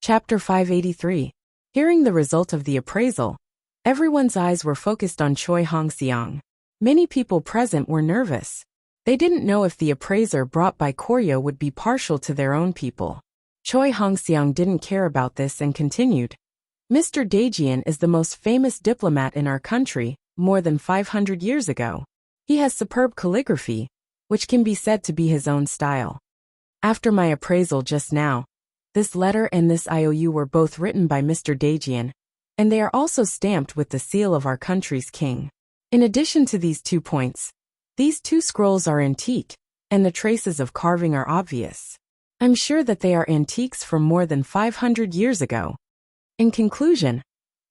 Chapter 583. Hearing the result of the appraisal, everyone's eyes were focused on Choi Hongxiang. Many people present were nervous. They didn't know if the appraiser brought by Koryo would be partial to their own people. Choi Hongxiang didn't care about this and continued. Mr. Daejian is the most famous diplomat in our country, more than 500 years ago. He has superb calligraphy, which can be said to be his own style. After my appraisal just now, this letter and this IOU were both written by Mr. Daejian, and they are also stamped with the seal of our country's king. In addition to these 2 points, these 2 scrolls are antique, and the traces of carving are obvious. I'm sure that they are antiques from more than 500 years ago. In conclusion,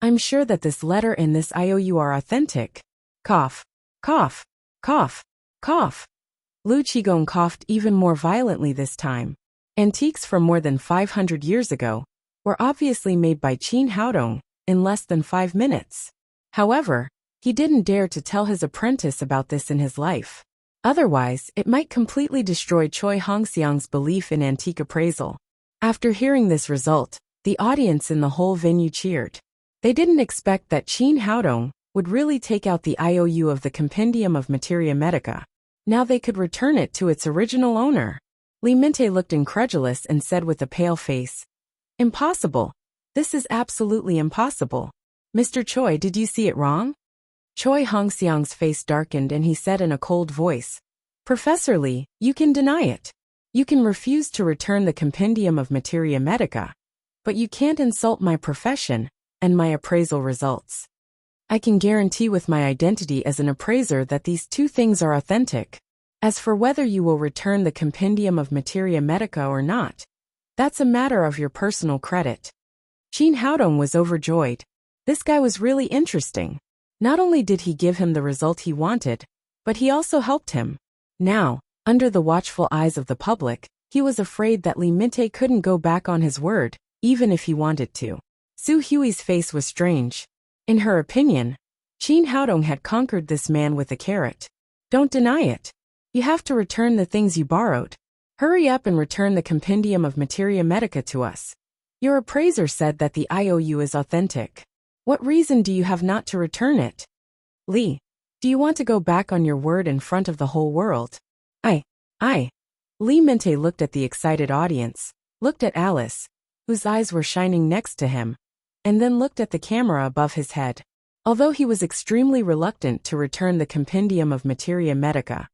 I'm sure that this letter and this IOU are authentic. Cough, cough, cough, cough. Lu Qigong coughed even more violently this time. Antiques from more than 500 years ago were obviously made by Qin Haodong in less than 5 minutes. However, he didn't dare to tell his apprentice about this in his life. Otherwise, it might completely destroy Choi Hongxiang's belief in antique appraisal. After hearing this result, the audience in the whole venue cheered. They didn't expect that Qin Haodong would really take out the IOU of the Compendium of Materia Medica. Now they could return it to its original owner. Li Minte looked incredulous and said with a pale face, "Impossible. This is absolutely impossible. Mr. Choi, did you see it wrong?" Choi Hongxiang's face darkened and he said in a cold voice, "Professor Li, you can deny it. You can refuse to return the Compendium of Materia Medica. But you can't insult my profession and my appraisal results. I can guarantee with my identity as an appraiser that these 2 things are authentic. As for whether you will return the Compendium of Materia Medica or not, that's a matter of your personal credit." Qin Haodong was overjoyed. This guy was really interesting. Not only did he give him the result he wanted, but he also helped him. Now, under the watchful eyes of the public, he was afraid that Li Minte couldn't go back on his word, even if he wanted to. Su Hui's face was strange. In her opinion, Qin Haodong had conquered this man with a carrot. Don't deny it. You have to return the things you borrowed. Hurry up and return the Compendium of Materia Medica to us. Your appraiser said that the IOU is authentic. What reason do you have not to return it? Li, do you want to go back on your word in front of the whole world? I. Li Minte looked at the excited audience, looked at Alice, whose eyes were shining next to him, and then looked at the camera above his head. Although he was extremely reluctant to return the Compendium of Materia Medica,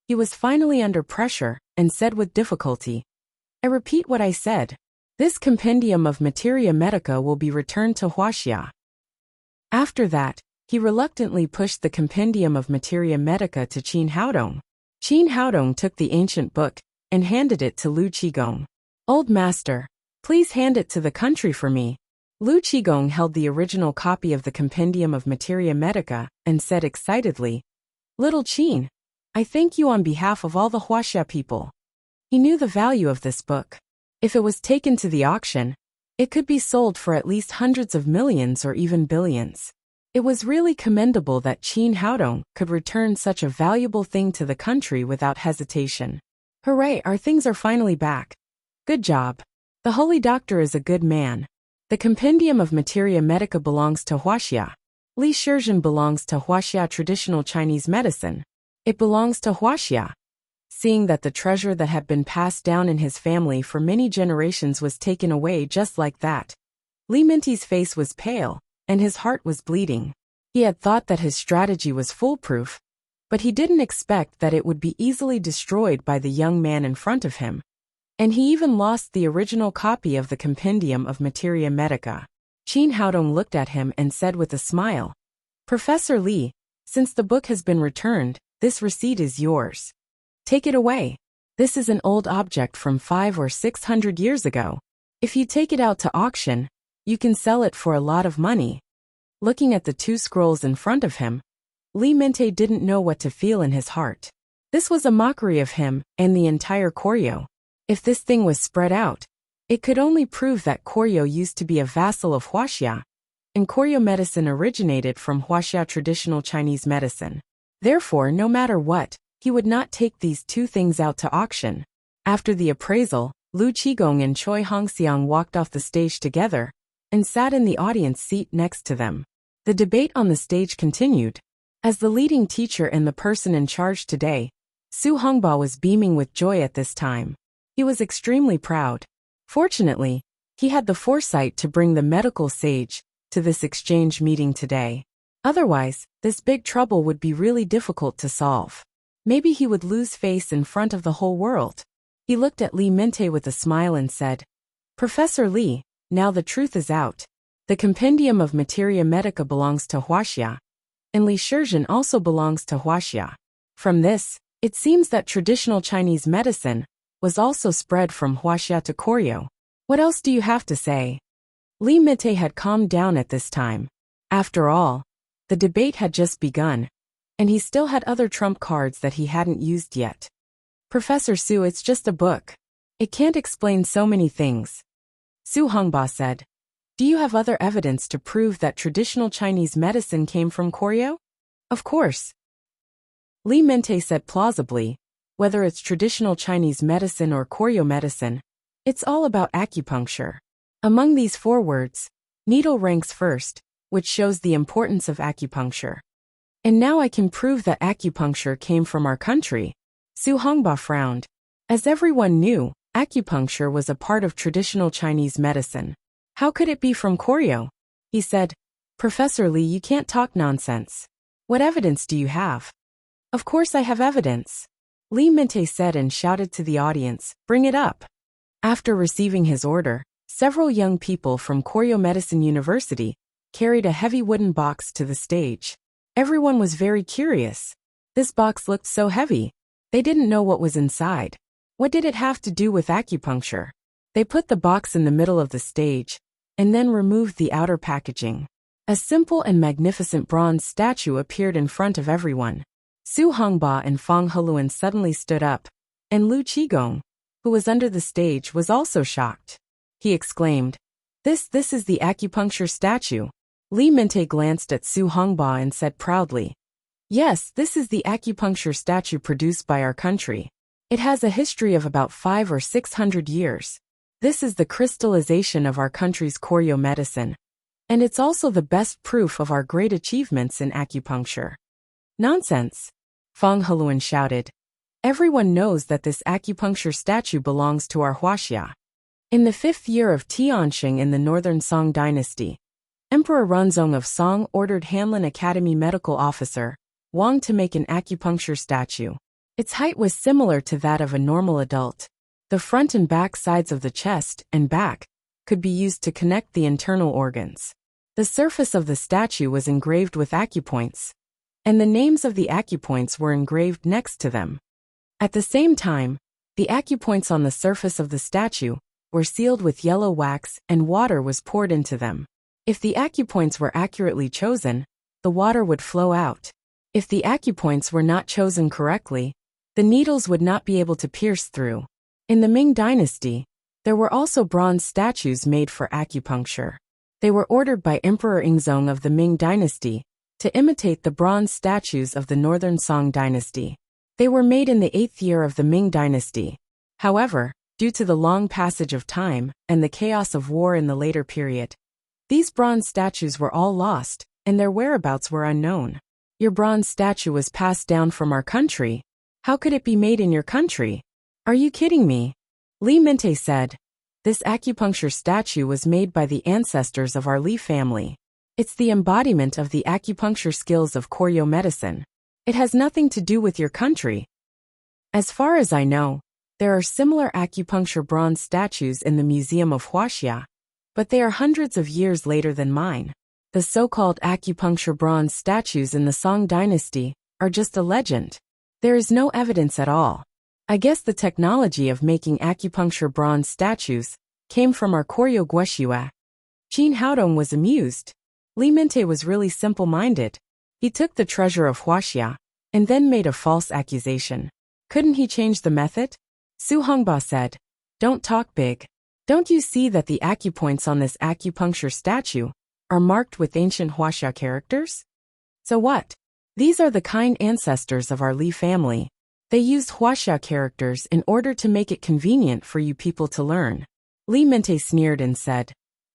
he was finally under pressure and said with difficulty, "I repeat what I said. This Compendium of Materia Medica will be returned to Huaxia." After that, he reluctantly pushed the Compendium of Materia Medica to Qin Haodong. Qin Haodong took the ancient book and handed it to Lu Qigong. "Old master, please hand it to the country for me." Lu Qigong held the original copy of the Compendium of Materia Medica and said excitedly, "Little Qin, I thank you on behalf of all the Huaxia people." He knew the value of this book. If it was taken to the auction, it could be sold for at least hundreds of millions or even billions. It was really commendable that Qin Haodong could return such a valuable thing to the country without hesitation. Hooray, our things are finally back. Good job. The holy doctor is a good man. The Compendium of Materia Medica belongs to Huaxia. Li Shizhen belongs to Huaxia traditional Chinese medicine. It belongs to Huaxia. Seeing that the treasure that had been passed down in his family for many generations was taken away just like that, Li Minte's face was pale, and his heart was bleeding. He had thought that his strategy was foolproof, but he didn't expect that it would be easily destroyed by the young man in front of him. And he even lost the original copy of the Compendium of Materia Medica. Qin Haodong looked at him and said with a smile, "Professor Li, since the book has been returned, this receipt is yours. Take it away. This is an old object from 500 or 600 years ago. If you take it out to auction, you can sell it for a lot of money." Looking at the 2 scrolls in front of him, Li Minte didn't know what to feel in his heart. This was a mockery of him and the entire Koryo. If this thing was spread out, it could only prove that Koryo used to be a vassal of Huaxia, and Koryo medicine originated from Huaxia traditional Chinese medicine. Therefore, no matter what, he would not take these 2 things out to auction. After the appraisal, Lu Qigong and Choi Hongxiang walked off the stage together and sat in the audience seat next to them. The debate on the stage continued. As the leading teacher and the person in charge today, Su Hongba was beaming with joy at this time. He was extremely proud. Fortunately, he had the foresight to bring the medical sage to this exchange meeting today. Otherwise, this big trouble would be really difficult to solve. Maybe he would lose face in front of the whole world. He looked at Li Minte with a smile and said, "Professor Li, now the truth is out. The Compendium of Materia Medica belongs to Huaxia, and Li Shizhen also belongs to Huaxia. From this, it seems that traditional Chinese medicine was also spread from Huaxia to Koryo. What else do you have to say?" Li Minte had calmed down at this time. After all, the debate had just begun, and he still had other trump cards that he hadn't used yet. "Professor Su, it's just a book. It can't explain so many things." Su Hongba said, "Do you have other evidence to prove that traditional Chinese medicine came from Koryo?" "Of course." Li Minte said plausibly, "Whether it's traditional Chinese medicine or Koryo medicine, it's all about acupuncture. Among these four words, needle ranks first, which shows the importance of acupuncture. And now I can prove that acupuncture came from our country." Su Hongba frowned. As everyone knew, acupuncture was a part of traditional Chinese medicine. How could it be from Koryo? He said, "Professor Li, you can't talk nonsense. What evidence do you have?" "Of course I have evidence," Li Minte said and shouted to the audience, "Bring it up." After receiving his order, several young people from Koryo Medicine University carried a heavy wooden box to the stage. Everyone was very curious. This box looked so heavy. They didn't know what was inside. What did it have to do with acupuncture? They put the box in the middle of the stage and then removed the outer packaging. A simple and magnificent bronze statue appeared in front of everyone. Su Hongba and Fang Heluan suddenly stood up, and Lu Qigong, who was under the stage, was also shocked. He exclaimed, This is the acupuncture statue." Li Minte glanced at Su Hongba and said proudly, "Yes, this is the acupuncture statue produced by our country. It has a history of about 500 or 600 years. This is the crystallization of our country's Koryo medicine. And it's also the best proof of our great achievements in acupuncture." "Nonsense!" Fang Heluan shouted. "Everyone knows that this acupuncture statue belongs to our Huaxia. In the 5th year of Tianxing in the northern Song dynasty, Emperor Runzong of Song ordered Hanlin Academy medical officer Wang to make an acupuncture statue. Its height was similar to that of a normal adult. The front and back sides of the chest and back could be used to connect the internal organs. The surface of the statue was engraved with acupoints, and the names of the acupoints were engraved next to them. At the same time, the acupoints on the surface of the statue were sealed with yellow wax and water was poured into them. If the acupoints were accurately chosen, the water would flow out. If the acupoints were not chosen correctly, the needles would not be able to pierce through. In the Ming dynasty, there were also bronze statues made for acupuncture. They were ordered by Emperor Yingzong of the Ming dynasty to imitate the bronze statues of the northern Song dynasty. They were made in the 8th year of the Ming dynasty. However, due to the long passage of time and the chaos of war in the later period, these bronze statues were all lost, and their whereabouts were unknown. "Your bronze statue was passed down from our country. How could it be made in your country? Are you kidding me?" Li Minte said, "This acupuncture statue was made by the ancestors of our Li family. It's the embodiment of the acupuncture skills of Koryo medicine. It has nothing to do with your country. As far as I know, there are similar acupuncture bronze statues in the Museum of Huaxia, but they are hundreds of years later than mine. The so-called acupuncture bronze statues in the Song dynasty are just a legend. There is no evidence at all. I guess the technology of making acupuncture bronze statues came from our Koryo Guoxiwa." Qin Haodong was amused. Li Minte was really simple-minded. He took the treasure of Huaxia and then made a false accusation. Couldn't he change the method? Su Hongba said, "Don't talk big. Don't you see that the acupoints on this acupuncture statue are marked with ancient Huaxia characters? So what? These are the kind ancestors of our Li family. They used Huaxia characters in order to make it convenient for you people to learn. Li Minte sneered and said,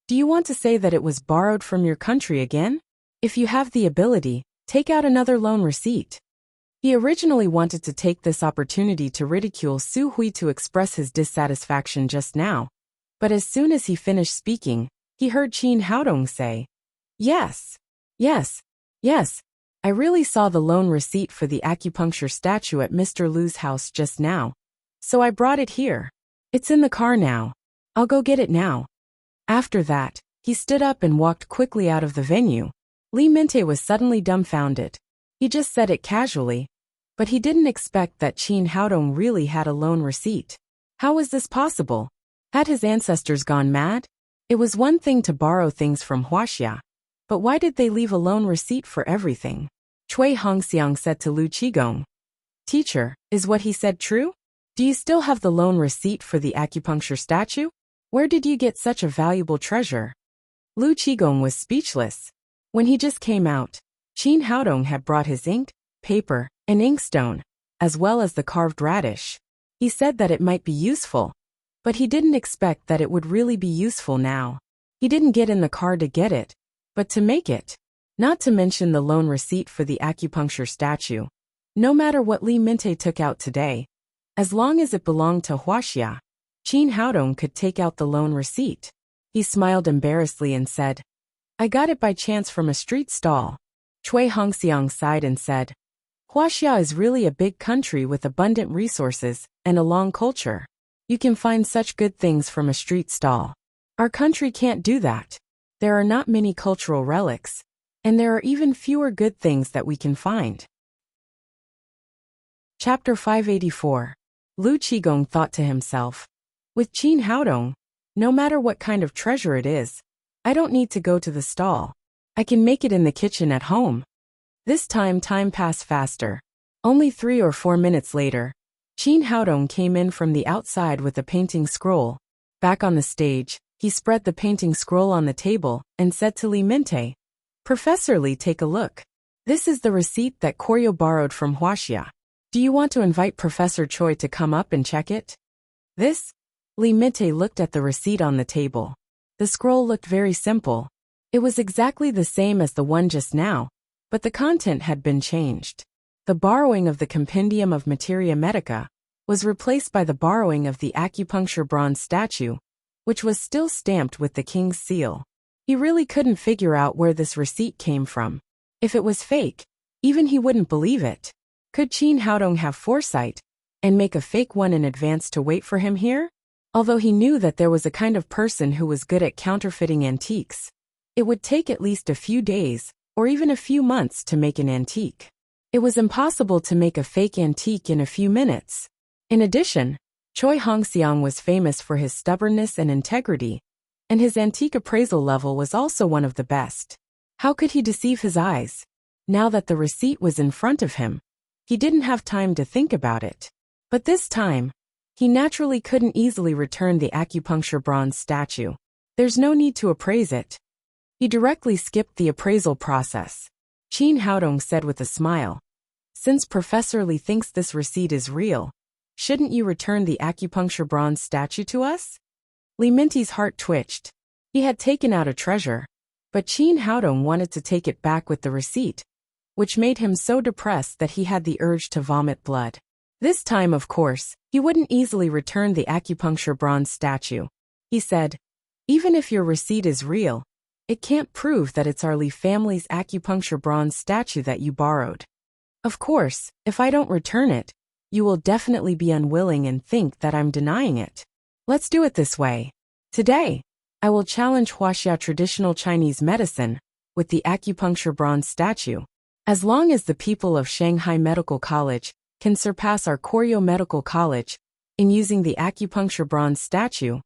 "Do you want to say that it was borrowed from your country again? If you have the ability, take out another loan receipt." He originally wanted to take this opportunity to ridicule Su Hui to express his dissatisfaction just now, but as soon as he finished speaking, he heard Qin Haodong say, "Yes, yes, yes. I really saw the loan receipt for the acupuncture statue at Mr. Lu's house just now, so I brought it here. It's in the car now. I'll go get it now." After that, he stood up and walked quickly out of the venue. Li Minte was suddenly dumbfounded. He just said it casually, but he didn't expect that Qin Haodong really had a loan receipt. How was this possible? Had his ancestors gone mad? It was one thing to borrow things from Huaxia, but why did they leave a loan receipt for everything? Cui Hongxiang said to Lu Qigong, "Teacher, is what he said true? Do you still have the loan receipt for the acupuncture statue? Where did you get such a valuable treasure?" Lu Qigong was speechless. When he just came out, Qin Haodong had brought his ink, paper, and inkstone, as well as the carved radish. He said that it might be useful, but he didn't expect that it would really be useful now. He didn't get in the car to get it, but to make it. Not to mention the loan receipt for the acupuncture statue. No matter what Li Minte took out today, as long as it belonged to Huaxia, Qin Haodong could take out the loan receipt. He smiled embarrassedly and said, "I got it by chance from a street stall." Cui Hongxiang sighed and said, "Huaxia is really a big country with abundant resources and a long culture. You can find such good things from a street stall. Our country can't do that. There are not many cultural relics, and there are even fewer good things that we can find." Chapter 584. Lu Qigong thought to himself, "With Qin Haodong, no matter what kind of treasure it is, I don't need to go to the stall. I can make it in the kitchen at home." This time passed faster. Only 3 or 4 minutes later, Qin Haodong came in from the outside with a painting scroll. Back on the stage, he spread the painting scroll on the table and said to Li Minte, "Professor Li, take a look. This is the receipt that Koryo borrowed from Huaxia. Do you want to invite Professor Choi to come up and check it?" This? Li Minte looked at the receipt on the table. The scroll looked very simple. It was exactly the same as the one just now, but the content had been changed. The borrowing of the Compendium of Materia Medica was replaced by the borrowing of the acupuncture bronze statue, which was still stamped with the king's seal. He really couldn't figure out where this receipt came from. If it was fake, even he wouldn't believe it. Could Qin Haodong have foresight and make a fake one in advance to wait for him here? Although he knew that there was a kind of person who was good at counterfeiting antiques, it would take at least a few days or even a few months to make an antique. It was impossible to make a fake antique in a few minutes. In addition, Cui Hongxiang was famous for his stubbornness and integrity, and his antique appraisal level was also one of the best. How could he deceive his eyes? Now that the receipt was in front of him, he didn't have time to think about it. But this time, he naturally couldn't easily return the acupuncture bronze statue. There's no need to appraise it. He directly skipped the appraisal process. Qin Haodong said with a smile, "Since Professor Li thinks this receipt is real, shouldn't you return the acupuncture bronze statue to us?" Li Minte's heart twitched. He had taken out a treasure, but Qin Haodong wanted to take it back with the receipt, which made him so depressed that he had the urge to vomit blood. This time, of course, he wouldn't easily return the acupuncture bronze statue. He said, "Even if your receipt is real, it can't prove that it's our Li family's acupuncture bronze statue that you borrowed. Of course, if I don't return it, you will definitely be unwilling and think that I'm denying it. Let's do it this way. Today, I will challenge Huaxia traditional Chinese medicine with the acupuncture bronze statue. As long as the people of Shanghai Medical College can surpass our Koryo Medical College in using the acupuncture bronze statue,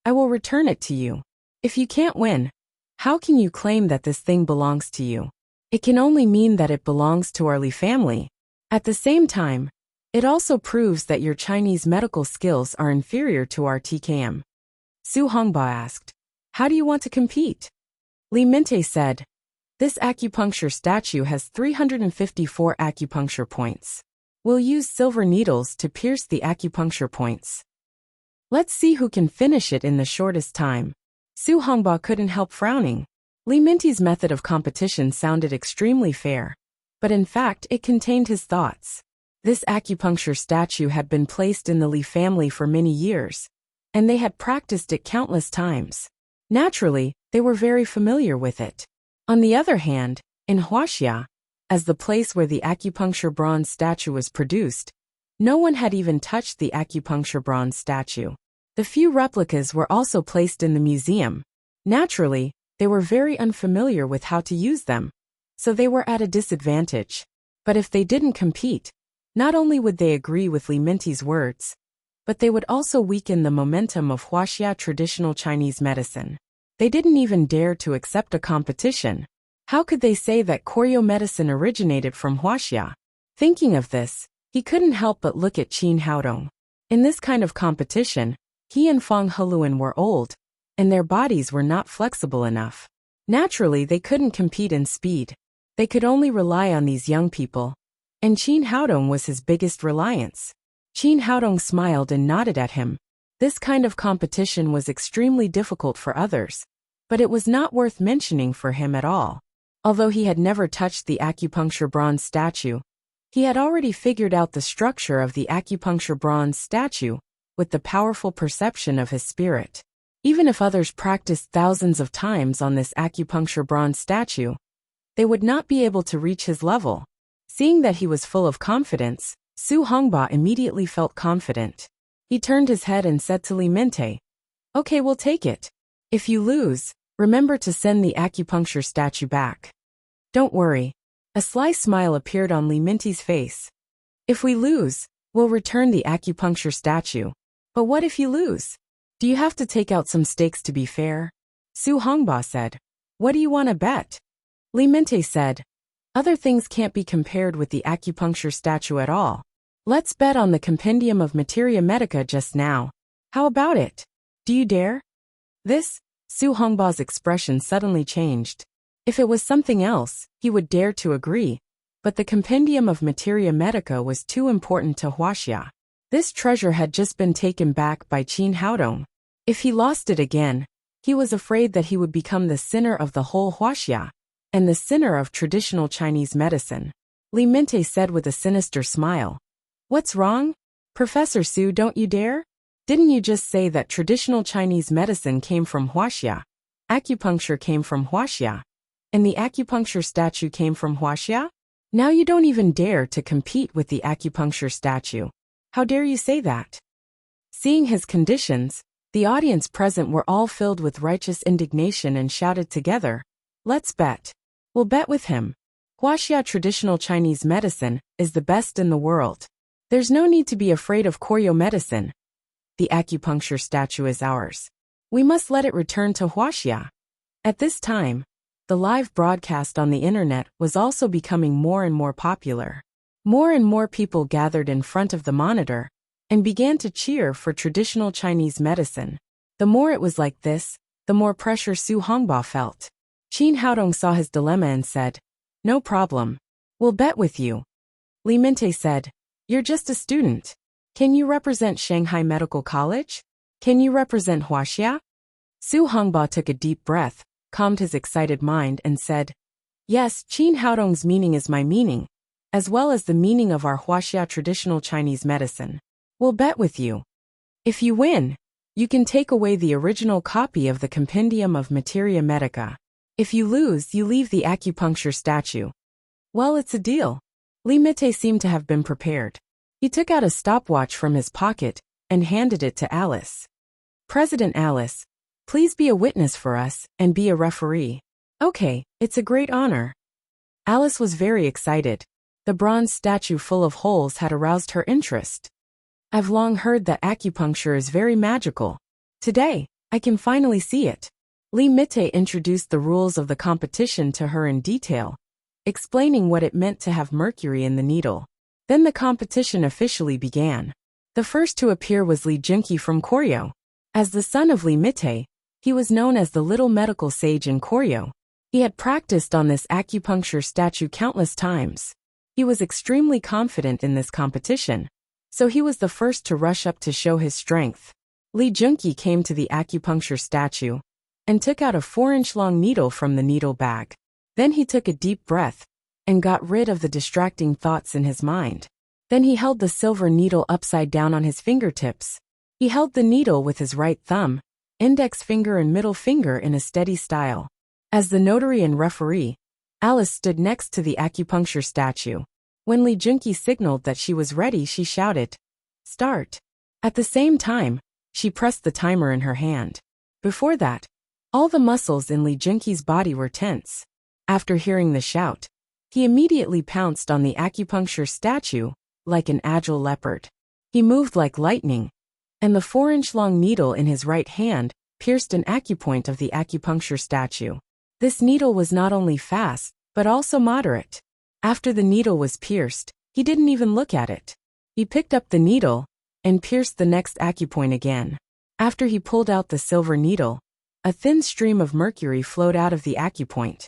I will return it to you. If you can't win, how can you claim that this thing belongs to you? It can only mean that it belongs to our Li family. At the same time, it also proves that your Chinese medical skills are inferior to our TKM." Su Hongba asked, "How do you want to compete?" Li Minte said, "This acupuncture statue has 354 acupuncture points. We'll use silver needles to pierce the acupuncture points. Let's see who can finish it in the shortest time. Su Hongba couldn't help frowning. Li Minty's method of competition sounded extremely fair, but in fact it contained his thoughts. This acupuncture statue had been placed in the Li family for many years, and they had practiced it countless times. Naturally, they were very familiar with it. On the other hand, in Huaxia, as the place where the acupuncture bronze statue was produced, no one had even touched the acupuncture bronze statue. The few replicas were also placed in the museum. Naturally, they were very unfamiliar with how to use them, so they were at a disadvantage. But if they didn't compete, not only would they agree with Li Minty's words, but they would also weaken the momentum of Huaxia traditional Chinese medicine. They didn't even dare to accept a competition. How could they say that Koryo medicine originated from Huaxia? Thinking of this, he couldn't help but look at Qin Haodong. In this kind of competition, he and Fang Heluan were old, and their bodies were not flexible enough. Naturally, they couldn't compete in speed. They could only rely on these young people, and Qin Haodong was his biggest reliance. Qin Haodong smiled and nodded at him. This kind of competition was extremely difficult for others, but it was not worth mentioning for him at all. Although he had never touched the acupuncture bronze statue, he had already figured out the structure of the acupuncture bronze statue with the powerful perception of his spirit. Even if others practiced thousands of times on this acupuncture bronze statue, they would not be able to reach his level. Seeing that he was full of confidence, Su Hongba immediately felt confident. He turned his head and said to Li Minty, "Okay, we'll take it. If you lose, remember to send the acupuncture statue back." "Don't worry." A sly smile appeared on Li Minty's face. "If we lose, we'll return the acupuncture statue. But what if you lose? Do you have to take out some stakes to be fair?" Su Hongba said. "What do you want to bet?" Li Minty said, "Other things can't be compared with the acupuncture statue at all. Let's bet on the compendium of Materia Medica just now. How about it? Do you dare?" This, Su Hongba's expression suddenly changed. If it was something else, he would dare to agree, but the compendium of Materia Medica was too important to Huaxia. This treasure had just been taken back by Qin Haodong. If he lost it again, he was afraid that he would become the sinner of the whole Huaxia, and the sinner of traditional Chinese medicine. Li Minty said with a sinister smile, "What's wrong? Professor Su, don't you dare? Didn't you just say that traditional Chinese medicine came from Huaxia? Acupuncture came from Huaxia, and the acupuncture statue came from Huaxia? Now you don't even dare to compete with the acupuncture statue. How dare you say that?" Seeing his conditions, the audience present were all filled with righteous indignation and shouted together, "Let's bet. We'll bet with him. Huaxia traditional Chinese medicine is the best in the world. There's no need to be afraid of Koryo medicine. The acupuncture statue is ours. We must let it return to Huaxia." At this time, the live broadcast on the internet was also becoming more and more popular. More and more people gathered in front of the monitor and began to cheer for traditional Chinese medicine. The more it was like this, the more pressure Su Hongba felt. Qin Haodong saw his dilemma and said, "No problem. We'll bet with you." Li Minty said, "You're just a student. Can you represent Shanghai Medical College? Can you represent Huaxia?" Su Hongba took a deep breath, calmed his excited mind and said, "Yes, Qin Haodong's meaning is my meaning, as well as the meaning of our Huaxia traditional Chinese medicine. We'll bet with you. If you win, you can take away the original copy of the compendium of Materia Medica. If you lose, you leave the acupuncture statue." "Well, it's a deal." Li Minty seemed to have been prepared. He took out a stopwatch from his pocket and handed it to Alice. "President Alice, please be a witness for us and be a referee." "Okay, it's a great honor." Alice was very excited. The bronze statue full of holes had aroused her interest. "I've long heard that acupuncture is very magical. Today, I can finally see it." Li Minty introduced the rules of the competition to her in detail, explaining what it meant to have mercury in the needle. Then the competition officially began. The first to appear was Li Junqi from Koryo. As the son of Li Minty, he was known as the little medical sage in Koryo. He had practiced on this acupuncture statue countless times. He was extremely confident in this competition, so he was the first to rush up to show his strength. Li Junqi came to the acupuncture statue and took out a 4-inch-long needle from the needle bag. Then he took a deep breath and got rid of the distracting thoughts in his mind. Then he held the silver needle upside down on his fingertips. He held the needle with his right thumb, index finger and middle finger in a steady style. As the notary and referee, Alice stood next to the acupuncture statue. When Li Junqi signaled that she was ready, she shouted, "Start." At the same time, she pressed the timer in her hand. Before that, all the muscles in Li Junqi's body were tense. After hearing the shout, he immediately pounced on the acupuncture statue like an agile leopard. He moved like lightning, and the 4-inch-long needle in his right hand pierced an acupoint of the acupuncture statue. This needle was not only fast, but also moderate. After the needle was pierced, he didn't even look at it. He picked up the needle and pierced the next acupoint again. After he pulled out the silver needle, a thin stream of mercury flowed out of the acupoint.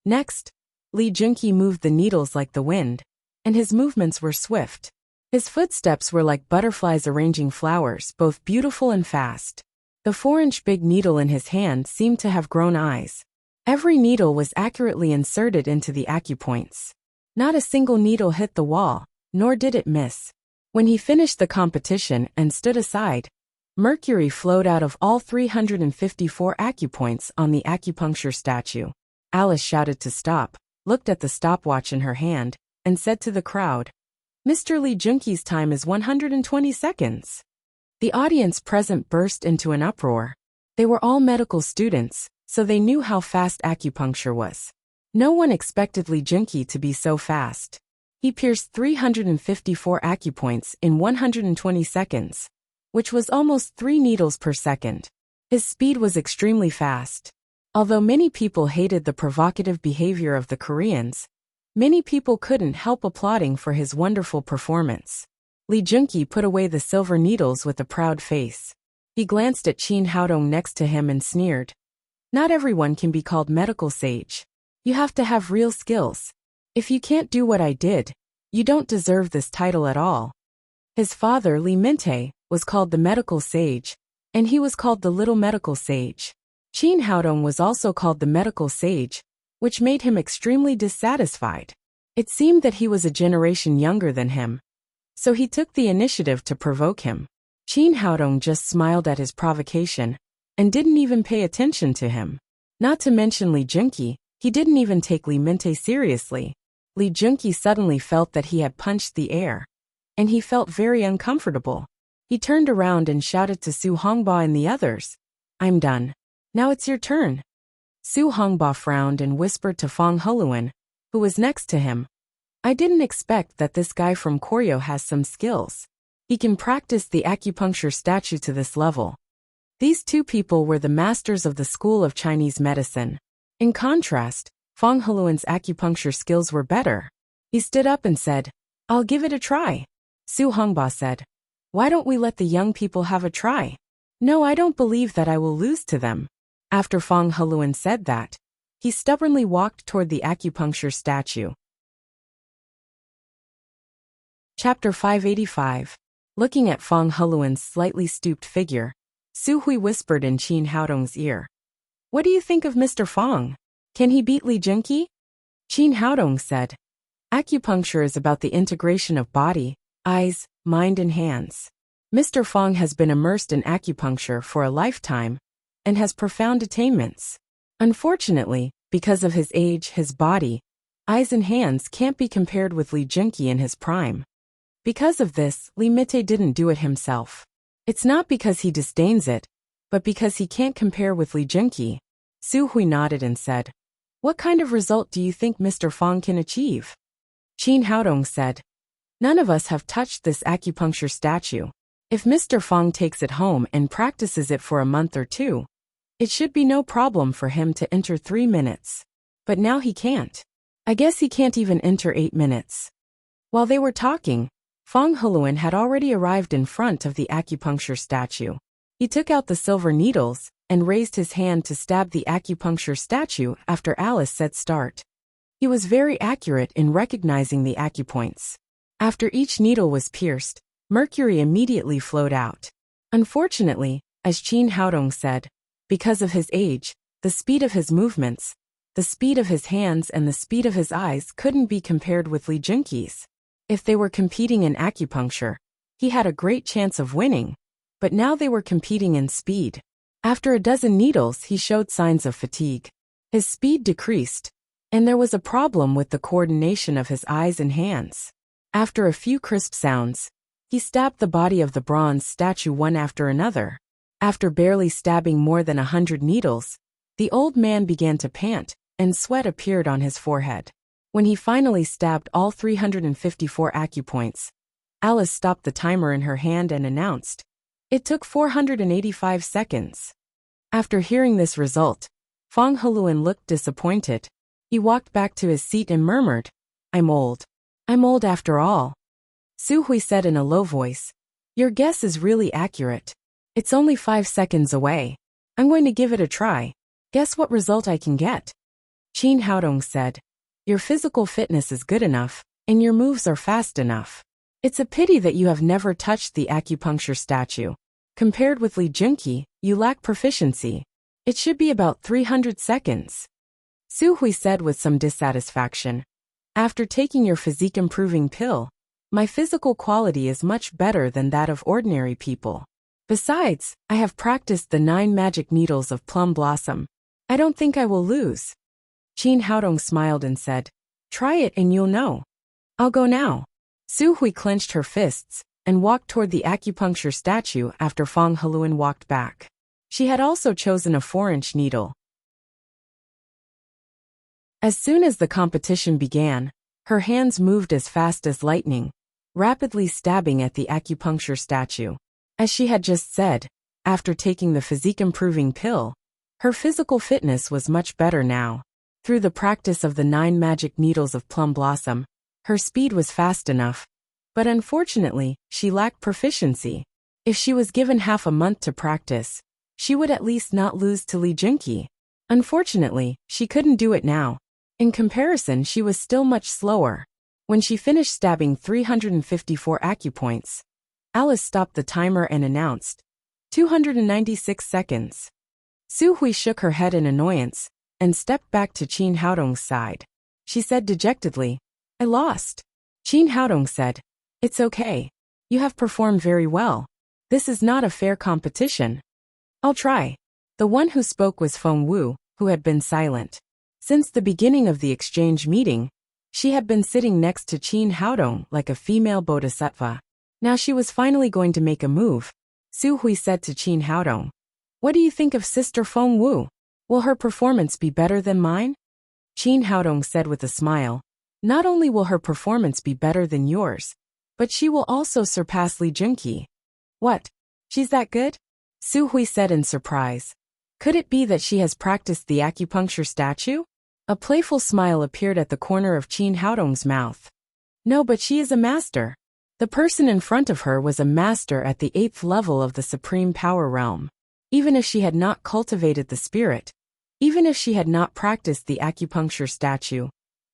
Next, Li Junqi moved the needles like the wind, and his movements were swift. His footsteps were like butterflies arranging flowers, both beautiful and fast. The 4-inch big needle in his hand seemed to have grown eyes. Every needle was accurately inserted into the acupoints. Not a single needle hit the wall, nor did it miss. When he finished the competition and stood aside, mercury flowed out of all 354 acupoints on the acupuncture statue. Alice shouted to stop, looked at the stopwatch in her hand, and said to the crowd, "Mr. Li Junqi's time is 120 seconds. The audience present burst into an uproar. They were all medical students, so they knew how fast acupuncture was. No one expected Li Junqi to be so fast. He pierced 354 acupoints in 120 seconds, which was almost 3 needles per second. His speed was extremely fast. Although many people hated the provocative behavior of the Koreans, many people couldn't help applauding for his wonderful performance. Li Junqi put away the silver needles with a proud face. He glanced at Qin Haodong next to him and sneered. "Not everyone can be called medical sage. You have to have real skills. If you can't do what I did, you don't deserve this title at all." His father, Li Minte, was called the medical sage, and he was called the little medical sage. Qin Haodong was also called the medical sage, which made him extremely dissatisfied. It seemed that he was a generation younger than him, so he took the initiative to provoke him. Qin Haodong just smiled at his provocation and didn't even pay attention to him. Not to mention Li Junqi, he didn't even take Li Minte seriously. Li Junqi suddenly felt that he had punched the air, and he felt very uncomfortable. He turned around and shouted to Su Hongba and the others, "I'm done. Now it's your turn." Su Hongba frowned and whispered to Fong Holuan, who was next to him, "I didn't expect that this guy from Koryo has some skills. He can practice the acupuncture statue to this level." These two people were the masters of the School of Chinese Medicine. In contrast, Fong Holuan's acupuncture skills were better. He stood up and said, "I'll give it a try." Su Hongba said, "Why don't we let the young people have a try?" "No, I don't believe that I will lose to them." After Fong Holuan said that, he stubbornly walked toward the acupuncture statue. Chapter 585. Looking at Fong Holuan's slightly stooped figure, Su Hui whispered in Qin Haodong's ear, "What do you think of Mr. Fong? Can he beat Li Junqi?" Qin Haodong said, "Acupuncture is about the integration of body, eyes, mind and hands. Mr. Fong has been immersed in acupuncture for a lifetime and has profound attainments. Unfortunately, because of his age, his body, eyes and hands can't be compared with Li Junqi in his prime. Because of this, Li Mite didn't do it himself. It's not because he disdains it, but because he can't compare with Li Junqi." Su Hui nodded and said, "What kind of result do you think Mr. Fong can achieve?" Qin Haodong said, "None of us have touched this acupuncture statue. If Mr. Fong takes it home and practices it for a month or 2, it should be no problem for him to enter 3 minutes. But now he can't. I guess he can't even enter 8 minutes." While they were talking, Fong Holuan had already arrived in front of the acupuncture statue. He took out the silver needles and raised his hand to stab the acupuncture statue after Alice said start. He was very accurate in recognizing the acupoints. After each needle was pierced, mercury immediately flowed out. Unfortunately, as Qin Haodong said, because of his age, the speed of his movements, the speed of his hands and the speed of his eyes couldn't be compared with Li Junqi's. If they were competing in acupuncture, he had a great chance of winning, but now they were competing in speed. After a dozen needles, he showed signs of fatigue. His speed decreased, and there was a problem with the coordination of his eyes and hands. After a few crisp sounds, he stabbed the body of the bronze statue one after another. After barely stabbing more than 100 needles, the old man began to pant, and sweat appeared on his forehead. When he finally stabbed all 354 acupoints, Alice stopped the timer in her hand and announced, "It took 485 seconds." After hearing this result, Fong Heluan looked disappointed. He walked back to his seat and murmured, "I'm old. I'm old after all." Su Hui said in a low voice, "Your guess is really accurate. It's only 5 seconds away. I'm going to give it a try. Guess what result I can get?" Qin Haodong said, "Your physical fitness is good enough, and your moves are fast enough. It's a pity that you have never touched the acupuncture statue. Compared with Li Junqi, you lack proficiency. It should be about 300 seconds." Su Hui said with some dissatisfaction, "After taking your physique-improving pill, my physical quality is much better than that of ordinary people. Besides, I have practiced the 9 magic needles of plum blossom. I don't think I will lose." Qin Haodong smiled and said, "Try it and you'll know. I'll go now." Su Hui clenched her fists and walked toward the acupuncture statue after Fong Heluan walked back. She had also chosen a 4-inch needle. As soon as the competition began, her hands moved as fast as lightning, rapidly stabbing at the acupuncture statue. As she had just said, after taking the physique-improving pill, her physical fitness was much better now. Through the practice of the 9 magic needles of plum blossom, her speed was fast enough, but unfortunately, she lacked proficiency. If she was given half a month to practice, she would at least not lose to Li Junqi. Unfortunately, she couldn't do it now. In comparison, she was still much slower. When she finished stabbing 354 acupoints, Alice stopped the timer and announced, 296 seconds. Su Hui shook her head in annoyance and stepped back to Qin Haodong's side. She said dejectedly, "I lost." Qin Haodong said, "It's okay. You have performed very well. This is not a fair competition. I'll try." The one who spoke was Feng Wu, who had been silent. Since the beginning of the exchange meeting, she had been sitting next to Qin Haodong like a female bodhisattva. Now she was finally going to make a move. Su Hui said to Qin Haodong, "What do you think of Sister Feng Wu? Will her performance be better than mine?" Qin Haodong said with a smile, "Not only will her performance be better than yours, but she will also surpass Li Junqi." "What? She's that good?" Su Hui said in surprise. "Could it be that she has practiced the acupuncture statue?" A playful smile appeared at the corner of Qin Haodong's mouth. "No, but she is a master." The person in front of her was a master at the 8th level of the Supreme Power Realm. Even if she had not cultivated the spirit, even if she had not practiced the acupuncture statue,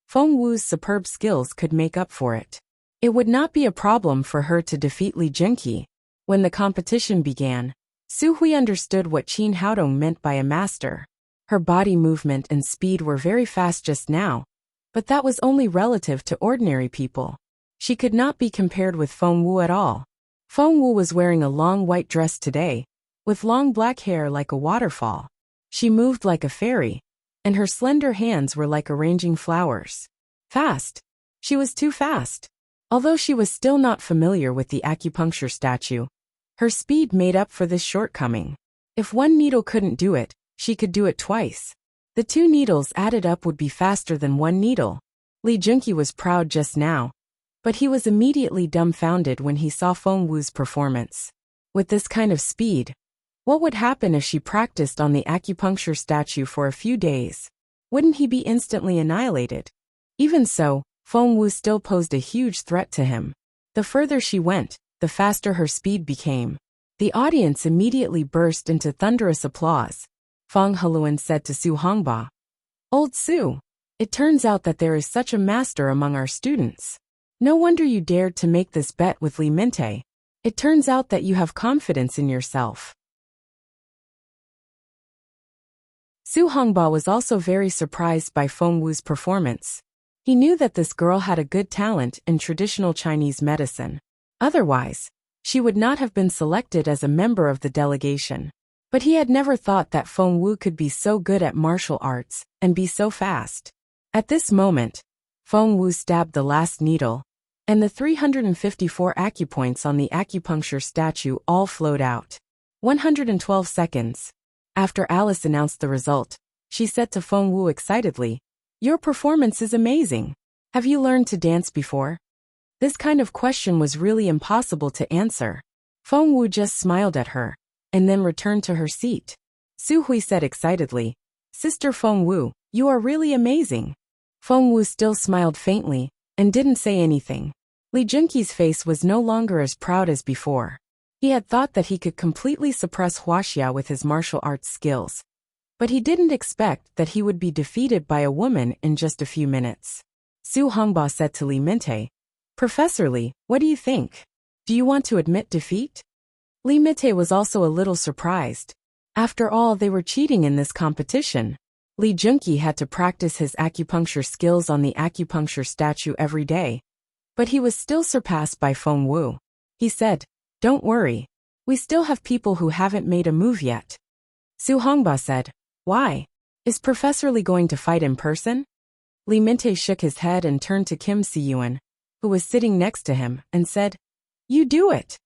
Feng Wu's superb skills could make up for it. It would not be a problem for her to defeat Li Junqi. When the competition began, Su Hui understood what Qin Haodong meant by a master. Her body movement and speed were very fast just now, but that was only relative to ordinary people. She could not be compared with Feng Wu at all. Feng Wu was wearing a long white dress today, with long black hair like a waterfall. She moved like a fairy, and her slender hands were like arranging flowers. Fast. She was too fast. Although she was still not familiar with the acupuncture statue, her speed made up for this shortcoming. If one needle couldn't do it, she could do it twice. The 2 needles added up would be faster than 1 needle. Li Junqi was proud just now, but he was immediately dumbfounded when he saw Feng Wu's performance. With this kind of speed, what would happen if she practiced on the acupuncture statue for a few days? Wouldn't he be instantly annihilated? Even so, Feng Wu still posed a huge threat to him. The further she went, the faster her speed became. The audience immediately burst into thunderous applause. Feng Heluan said to Su Hongba, "Old Su, It turns out that there is such a master among our students. No wonder you dared to make this bet with Li Minte. It turns out that you have confidence in yourself. Su Hongba was also very surprised by Feng Wu's performance. He knew that this girl had a good talent in traditional Chinese medicine. Otherwise, she would not have been selected as a member of the delegation. But he had never thought that Feng Wu could be so good at martial arts and be so fast. At this moment, Feng Wu stabbed the last needle, and the 354 acupoints on the acupuncture statue all flowed out. 112 seconds. After Alice announced the result, she said to Feng Wu excitedly, "Your performance is amazing. Have you learned to dance before?" This kind of question was really impossible to answer. Feng Wu just smiled at her, and then returned to her seat. Su Hui said excitedly, "Sister Feng Wu, you are really amazing." Feng Wu still smiled faintly, and didn't say anything. Li Junqi's face was no longer as proud as before. He had thought that he could completely suppress Huaxia with his martial arts skills. But he didn't expect that he would be defeated by a woman in just a few minutes. Su Hongba said to Li Minte, "Professor Li, what do you think? Do you want to admit defeat?" Li Minte was also a little surprised. After all, they were cheating in this competition. Li Junqi had to practice his acupuncture skills on the acupuncture statue every day. But he was still surpassed by Feng Wu. He said, "Don't worry. We still have people who haven't made a move yet." Su Hongba said, "Why? Is Professor Li going to fight in person?" Li Minte shook his head and turned to Kim Si-yuan, who was sitting next to him, and said, "You do it."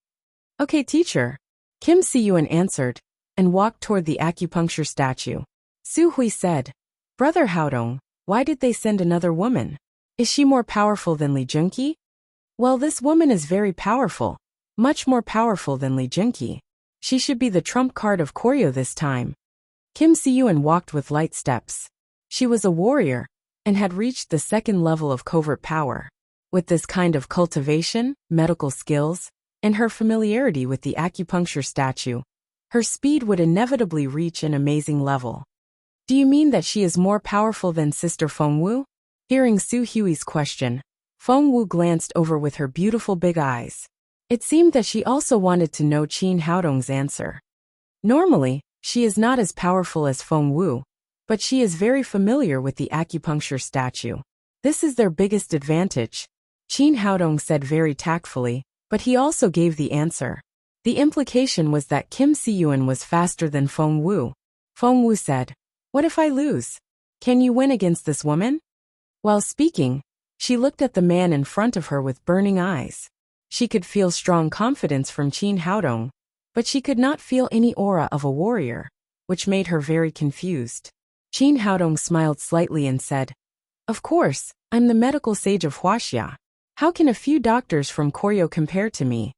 "Okay, teacher." Kim Si-yuan answered, and walked toward the acupuncture statue. Su Hui said, "Brother Haodong, why did they send another woman? Is she more powerful than Li Junqi?" "Well, this woman is very powerful, much more powerful than Li Junqi. She should be the trump card of Koryo this time." Kim Si-yuan walked with light steps. She was a warrior, and had reached the second level of covert power. With this kind of cultivation, medical skills, and her familiarity with the acupuncture statue, her speed would inevitably reach an amazing level. "Do you mean that she is more powerful than Sister Feng Wu?" Hearing Su Hui's question, Feng Wu glanced over with her beautiful big eyes. It seemed that she also wanted to know Qin Haodong's answer. Normally, she is not as powerful as Feng Wu, but she is very familiar with the acupuncture statue. This is their biggest advantage, Qin Haodong said very tactfully, but he also gave the answer. The implication was that Kim Si-yuan was faster than Feng Wu. Feng Wu said, "What if I lose? Can you win against this woman?" While speaking, she looked at the man in front of her with burning eyes. She could feel strong confidence from Qin Haodong, but she could not feel any aura of a warrior, which made her very confused. Qin Haodong smiled slightly and said, "Of course, I'm the medical sage of Huaxia. How can a few doctors from Koryo compare to me?"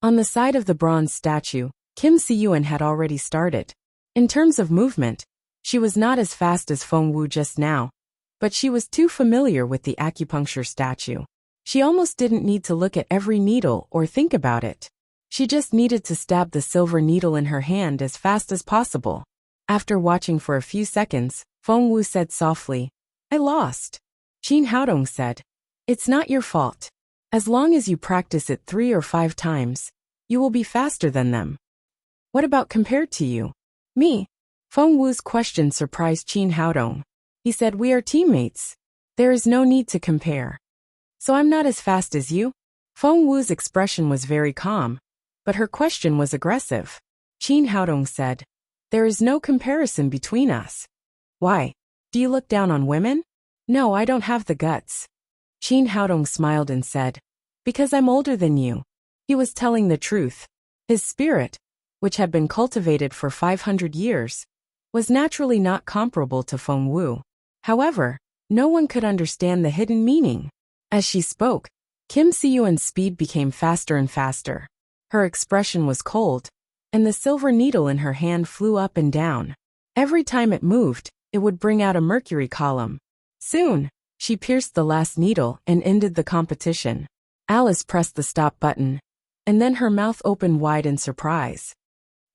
On the side of the bronze statue, Kim Si-yuan had already started. In terms of movement, she was not as fast as Feng Wu just now, but she was too familiar with the acupuncture statue. She almost didn't need to look at every needle or think about it. She just needed to stab the silver needle in her hand as fast as possible. After watching for a few seconds, Feng Wu said softly, "I lost." Qin Haodong said, "It's not your fault. As long as you practice it 3 or 5 times, you will be faster than them." "What about compared to you?" "Me?" Feng Wu's question surprised Qin Haodong. He said, "We are teammates. There is no need to compare." "So I'm not as fast as you?" Feng Wu's expression was very calm, but her question was aggressive. Qin Haodong said, "There is no comparison between us." "Why? Do you look down on women?" "No, I don't have the guts." Qin Haodong smiled and said, "Because I'm older than you." He was telling the truth. His spirit, which had been cultivated for 500 years, was naturally not comparable to Feng Wu. However, no one could understand the hidden meaning. As she spoke, Kim Si-yuan's speed became faster and faster. Her expression was cold, and the silver needle in her hand flew up and down. Every time it moved, it would bring out a mercury column. Soon, she pierced the last needle and ended the competition. Alice pressed the stop button, and then her mouth opened wide in surprise.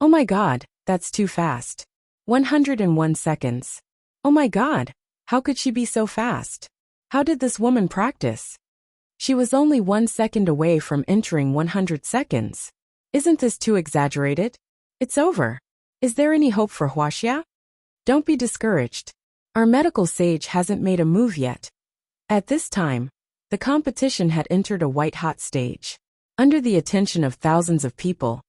"Oh my God, that's too fast." 101 seconds. Oh my God! How could she be so fast? How did this woman practice? She was only 1 second away from entering 100 seconds. Isn't this too exaggerated? It's over. Is there any hope for Huaxia? Don't be discouraged. Our medical sage hasn't made a move yet. At this time, the competition had entered a white-hot stage. Under the attention of thousands of people,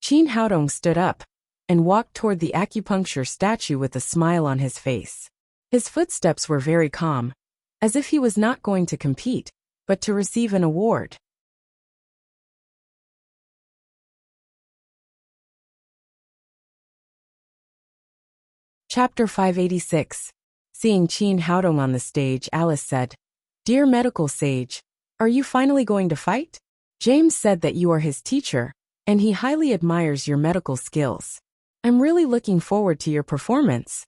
Qin Haodong stood up and walked toward the acupuncture statue with a smile on his face. His footsteps were very calm, as if he was not going to compete, but to receive an award. Chapter 586. Seeing Qin Haodong on the stage, Alice said, "Dear medical sage, are you finally going to fight? James said that you are his teacher, and he highly admires your medical skills. I'm really looking forward to your performance."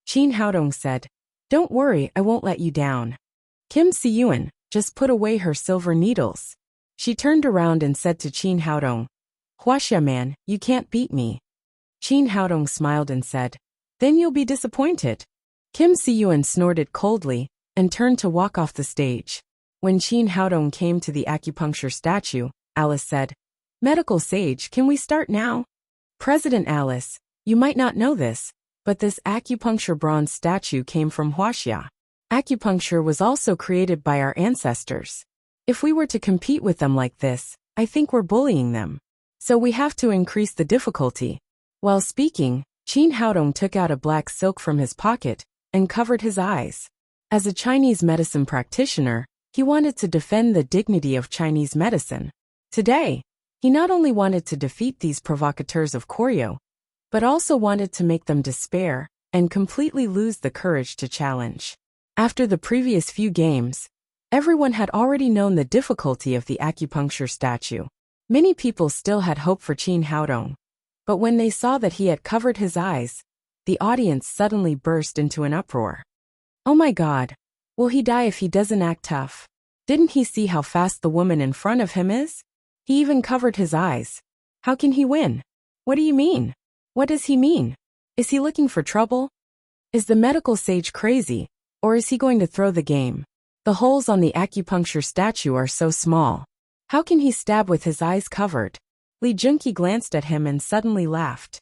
Qin Haodong said, "Don't worry, I won't let you down." Kim Siyuan just put away her silver needles. She turned around and said to Qin Haodong, "Huaxia man, you can't beat me." Qin Haodong smiled and said, "Then you'll be disappointed." Kim Siyuan snorted coldly and turned to walk off the stage. When Qin Haodong came to the acupuncture statue, Alice said, "Medical sage, can we start now?" "President Alice, you might not know this, but this acupuncture bronze statue came from Huaxia. Acupuncture was also created by our ancestors. If we were to compete with them like this, I think we're bullying them. So we have to increase the difficulty." While speaking, Qin Haodong took out a black silk from his pocket and covered his eyes. As a Chinese medicine practitioner, he wanted to defend the dignity of Chinese medicine. Today, he not only wanted to defeat these provocateurs of Koryo, but also wanted to make them despair and completely lose the courage to challenge. After the previous few games, everyone had already known the difficulty of the acupuncture statue. Many people still had hope for Qin Haodong, but when they saw that he had covered his eyes, the audience suddenly burst into an uproar. "Oh my God! Will he die if he doesn't act tough? Didn't he see how fast the woman in front of him is? He even covered his eyes. How can he win? What do you mean? What does he mean? Is he looking for trouble? Is the medical sage crazy, or is he going to throw the game? The holes on the acupuncture statue are so small. How can he stab with his eyes covered?" Li Junqi glanced at him and suddenly laughed.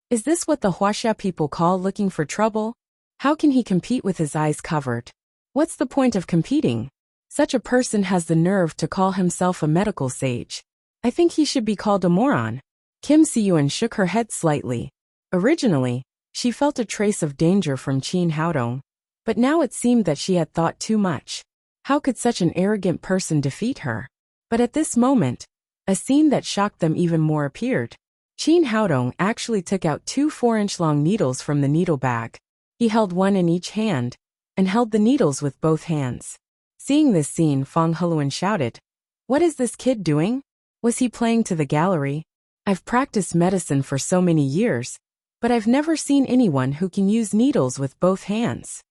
"Is this what the Huaxia people call looking for trouble? How can he compete with his eyes covered? What's the point of competing? Such a person has the nerve to call himself a medical sage. I think he should be called a moron." Kim Siyuan shook her head slightly. Originally, she felt a trace of danger from Qin Haodong, but now it seemed that she had thought too much. How could such an arrogant person defeat her? But at this moment, a scene that shocked them even more appeared. Qin Haodong actually took out 2 4-inch-long needles from the needle bag. He held one in each hand, and held the needles with both hands. Seeing this scene, Fang Heluan shouted, "What is this kid doing? Was he playing to the gallery? I've practiced medicine for so many years, but I've never seen anyone who can use needles with both hands."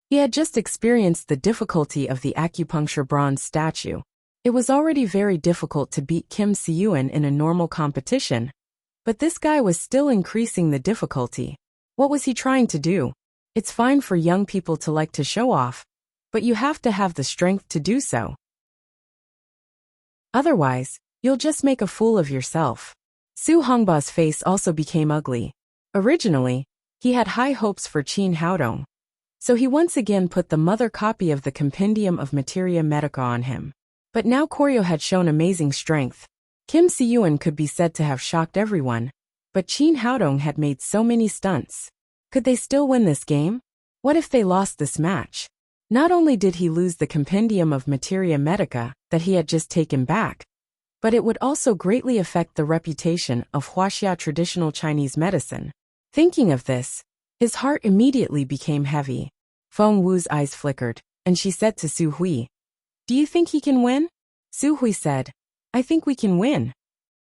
He had just experienced the difficulty of the acupuncture bronze statue. It was already very difficult to beat Kim Siyuan in a normal competition, but this guy was still increasing the difficulty. What was he trying to do? It's fine for young people to like to show off, but you have to have the strength to do so. Otherwise, you'll just make a fool of yourself. Su Hongba's face also became ugly. Originally, he had high hopes for Qin Haodong, so he once again put the mother copy of the Compendium of Materia Medica on him. But now Koryo had shown amazing strength. Kim Siyuan could be said to have shocked everyone, but Qin Haodong had made so many stunts. Could they still win this game? What if they lost this match? Not only did he lose the Compendium of Materia Medica that he had just taken back, but it would also greatly affect the reputation of Huaxia traditional Chinese medicine. Thinking of this, his heart immediately became heavy. Feng Wu's eyes flickered, and she said to Su Hui, "Do you think he can win?" Su Hui said, "I think we can win."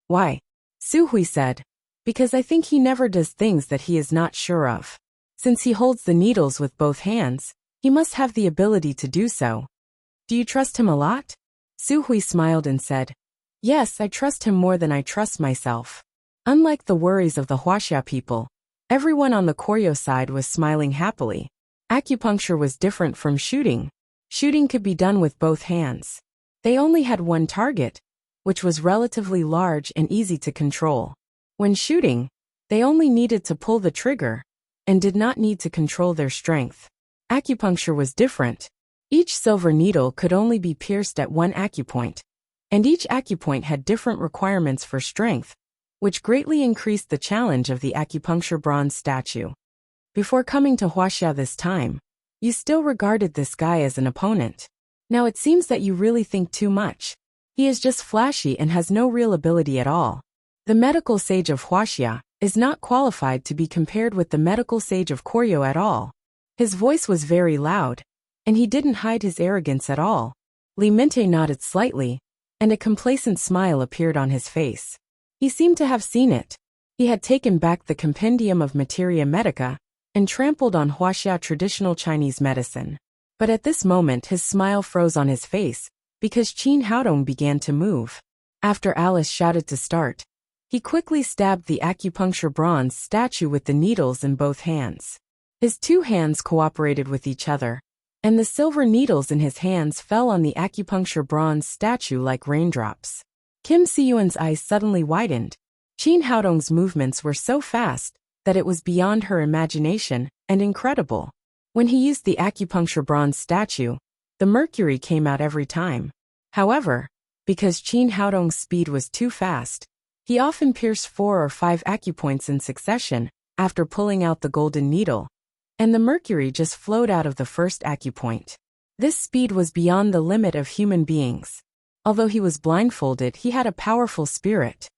"Why?" Su Hui said, "Because I think he never does things that he is not sure of. Since he holds the needles with both hands, he must have the ability to do so." "Do you trust him a lot?" Su Hui smiled and said, "Yes, I trust him more than I trust myself." Unlike the worries of the Huaxia people, everyone on the Koryo side was smiling happily. Acupuncture was different from shooting. Shooting could be done with both hands. They only had one target, which was relatively large and easy to control. When shooting, they only needed to pull the trigger and did not need to control their strength. Acupuncture was different. Each silver needle could only be pierced at one acupoint, and each acupoint had different requirements for strength, which greatly increased the challenge of the acupuncture bronze statue. Before coming to Huaxia this time, you still regarded this guy as an opponent. Now it seems that you really think too much. He is just flashy and has no real ability at all. The medical sage of Huaxia is not qualified to be compared with the medical sage of Koryo at all. His voice was very loud, and he didn't hide his arrogance at all. Li Minte nodded slightly, and a complacent smile appeared on his face. He seemed to have seen it. He had taken back the compendium of Materia Medica and trampled on Huaxia traditional Chinese medicine. But at this moment his smile froze on his face, because Qin Haodong began to move. After Alice shouted to start, he quickly stabbed the acupuncture bronze statue with the needles in both hands. His two hands cooperated with each other, and the silver needles in his hands fell on the acupuncture bronze statue like raindrops. Kim Siyuan's eyes suddenly widened. Qin Haodong's movements were so fast that it was beyond her imagination and incredible. When he used the acupuncture bronze statue, the mercury came out every time. However, because Qin Haodong's speed was too fast, he often pierced 4 or 5 acupoints in succession after pulling out the golden needle, and the mercury just flowed out of the first acupoint. This speed was beyond the limit of human beings. Although he was blindfolded, he had a powerful spirit.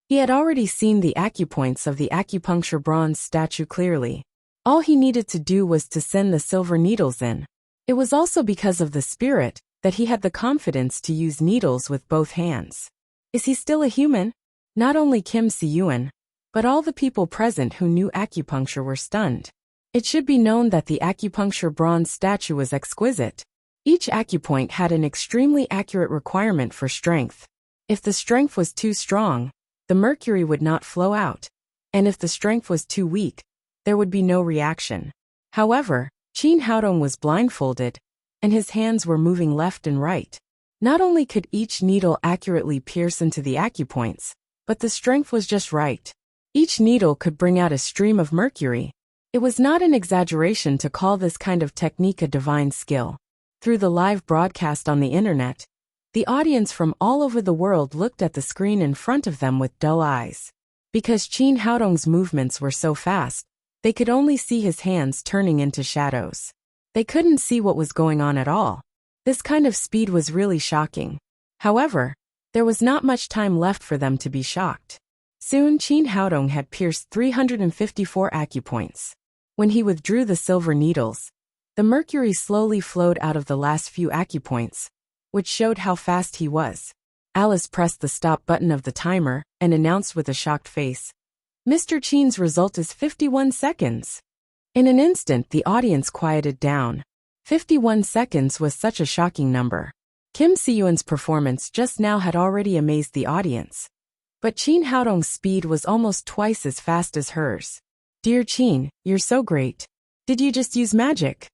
He had already seen the acupoints of the acupuncture bronze statue clearly. All he needed to do was to send the silver needles in. It was also because of the spirit that he had the confidence to use needles with both hands. Is he still a human? Not only Kim Siyuan, but all the people present who knew acupuncture were stunned. It should be known that the acupuncture bronze statue was exquisite. Each acupoint had an extremely accurate requirement for strength. If the strength was too strong, the mercury would not flow out, and if the strength was too weak, there would be no reaction. However, Qin Haodong was blindfolded, and his hands were moving left and right. Not only could each needle accurately pierce into the acupoints, but the strength was just right. Each needle could bring out a stream of mercury. It was not an exaggeration to call this kind of technique a divine skill. Through the live broadcast on the internet, the audience from all over the world looked at the screen in front of them with dull eyes. Because Qin Haodong's movements were so fast, they could only see his hands turning into shadows. They couldn't see what was going on at all. This kind of speed was really shocking. However, there was not much time left for them to be shocked. Soon Qin Haodong had pierced 354 acupoints. When he withdrew the silver needles, the mercury slowly flowed out of the last few acupoints, which showed how fast he was. Alice pressed the stop button of the timer and announced with a shocked face, "Mr. Qin's result is 51 seconds." In an instant, the audience quieted down. 51 seconds was such a shocking number. Kim Siyuan's performance just now had already amazed the audience. But Qin Haodong's speed was almost twice as fast as hers. "Dear Qin, you're so great. Did you just use magic?"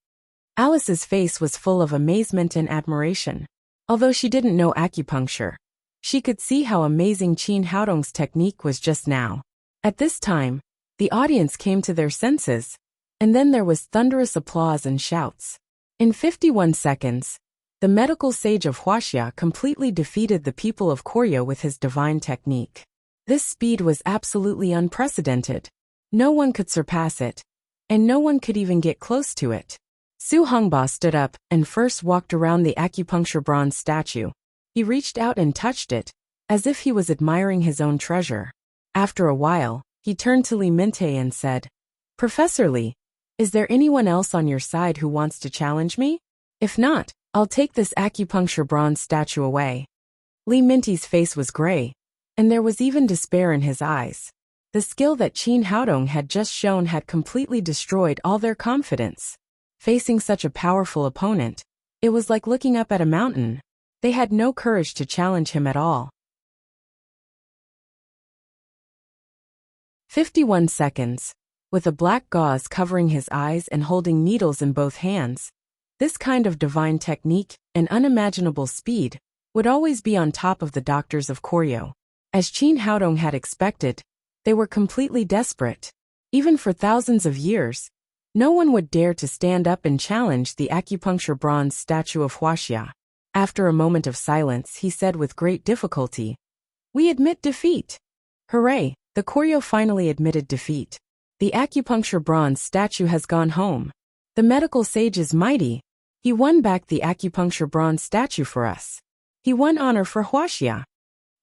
Alice's face was full of amazement and admiration. Although she didn't know acupuncture, she could see how amazing Qin Haodong's technique was just now. At this time, the audience came to their senses, and then there was thunderous applause and shouts. In 51 seconds, the medical sage of Huaxia completely defeated the people of Koryo with his divine technique. This speed was absolutely unprecedented. No one could surpass it, and no one could even get close to it. Su Hongba stood up and first walked around the acupuncture bronze statue. He reached out and touched it, as if he was admiring his own treasure. After a while, he turned to Li Minte and said, "Professor Li, is there anyone else on your side who wants to challenge me? If not, I'll take this acupuncture bronze statue away." Li Minte's face was gray, and there was even despair in his eyes. The skill that Qin Haodong had just shown had completely destroyed all their confidence. Facing such a powerful opponent, it was like looking up at a mountain. They had no courage to challenge him at all. 51 seconds. with a black gauze covering his eyes and holding needles in both hands. This kind of divine technique and unimaginable speed would always be on top of the doctors of Koryo. As Qin Haodong had expected, they were completely desperate. Even for thousands of years, no one would dare to stand up and challenge the acupuncture bronze statue of Huaxia. After a moment of silence, he said with great difficulty, "We admit defeat." Hooray! The Koryo finally admitted defeat. The acupuncture bronze statue has gone home. The medical sage is mighty. He won back the acupuncture bronze statue for us. He won honor for Huaxia.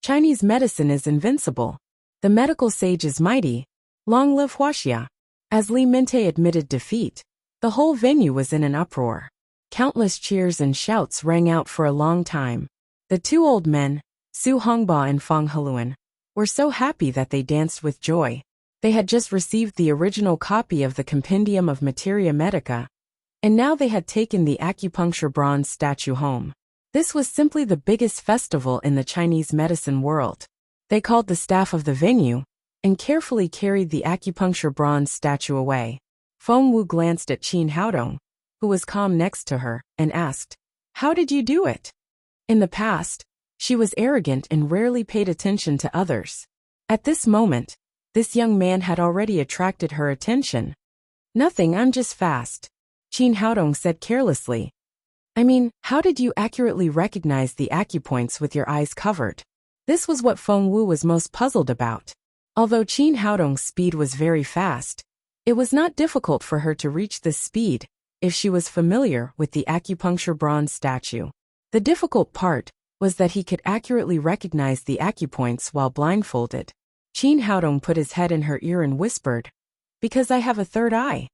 Chinese medicine is invincible. The medical sage is mighty. Long live Huaxia. As Li Mingtai admitted defeat, the whole venue was in an uproar. Countless cheers and shouts rang out for a long time. The two old men, Su Hongba and Fang Heluan, were so happy that they danced with joy. They had just received the original copy of the Compendium of Materia Medica, and now they had taken the acupuncture bronze statue home. This was simply the biggest festival in the Chinese medicine world. They called the staff of the venue and carefully carried the acupuncture bronze statue away. Feng Wu glanced at Qin Haodong, who was calm next to her, and asked, "How did you do it?" In the past, she was arrogant and rarely paid attention to others. At this moment, this young man had already attracted her attention. "Nothing, I'm just fast," Qin Haodong said carelessly. "I mean, how did you accurately recognize the acupoints with your eyes covered?" This was what Feng Wu was most puzzled about. Although Qin Haodong's speed was very fast, it was not difficult for her to reach this speed if she was familiar with the acupuncture bronze statue. The difficult part was that he could accurately recognize the acupoints while blindfolded. Qin Haodong put his head in her ear and whispered, "Because I have a third eye."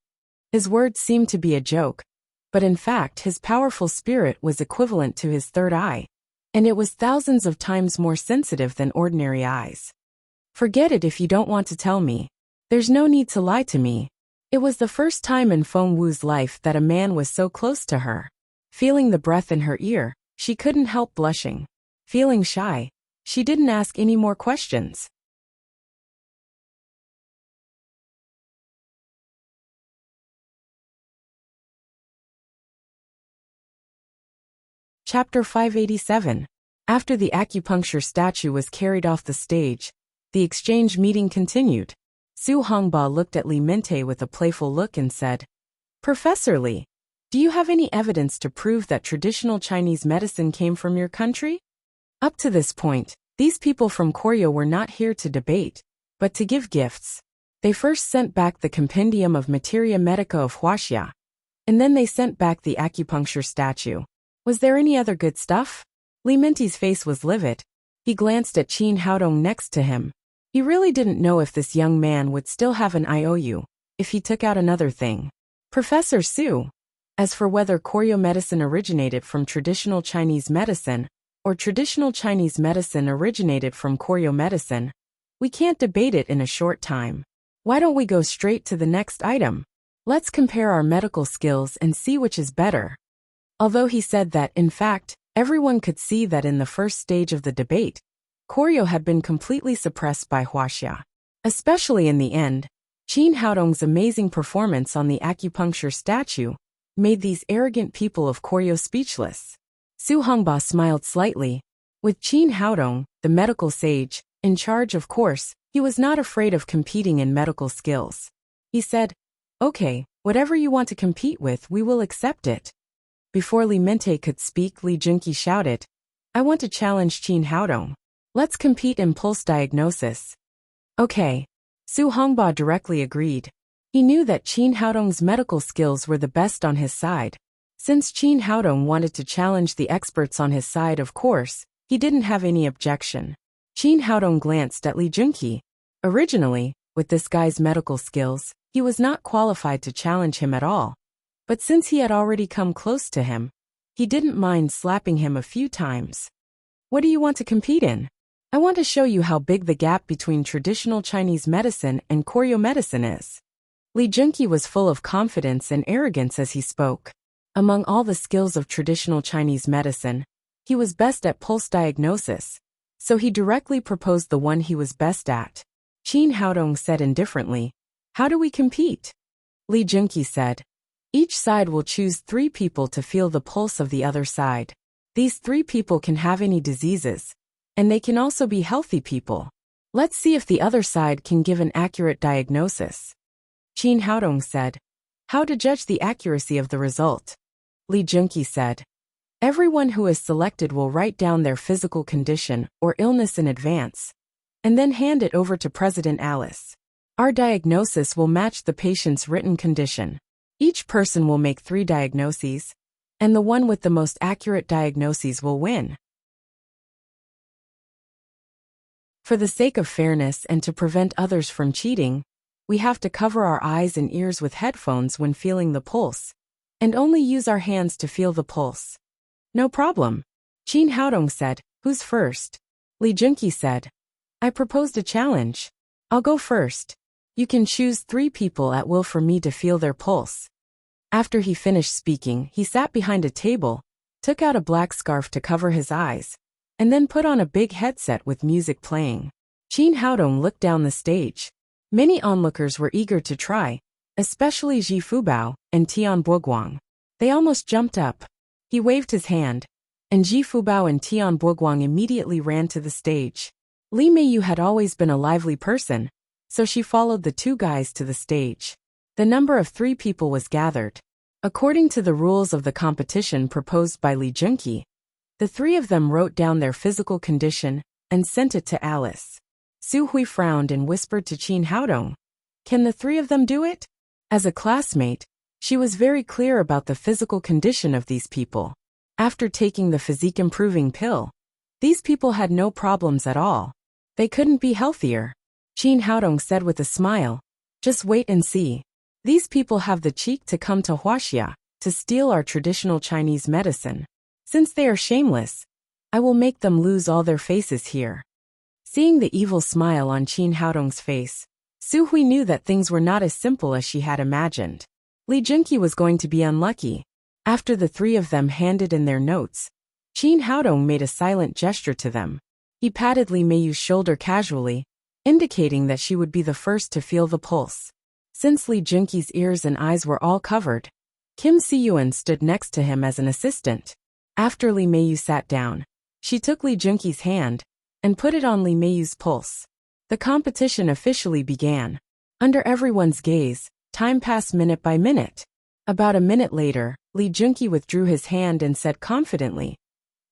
His words seemed to be a joke, but in fact his powerful spirit was equivalent to his third eye, and it was thousands of times more sensitive than ordinary eyes. "Forget it if you don't want to tell me. There's no need to lie to me." It was the first time in Feng Wu's life that a man was so close to her. Feeling the breath in her ear, she couldn't help blushing. Feeling shy, she didn't ask any more questions. Chapter 587. After the acupuncture statue was carried off the stage, the exchange meeting continued. Su Hongba looked at Li Mingtai with a playful look and said, "Professor Li, do you have any evidence to prove that traditional Chinese medicine came from your country?" Up to this point, these people from Koryo were not here to debate, but to give gifts. They first sent back the Compendium of Materia Medica of Huaxia, and then they sent back the acupuncture statue. Was there any other good stuff? Li Mingtai's face was livid. He glanced at Qin Haodong next to him. He really didn't know if this young man would still have an IOU if he took out another thing. "Professor Su, as for whether Koryo medicine originated from traditional Chinese medicine or traditional Chinese medicine originated from Koryo medicine, we can't debate it in a short time. Why don't we go straight to the next item? Let's compare our medical skills and see which is better." Although he said that, in fact, everyone could see that in the first stage of the debate, Koryo had been completely suppressed by Huaxia. Especially in the end, Qin Haodong's amazing performance on the acupuncture statue made these arrogant people of Koryo speechless. Su Hongba smiled slightly. With Qin Haodong, the medical sage, in charge, of course, he was not afraid of competing in medical skills. He said, "Okay, whatever you want to compete with, we will accept it." Before Li Mingtai could speak, Li Junqi shouted, "I want to challenge Qin Haodong. Let's compete in pulse diagnosis." "Okay." Su Hongba directly agreed. He knew that Qin Haodong's medical skills were the best on his side. Since Qin Haodong wanted to challenge the experts on his side, of course, he didn't have any objection. Qin Haodong glanced at Li Junqi. Originally, with this guy's medical skills, he was not qualified to challenge him at all. But since he had already come close to him, he didn't mind slapping him a few times. "What do you want to compete in?" "I want to show you how big the gap between traditional Chinese medicine and Koryo medicine is." Li Junqi was full of confidence and arrogance as he spoke. Among all the skills of traditional Chinese medicine, he was best at pulse diagnosis, so he directly proposed the one he was best at. Qin Haodong said indifferently, How do we compete? Li Junqi said. Each side will choose 3 people to feel the pulse of the other side. These 3 people can have any diseases, and they can also be healthy people. Let's see if the other side can give an accurate diagnosis. Qin Haodong said. How to judge the accuracy of the result? Li Junqi said. Everyone who is selected will write down their physical condition or illness in advance, and then hand it over to President Alice. Our diagnosis will match the patient's written condition. Each person will make 3 diagnoses, and the one with the most accurate diagnoses will win. For the sake of fairness and to prevent others from cheating, we have to cover our eyes and ears with headphones when feeling the pulse, and only use our hands to feel the pulse. No problem. Qin Haodong said. Who's first? Li Junqi said. I proposed a challenge. I'll go first. You can choose 3 people at will for me to feel their pulse. After he finished speaking, he sat behind a table, took out a black scarf to cover his eyes, and then put on a big headset with music playing. Qin Haodong looked down the stage. Many onlookers were eager to try, especially Ji Fubao and Tian Boguang. They almost jumped up. He waved his hand, and Ji Fubao and Tian Boguang immediately ran to the stage. Li Meiyu had always been a lively person, so she followed the 2 guys to the stage. The number of 3 people was gathered. According to the rules of the competition proposed by Li Junqi, the 3 of them wrote down their physical condition and sent it to Alice. Su Hui frowned and whispered to Qin Haodong, Can the 3 of them do it? As a classmate, she was very clear about the physical condition of these people. After taking the physique-improving pill, these people had no problems at all. They couldn't be healthier. Qin Haodong said with a smile, Just wait and see. These people have the cheek to come to Huaxia to steal our traditional Chinese medicine. Since they are shameless, I will make them lose all their faces here. Seeing the evil smile on Qin Haodong's face, Su Hui knew that things were not as simple as she had imagined. Li Junqi was going to be unlucky. After the 3 of them handed in their notes, Qin Haodong made a silent gesture to them. He patted Li Meiyu's shoulder casually, indicating that she would be the first to feel the pulse. Since Li Junqi's ears and eyes were all covered, Kim Siyuan stood next to him as an assistant. After Li Meiyu sat down, she took Li Junqi's hand and put it on Li Meiyu's pulse. The competition officially began. Under everyone's gaze, time passed minute by minute. About a minute later, Li Junqi withdrew his hand and said confidently,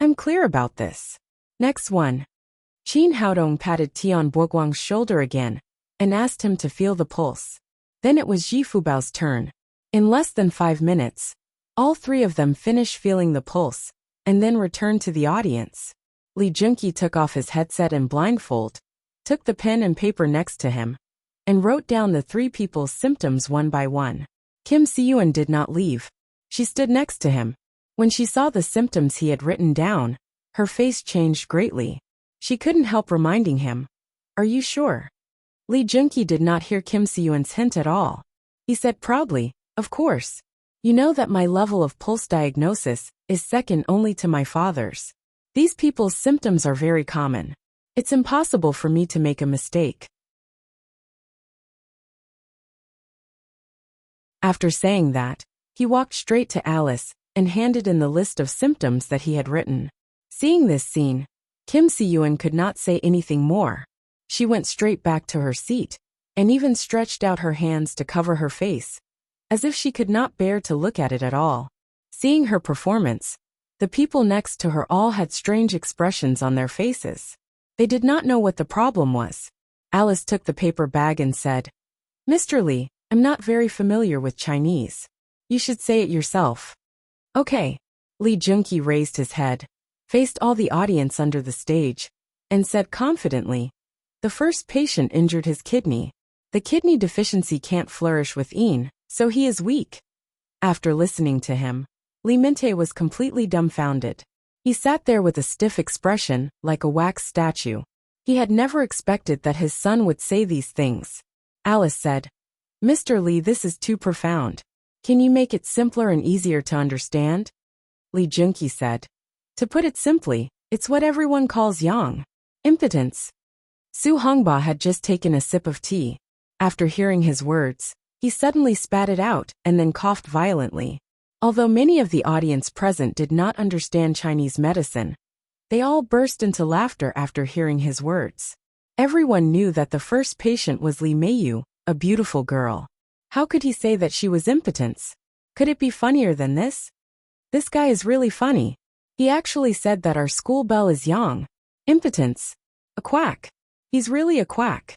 I'm clear about this. Next one. Qin Haodong patted Tian Boguang's shoulder again and asked him to feel the pulse. Then it was Ji Fubao's turn. In less than 5 minutes, all 3 of them finished feeling the pulse and then returned to the audience. Li Junqi took off his headset and blindfold, took the pen and paper next to him, and wrote down the 3 people's symptoms one by one. Kim Siyuan did not leave. She stood next to him. When she saw the symptoms he had written down, her face changed greatly. She couldn't help reminding him, Are you sure? Li Junqi did not hear Kim Siyuan's hint at all. He said proudly, Of course. You know that my level of pulse diagnosis is second only to my father's. These people's symptoms are very common. It's impossible for me to make a mistake. After saying that, he walked straight to Alice and handed in the list of symptoms that he had written. Seeing this scene, Kim Siyuan could not say anything more. She went straight back to her seat and even stretched out her hands to cover her face, as if she could not bear to look at it at all. Seeing her performance, the people next to her all had strange expressions on their faces. They did not know what the problem was. Alice took the paper bag and said, Mr. Li, I'm not very familiar with Chinese. You should say it yourself. Okay. Li Junqi raised his head, faced all the audience under the stage, and said confidently, The first patient injured his kidney. The kidney deficiency can't flourish with Yin, so he is weak. After listening to him, Li Minte was completely dumbfounded. He sat there with a stiff expression, like a wax statue. He had never expected that his son would say these things. Alice said, Mr. Li, this is too profound. Can you make it simpler and easier to understand? Li Junqi said, To put it simply, it's what everyone calls yang. Impotence. Su Hongba had just taken a sip of tea. After hearing his words, he suddenly spat it out and then coughed violently. Although many of the audience present did not understand Chinese medicine, they all burst into laughter after hearing his words. Everyone knew that the first patient was Li Meiyu, a beautiful girl. How could he say that she was impotent? Could it be funnier than this? This guy is really funny. He actually said that our school belle is yang. Impotence. A quack. He's really a quack.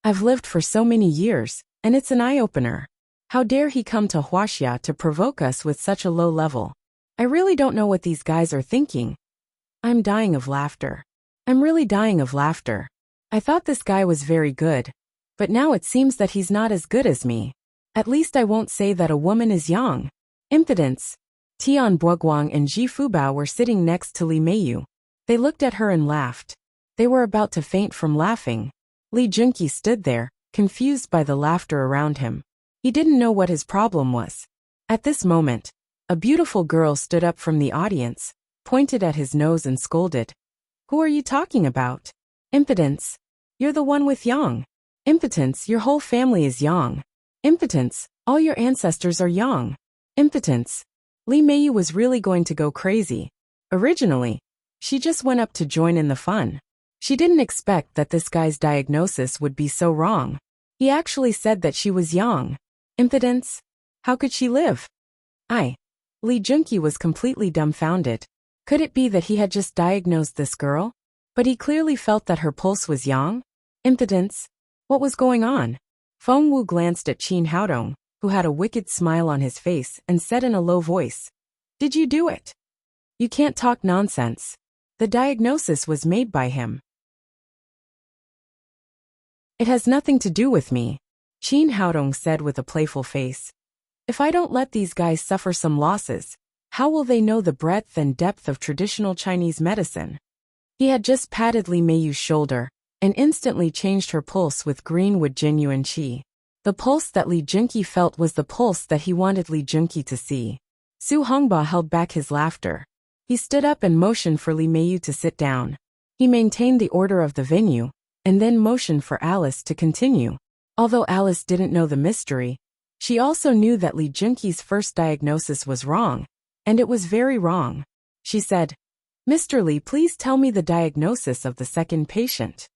I've lived for so many years, and it's an eye-opener. How dare he come to Huaxia to provoke us with such a low level? I really don't know what these guys are thinking. I'm dying of laughter. I'm really dying of laughter. I thought this guy was very good, but now it seems that he's not as good as me. At least I won't say that a woman is yang. Impotence. Tian Boguang and Ji Fubao were sitting next to Li Meiyu. They looked at her and laughed. They were about to faint from laughing. Li Junqi stood there, confused by the laughter around him. He didn't know what his problem was. At this moment, a beautiful girl stood up from the audience, pointed at his nose and scolded. Who are you talking about? Impotence. You're the one with yang. Impotence, your whole family is yang. Impotence, all your ancestors are yang. Impotence. Li Meiyu was really going to go crazy. Originally, she just went up to join in the fun. She didn't expect that this guy's diagnosis would be so wrong. He actually said that she was yang. Impotence? How could she live? Li Junqi was completely dumbfounded. Could it be that he had just diagnosed this girl? But he clearly felt that her pulse was yang. Impotence? What was going on? Feng Wu glanced at Qin Haodong, who had a wicked smile on his face, and said in a low voice, Did you do it? You can't talk nonsense. The diagnosis was made by him. It has nothing to do with me, Qin Haodong said with a playful face. If I don't let these guys suffer some losses, how will they know the breadth and depth of traditional Chinese medicine? He had just patted Li Meiyu's shoulder, and instantly changed her pulse with greenwood genuine qi. The pulse that Li Junqi felt was the pulse that he wanted Li Junqi to see. Su Hongba held back his laughter. He stood up and motioned for Li Meiyu to sit down. He maintained the order of the venue, and then motioned for Alice to continue. Although Alice didn't know the mystery, she also knew that Li Junqi's first diagnosis was wrong, and it was very wrong. She said, Mr. Li, please tell me the diagnosis of the second patient.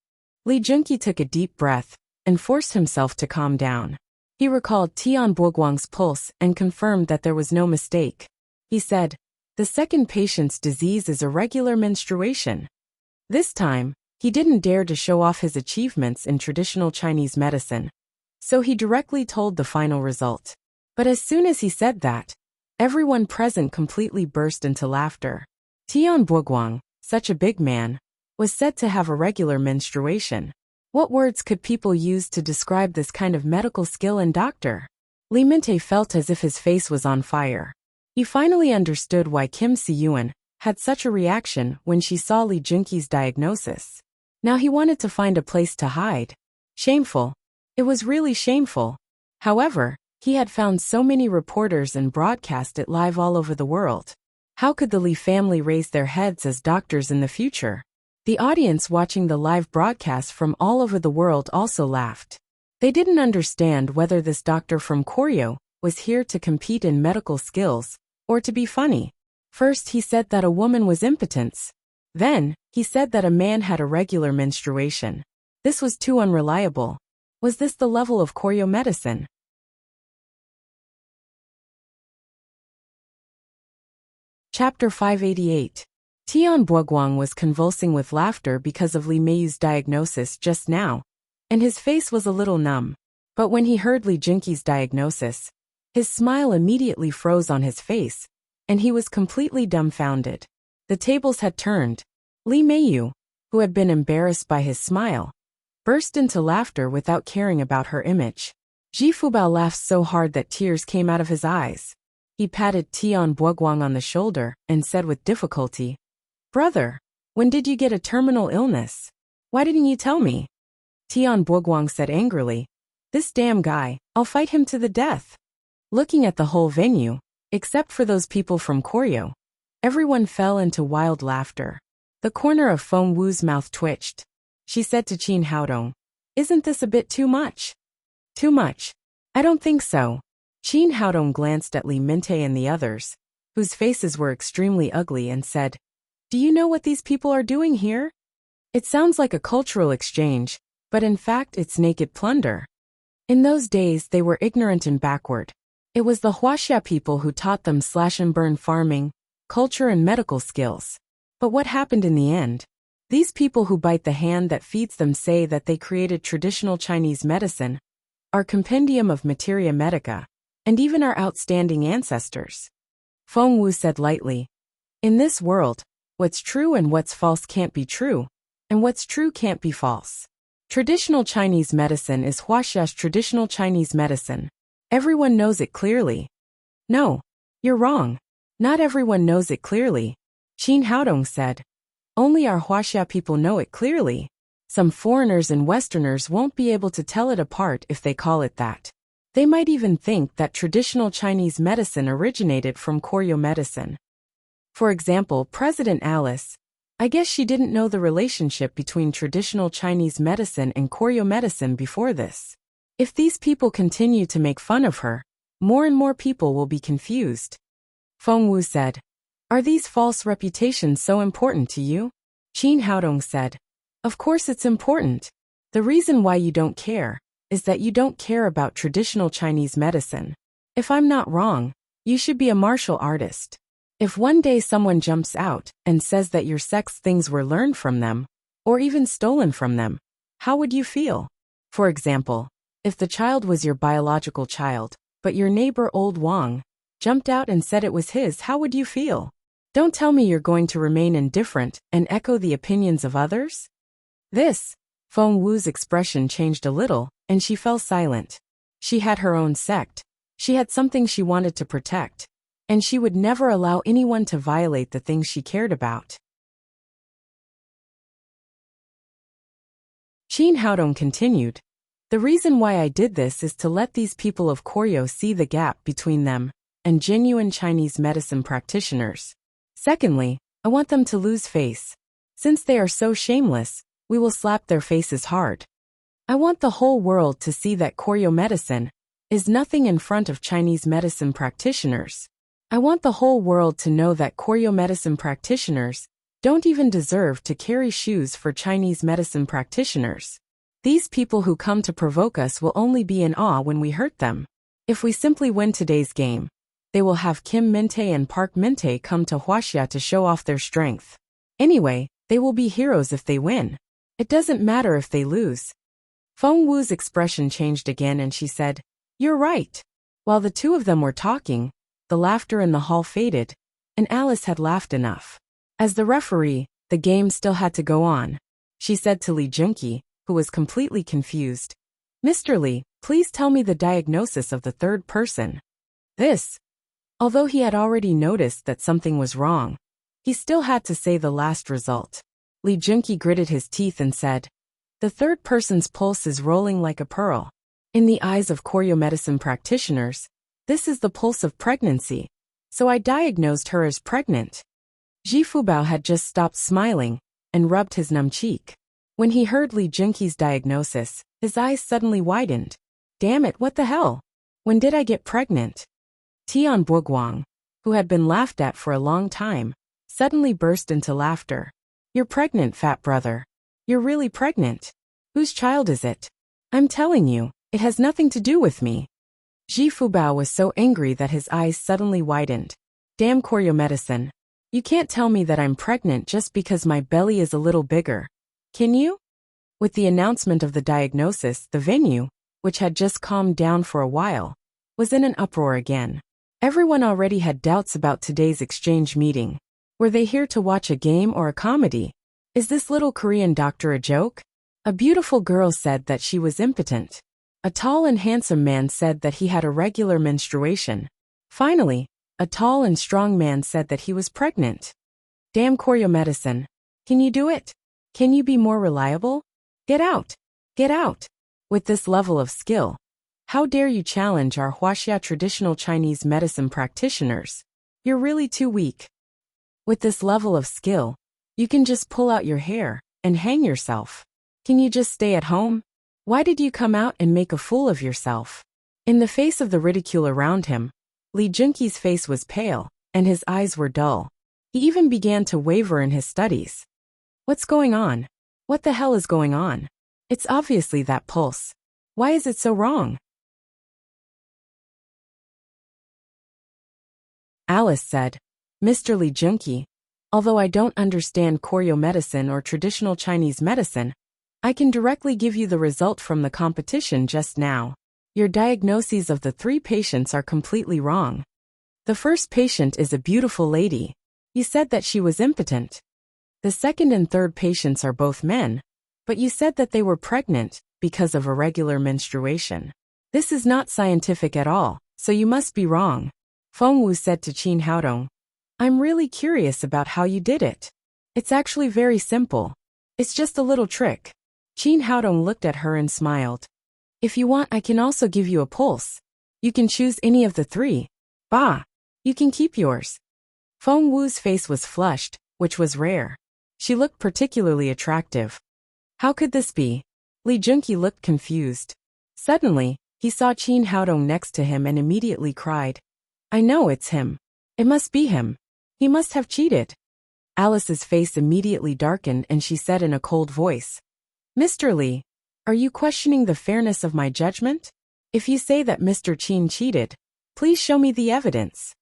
Li Junqi took a deep breath and forced himself to calm down. He recalled Tian Boguang's pulse and confirmed that there was no mistake. He said, The second patient's disease is irregular menstruation. This time, he didn't dare to show off his achievements in traditional Chinese medicine, so he directly told the final result. But as soon as he said that, everyone present completely burst into laughter. Tian Boguang, such a big man, was said to have irregular menstruation. What words could people use to describe this kind of medical skill and doctor? Li Minte felt as if his face was on fire. He finally understood why Kim Si-yuan had such a reaction when she saw Li Junqi's diagnosis. Now he wanted to find a place to hide. Shameful. It was really shameful. However, he had found so many reporters and broadcast it live all over the world. How could the Li family raise their heads as doctors in the future? The audience watching the live broadcast from all over the world also laughed. They didn't understand whether this doctor from Koryo was here to compete in medical skills, or to be funny. First he said that a woman was impotent. Then, he said that a man had irregular menstruation. This was too unreliable. Was this the level of Koryo medicine? Chapter 588. Tian Boguang was convulsing with laughter because of Li Meiyu's diagnosis just now, and his face was a little numb. But when he heard Li Junqi's diagnosis, his smile immediately froze on his face, and he was completely dumbfounded. The tables had turned. Li Meiyu, who had been embarrassed by his smile, burst into laughter without caring about her image. Ji Fubao laughed so hard that tears came out of his eyes. He patted Tian Boguang on the shoulder and said with difficulty, Brother, when did you get a terminal illness? Why didn't you tell me? Tian Boguang said angrily, This damn guy, I'll fight him to the death. Looking at the whole venue, except for those people from Koryo, everyone fell into wild laughter. The corner of Feng Wu's mouth twitched. She said to Qin Haodong, Isn't this a bit too much? Too much. I don't think so. Qin Haodong glanced at Li Mingtai and the others, whose faces were extremely ugly, and said, "Do you know what these people are doing here? It sounds like a cultural exchange, but in fact it's naked plunder." In those days they were ignorant and backward. It was the Huaxia people who taught them slash-and-burn farming, culture and medical skills. But what happened in the end? These people who bite the hand that feeds them say that they created traditional Chinese medicine, our compendium of materia medica, and even our outstanding ancestors. Feng Wu said lightly, "In this world, what's true and what's false can't be true, and what's true can't be false. Traditional Chinese medicine is Huaxia's traditional Chinese medicine. Everyone knows it clearly." "No, you're wrong. Not everyone knows it clearly," Qin Haodong said. "Only our Huaxia people know it clearly. Some foreigners and Westerners won't be able to tell it apart if they call it that. They might even think that traditional Chinese medicine originated from Koryo medicine. For example, President Alice, I guess she didn't know the relationship between traditional Chinese medicine and Koryo medicine before this. If these people continue to make fun of her, more and more people will be confused." Feng Wu said, "Are these false reputations so important to you?" Qin Haodong said, "Of course it's important. The reason why you don't care is that you don't care about traditional Chinese medicine. If I'm not wrong, you should be a martial artist. If one day someone jumps out and says that your sex things were learned from them, or even stolen from them, how would you feel? For example, if the child was your biological child, but your neighbor old Wang jumped out and said it was his, how would you feel? Don't tell me you're going to remain indifferent and echo the opinions of others?" This, Feng Wu's expression changed a little, and she fell silent. She had her own sect. She had something she wanted to protect, and she would never allow anyone to violate the things she cared about. Qin Haodong continued, "The reason why I did this is to let these people of Koryo see the gap between them and genuine Chinese medicine practitioners. Secondly, I want them to lose face. Since they are so shameless, we will slap their faces hard. I want the whole world to see that Koryo medicine is nothing in front of Chinese medicine practitioners. I want the whole world to know that Koryo medicine practitioners don't even deserve to carry shoes for Chinese medicine practitioners. These people who come to provoke us will only be in awe when we hurt them. If we simply win today's game, they will have Kim Mingtai and Park Mingtai come to Huaxia to show off their strength. Anyway, they will be heroes if they win. It doesn't matter if they lose." Feng Wu's expression changed again and she said, "You're right." While the two of them were talking, the laughter in the hall faded, and Alice had laughed enough. As the referee, the game still had to go on. She said to Li Junqi, who was completely confused, "Mr. Li, please tell me the diagnosis of the third person." This, although he had already noticed that something was wrong, he still had to say the last result. Li Junqi gritted his teeth and said, "The third person's pulse is rolling like a pearl. In the eyes of Koryo medicine practitioners, this is the pulse of pregnancy, so I diagnosed her as pregnant." Ji Fubao had just stopped smiling and rubbed his numb cheek. When he heard Li Junqi's diagnosis, his eyes suddenly widened. "Damn it, what the hell? When did I get pregnant?" Tian Buguang, who had been laughed at for a long time, suddenly burst into laughter. "You're pregnant, fat brother. You're really pregnant. Whose child is it? I'm telling you, it has nothing to do with me." Ji Fubao was so angry that his eyes suddenly widened. "Damn Koryo medicine. You can't tell me that I'm pregnant just because my belly is a little bigger. Can you?" With the announcement of the diagnosis, the venue, which had just calmed down for a while, was in an uproar again. Everyone already had doubts about today's exchange meeting. Were they here to watch a game or a comedy? Is this little Korean doctor a joke? A beautiful girl said that she was impotent. A tall and handsome man said that he had irregular menstruation. Finally, a tall and strong man said that he was pregnant. Damn Koryo medicine. Can you do it? Can you be more reliable? Get out! Get out! With this level of skill, how dare you challenge our Huaxia traditional Chinese medicine practitioners? You're really too weak. With this level of skill, you can just pull out your hair and hang yourself. Can you just stay at home? Why did you come out and make a fool of yourself? In the face of the ridicule around him, Lee Junki's face was pale, and his eyes were dull. He even began to waver in his studies. What's going on? What the hell is going on? It's obviously that pulse. Why is it so wrong? Alice said, Mr. Lee Junki, although I don't understand Koryo medicine or traditional Chinese medicine, I can directly give you the result from the competition just now. Your diagnoses of the 3 patients are completely wrong. The first patient is a beautiful lady. You said that she was impotent. The second and third patients are both men, but you said that they were pregnant because of irregular menstruation. This is not scientific at all, so you must be wrong. Feng Wu said to Qin Haodong, I'm really curious about how you did it. It's actually very simple. It's just a little trick. Qin Haodong looked at her and smiled. If you want, I can also give you a pulse. You can choose any of the 3. Bah! You can keep yours. Feng Wu's face was flushed, which was rare. She looked particularly attractive. How could this be? Lee Junki looked confused. Suddenly, he saw Qin Haodong next to him and immediately cried, I know it's him. It must be him. He must have cheated. Alice's face immediately darkened and she said in a cold voice, Mr. Lee, are you questioning the fairness of my judgment? If you say that Mr. Qin cheated, please show me the evidence.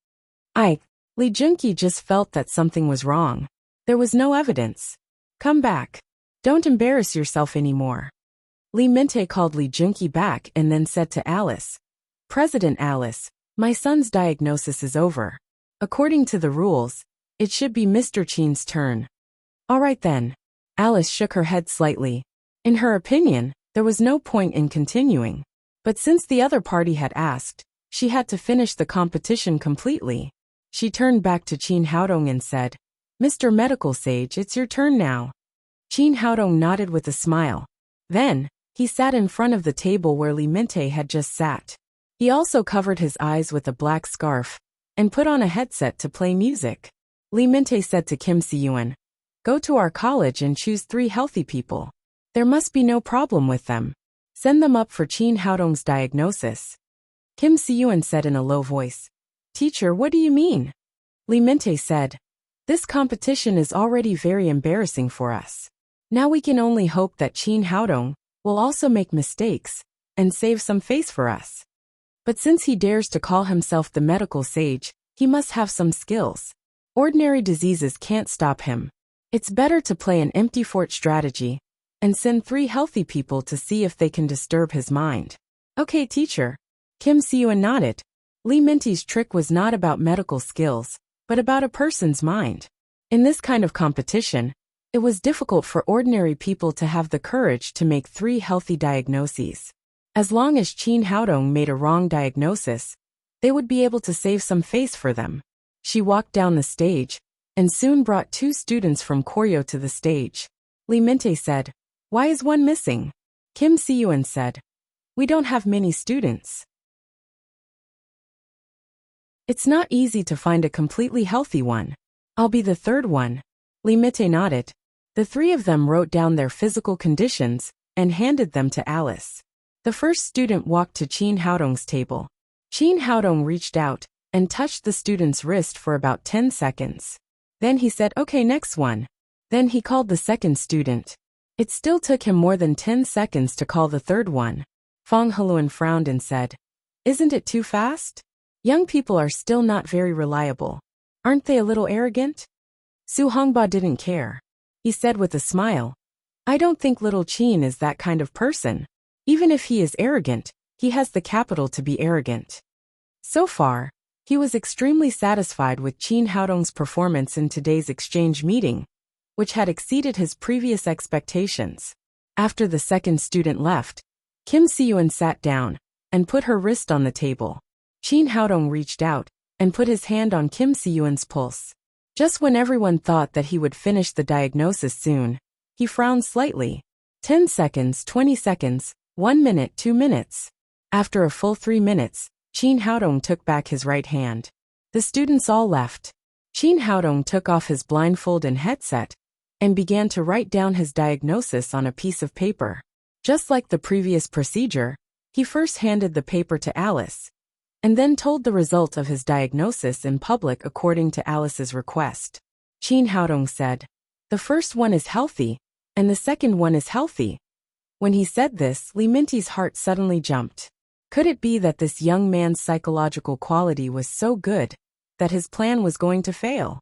Lee Junki just felt that something was wrong. There was no evidence. Come back. Don't embarrass yourself anymore. Lee Minte called Lee Junki back and then said to Alice, President Alice, my son's diagnosis is over. According to the rules, it should be Mr. Qin's turn. All right then. Alice shook her head slightly. In her opinion, there was no point in continuing. But since the other party had asked, she had to finish the competition completely. She turned back to Qin Haodong and said, Mr. Medical Sage, it's your turn now. Qin Haodong nodded with a smile. Then, he sat in front of the table where Lee Minte had just sat. He also covered his eyes with a black scarf and put on a headset to play music. Lee Minte said to Kim Si-yuan, Go to our college and choose 3 healthy people. There must be no problem with them. Send them up for Qin Haodong's diagnosis. Kim Si-yuan said in a low voice, Teacher, what do you mean? Lee Minte said, This competition is already very embarrassing for us. Now we can only hope that Qin Haodong will also make mistakes and save some face for us. But since he dares to call himself the medical sage, he must have some skills. Ordinary diseases can't stop him. It's better to play an empty fort strategy and send 3 healthy people to see if they can disturb his mind. Okay, teacher. Kim Si-yuan nodded. Lee Minte's trick was not about medical skills, but about a person's mind. In this kind of competition, it was difficult for ordinary people to have the courage to make 3 healthy diagnoses. As long as Qin Haodong made a wrong diagnosis, they would be able to save some face for them. She walked down the stage, and soon brought 2 students from Koryo to the stage. Lee Minte said, Why is one missing? Kim Si-yuan said, We don't have many students. It's not easy to find a completely healthy one. I'll be the 3rd one. Lee Minte nodded. The 3 of them wrote down their physical conditions and handed them to Alice. The first student walked to Qin Haodong's table. Qin Haodong reached out and touched the student's wrist for about 10 seconds. Then he said, Okay, next one. Then he called the second student. It still took him more than 10 seconds to call the 3rd one. Feng Heluan frowned and said, Isn't it too fast? Young people are still not very reliable. Aren't they a little arrogant? Su Hongba didn't care. He said with a smile, I don't think little Qin is that kind of person. Even if he is arrogant, he has the capital to be arrogant. So far, he was extremely satisfied with Qin Haodong's performance in today's exchange meeting, which had exceeded his previous expectations. After the second student left, Kim Si-yuan sat down and put her wrist on the table. Qin Haodong reached out and put his hand on Kim Si-yuan's pulse. Just when everyone thought that he would finish the diagnosis soon, he frowned slightly. 10 seconds, 20 seconds, 1 minute, 2 minutes. After a full 3 minutes, Qin Haodong took back his right hand. The students all left. Qin Haodong took off his blindfold and headset and began to write down his diagnosis on a piece of paper. Just like the previous procedure, he first handed the paper to Alice, and then told the result of his diagnosis in public according to Alice's request. Qin Haodong said, "The first one is healthy, and the second one is healthy." When he said this, Li Minty's heart suddenly jumped. Could it be that this young man's psychological quality was so good that his plan was going to fail?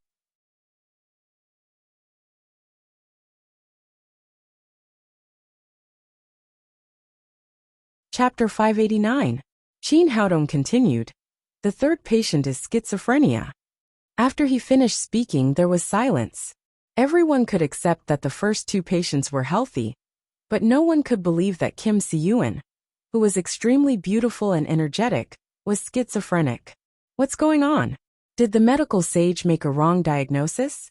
Chapter 589. Qin Haodong continued. The third patient is schizophrenia. After he finished speaking, there was silence. Everyone could accept that the first two patients were healthy, but no one could believe that Kim Si-yuan, who was extremely beautiful and energetic, was schizophrenic. What's going on? Did the medical sage make a wrong diagnosis?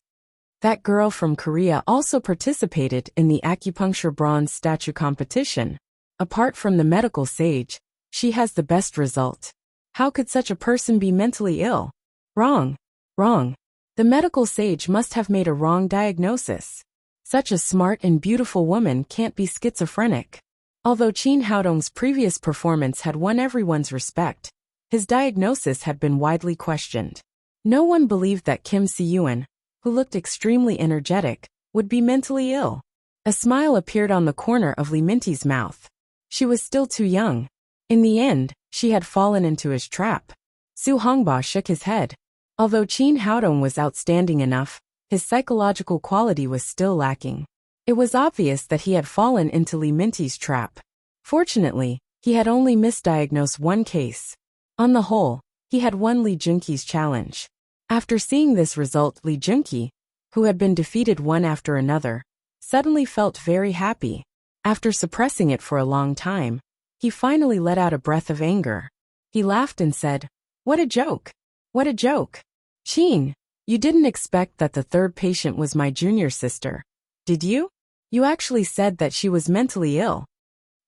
That girl from Korea also participated in the acupuncture bronze statue competition. Apart from the medical sage, she has the best result. How could such a person be mentally ill? Wrong. The medical sage must have made a wrong diagnosis. Such a smart and beautiful woman can't be schizophrenic. Although Qin Haodong's previous performance had won everyone's respect, his diagnosis had been widely questioned. No one believed that Kim Si-yuan, who looked extremely energetic, would be mentally ill. A smile appeared on the corner of Li Minty's mouth. She was still too young. In the end, she had fallen into his trap. Su Hongba shook his head. Although Qin Haodong was outstanding enough, his psychological quality was still lacking. It was obvious that he had fallen into Li Minty's trap. Fortunately, he had only misdiagnosed one case. On the whole, he had won Li Junqi's challenge. After seeing this result, Li Junqi, who had been defeated one after another, suddenly felt very happy. After suppressing it for a long time, he finally let out a breath of anger. He laughed and said, "What a joke! What a joke! Qin, you didn't expect that the third patient was my junior sister, did you? You actually said that she was mentally ill.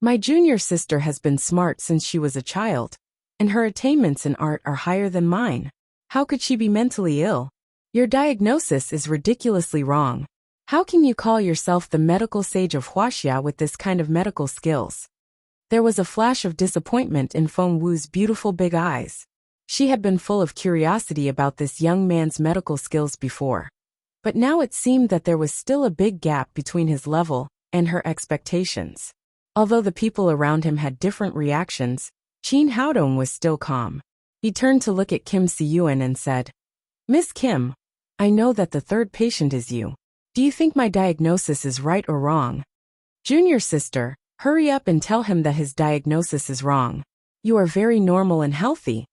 My junior sister has been smart since she was a child, and her attainments in art are higher than mine. How could she be mentally ill? Your diagnosis is ridiculously wrong. How can you call yourself the medical sage of Huaxia with this kind of medical skills?" There was a flash of disappointment in Feng Wu's beautiful big eyes. She had been full of curiosity about this young man's medical skills before. But now it seemed that there was still a big gap between his level and her expectations. Although the people around him had different reactions, Qin Haodong was still calm. He turned to look at Kim Si-yuan and said, "Miss Kim, I know that the third patient is you. Do you think my diagnosis is right or wrong?" "Junior sister, hurry up and tell him that his diagnosis is wrong. You are very normal and healthy."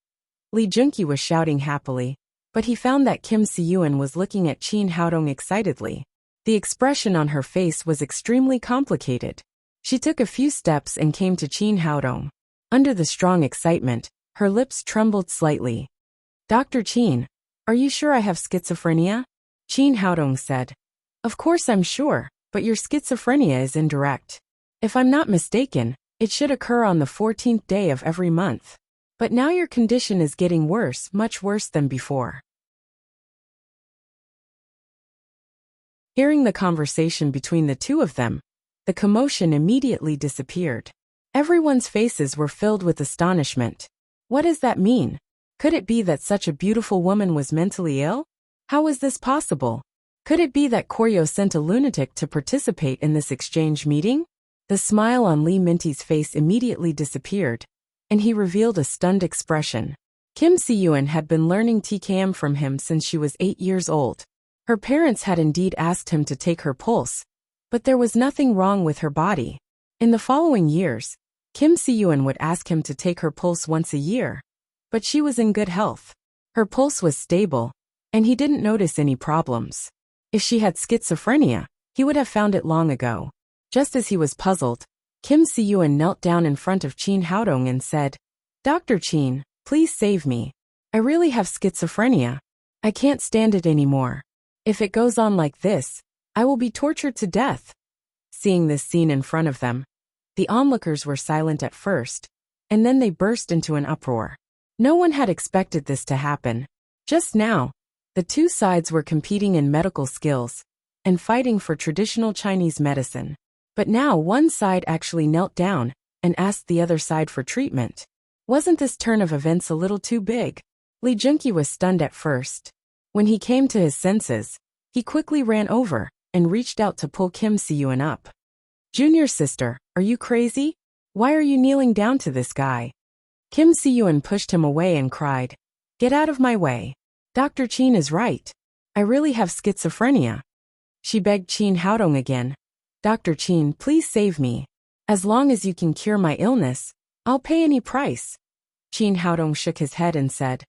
Li Junqi was shouting happily, but he found that Kim Si-yuan was looking at Qin Haodong excitedly. The expression on her face was extremely complicated. She took a few steps and came to Qin Haodong. Under the strong excitement, her lips trembled slightly. "Dr. Qin, are you sure I have schizophrenia?" Qin Haodong said. "Of course I'm sure, but your schizophrenia is indirect. If I'm not mistaken, it should occur on the 14th day of every month. But now your condition is getting worse, much worse than before." Hearing the conversation between the two of them, the commotion immediately disappeared. Everyone's faces were filled with astonishment. What does that mean? Could it be that such a beautiful woman was mentally ill? How was this possible? Could it be that Koryo sent a lunatic to participate in this exchange meeting? The smile on Li Minty's face immediately disappeared, and he revealed a stunned expression. Kim Si-yuan had been learning TKM from him since she was 8 years old. Her parents had indeed asked him to take her pulse, but there was nothing wrong with her body. In the following years, Kim Si-yuan would ask him to take her pulse once a year, but she was in good health. Her pulse was stable, and he didn't notice any problems. If she had schizophrenia, he would have found it long ago. Just as he was puzzled, Kim Si-yuan knelt down in front of Qin Haodong and said, "Dr. Qin, please save me. I really have schizophrenia. I can't stand it anymore. If it goes on like this, I will be tortured to death." Seeing this scene in front of them, the onlookers were silent at first, and then they burst into an uproar. No one had expected this to happen. Just now, the two sides were competing in medical skills and fighting for traditional Chinese medicine. But now one side actually knelt down and asked the other side for treatment. Wasn't this turn of events a little too big? Lee Junki was stunned at first. When he came to his senses, he quickly ran over and reached out to pull Kim Si-yeon up. Junior sister, are you crazy? Why are you kneeling down to this guy? Kim Si-yeon pushed him away and cried, "Get out of my way. Dr. Chin is right. I really have schizophrenia." She begged Chin Haodong again. "Dr. Chin, please save me. As long as you can cure my illness, I'll pay any price." Chin Haodong shook his head and said,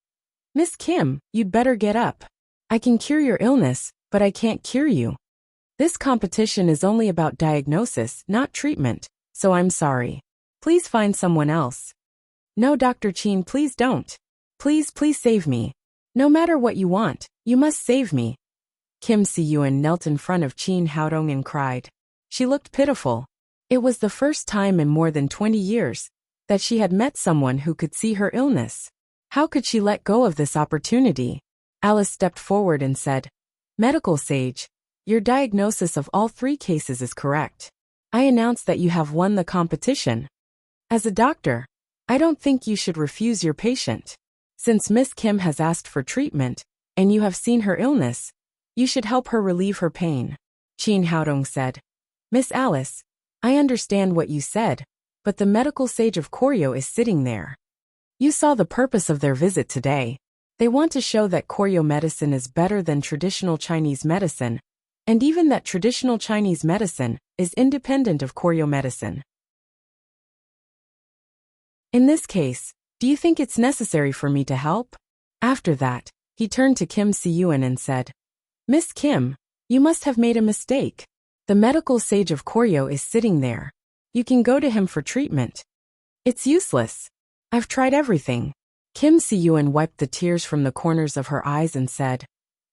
"Miss Kim, you'd better get up. I can cure your illness, but I can't cure you. This competition is only about diagnosis, not treatment, so I'm sorry. Please find someone else." "No, Dr. Chin, please don't. Please save me. No matter what you want, you must save me." Kim Si-yeon knelt in front of Chin Haodong and cried. She looked pitiful. It was the first time in more than 20 years that she had met someone who could see her illness. How could she let go of this opportunity? Alice stepped forward and said, "Medical sage, your diagnosis of all 3 cases is correct. I announce that you have won the competition. As a doctor, I don't think you should refuse your patient. Since Miss Kim has asked for treatment, and you have seen her illness, you should help her relieve her pain." Chin Haodong said, "Miss Alice, I understand what you said, but the medical sage of Koryo is sitting there. You saw the purpose of their visit today. They want to show that Koryo medicine is better than traditional Chinese medicine, and even that traditional Chinese medicine is independent of Koryo medicine. In this case, do you think it's necessary for me to help?" After that, he turned to Kim Si-yeon and said, "Miss Kim, you must have made a mistake. The medical sage of Koryo is sitting there. You can go to him for treatment." "It's useless. I've tried everything." Kim Si-yeon wiped the tears from the corners of her eyes and said,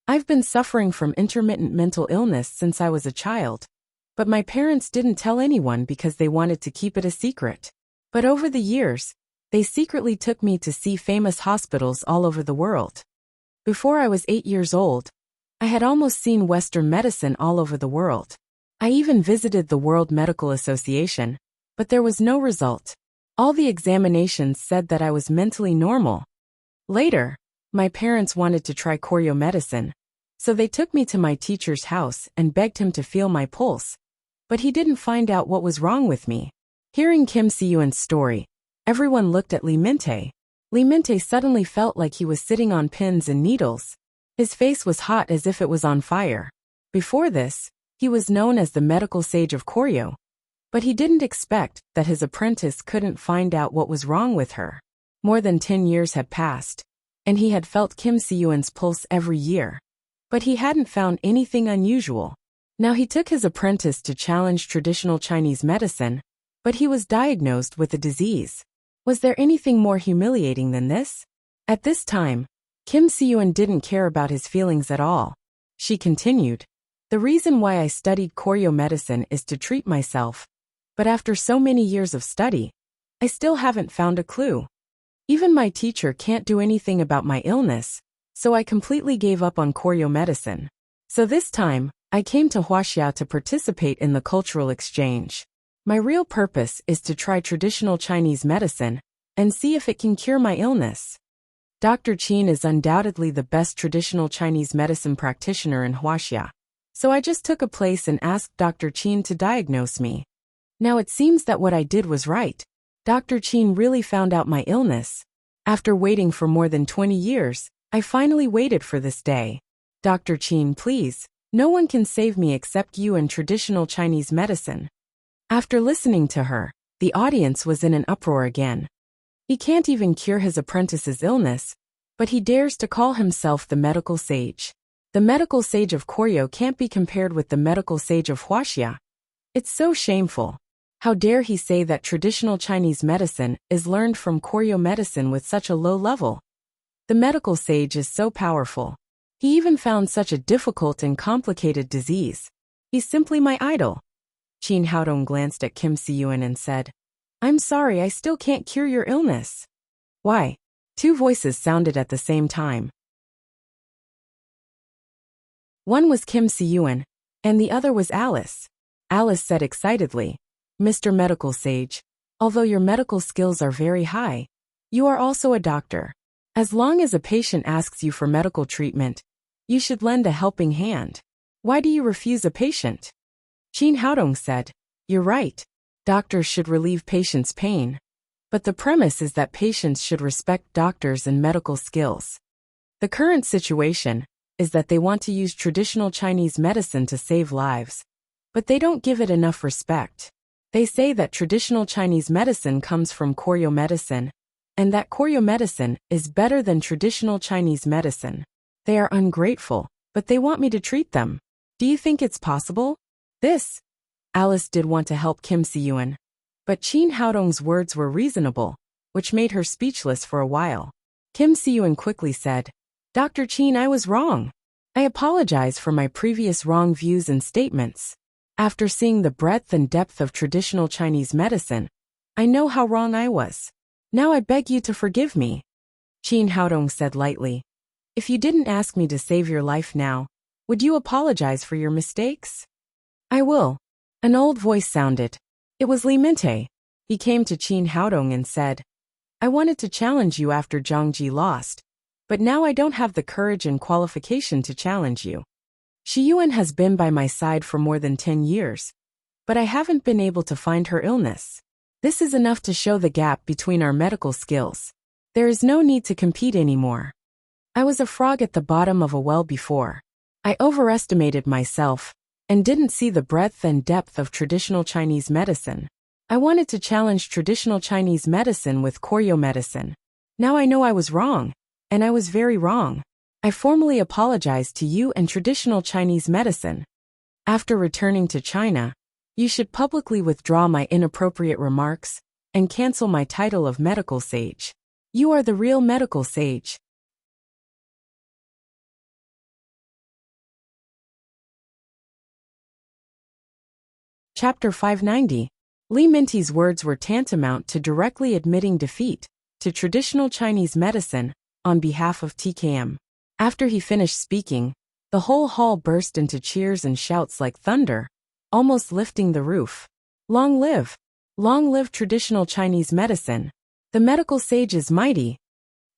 "I've been suffering from intermittent mental illness since I was a child. But my parents didn't tell anyone because they wanted to keep it a secret. But over the years, they secretly took me to see famous hospitals all over the world. Before I was 8 years old, I had almost seen Western medicine all over the world. I even visited the World Medical Association, but there was no result. All the examinations said that I was mentally normal. Later, my parents wanted to try Koryo medicine, so they took me to my teacher's house and begged him to feel my pulse. But he didn't find out what was wrong with me." Hearing Kim Si-yeon's story, everyone looked at Lee Min-tae. Lee Min-tae suddenly felt like he was sitting on pins and needles. His face was hot as if it was on fire. Before this, he was known as the medical sage of Koryo. But he didn't expect that his apprentice couldn't find out what was wrong with her. More than 10 years had passed, and he had felt Kim Si-yeon's pulse every year. But he hadn't found anything unusual. Now he took his apprentice to challenge traditional Chinese medicine, but he was diagnosed with a disease. Was there anything more humiliating than this? At this time, Kim Si-yeon didn't care about his feelings at all. She continued, "The reason why I studied Koryo medicine is to treat myself. But after so many years of study, I still haven't found a clue. Even my teacher can't do anything about my illness, so I completely gave up on Koryo medicine. So this time, I came to Huaxia to participate in the cultural exchange. My real purpose is to try traditional Chinese medicine and see if it can cure my illness. Dr. Chin is undoubtedly the best traditional Chinese medicine practitioner in Huaxia, so I just took a place and asked Dr. Chin to diagnose me. Now it seems that what I did was right. Dr. Chin really found out my illness. After waiting for more than 20 years, I finally waited for this day. Dr. Chin, please, no one can save me except you and traditional Chinese medicine." After listening to her, the audience was in an uproar again. He can't even cure his apprentice's illness, but he dares to call himself the medical sage. The medical sage of Koryo can't be compared with the medical sage of Huaxia. It's so shameful. How dare he say that traditional Chinese medicine is learned from Koryo medicine with such a low level? The medical sage is so powerful. He even found such a difficult and complicated disease. He's simply my idol. Chin Haodong glanced at Kim Si-yeon and said, "I'm sorry, I still can't cure your illness." "Why?" 2 voices sounded at the same time. One was Kim Si-yeon, and the other was Alice. Alice said excitedly. Mr. Medical Sage, although your medical skills are very high, you are also a doctor. As long as a patient asks you for medical treatment, you should lend a helping hand. Why do you refuse a patient? Qin Haodong said, You're right. Doctors should relieve patients' pain. But the premise is that patients should respect doctors and medical skills. The current situation is that they want to use traditional Chinese medicine to save lives, but they don't give it enough respect. They say that traditional Chinese medicine comes from Koryo medicine, and that Koryo medicine is better than traditional Chinese medicine. They are ungrateful, but they want me to treat them. Do you think it's possible? Alice did want to help Kim Si-yuan, but Qin Haodong's words were reasonable, which made her speechless for a while. Kim Si-yuan quickly said, Dr. Qin, I was wrong. I apologize for my previous wrong views and statements. After seeing the breadth and depth of traditional Chinese medicine, I know how wrong I was. Now I beg you to forgive me. Qin Haodong said lightly. If you didn't ask me to save your life now, would you apologize for your mistakes? I will. An old voice sounded. It was Li Minte. He came to Qin Haodong and said, I wanted to challenge you after Zhang Ji lost, but now I don't have the courage and qualification to challenge you. Shi Yuan has been by my side for more than 10 years, but I haven't been able to find her illness. This is enough to show the gap between our medical skills. There is no need to compete anymore. I was a frog at the bottom of a well before. I overestimated myself and didn't see the breadth and depth of traditional Chinese medicine. I wanted to challenge traditional Chinese medicine with Koryo medicine. Now I know I was wrong, and I was very wrong. I formally apologize to you and traditional Chinese medicine. After returning to China, you should publicly withdraw my inappropriate remarks and cancel my title of medical sage. You are the real medical sage. Chapter 590. Li Minte's words were tantamount to directly admitting defeat to traditional Chinese medicine on behalf of TKM. After he finished speaking, the whole hall burst into cheers and shouts like thunder, almost lifting the roof. Long live! Long live traditional Chinese medicine! The medical sage is mighty!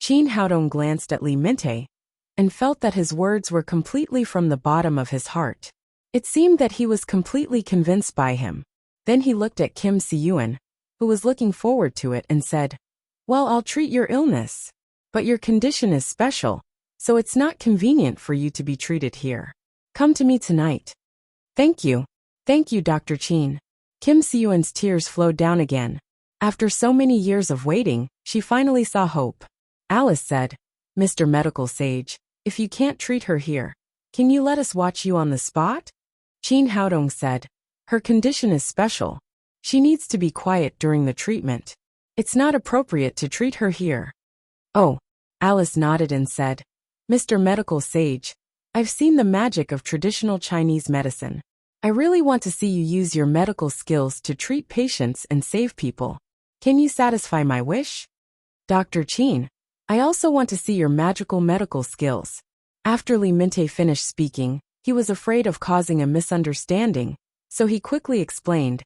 Qin Haodong glanced at Li Minte and felt that his words were completely from the bottom of his heart. It seemed that he was completely convinced by him. Then he looked at Kim Si-yuan, who was looking forward to it, and said, Well, I'll treat your illness. But your condition is special, so it's not convenient for you to be treated here. Come to me tonight. Thank you. Thank you, Dr. Qin. Kim Si-yuan's tears flowed down again. After so many years of waiting, she finally saw hope. Alice said, Mr. Medical Sage, if you can't treat her here, can you let us watch you on the spot? Qin Haodong said, Her condition is special. She needs to be quiet during the treatment. It's not appropriate to treat her here. Oh, Alice nodded and said, Mr. Medical Sage, I've seen the magic of traditional Chinese medicine. I really want to see you use your medical skills to treat patients and save people. Can you satisfy my wish? Dr. Qin, I also want to see your magical medical skills. After Li Minte finished speaking, he was afraid of causing a misunderstanding, so he quickly explained,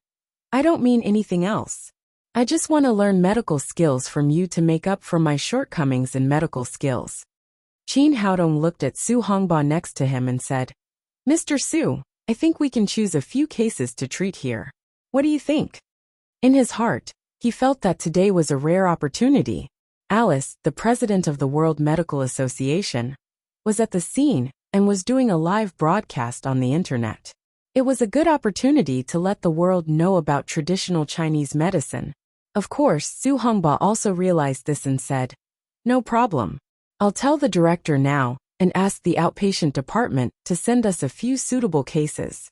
I don't mean anything else. I just want to learn medical skills from you to make up for my shortcomings in medical skills. Qin Haodong looked at Su Hongba next to him and said, Mr. Su, I think we can choose a few cases to treat here. What do you think? In his heart, he felt that today was a rare opportunity. Alice, the president of the World Medical Association, was at the scene and was doing a live broadcast on the internet. It was a good opportunity to let the world know about traditional Chinese medicine. Of course, Su Hongba also realized this and said, No problem. I'll tell the director now and ask the outpatient department to send us a few suitable cases.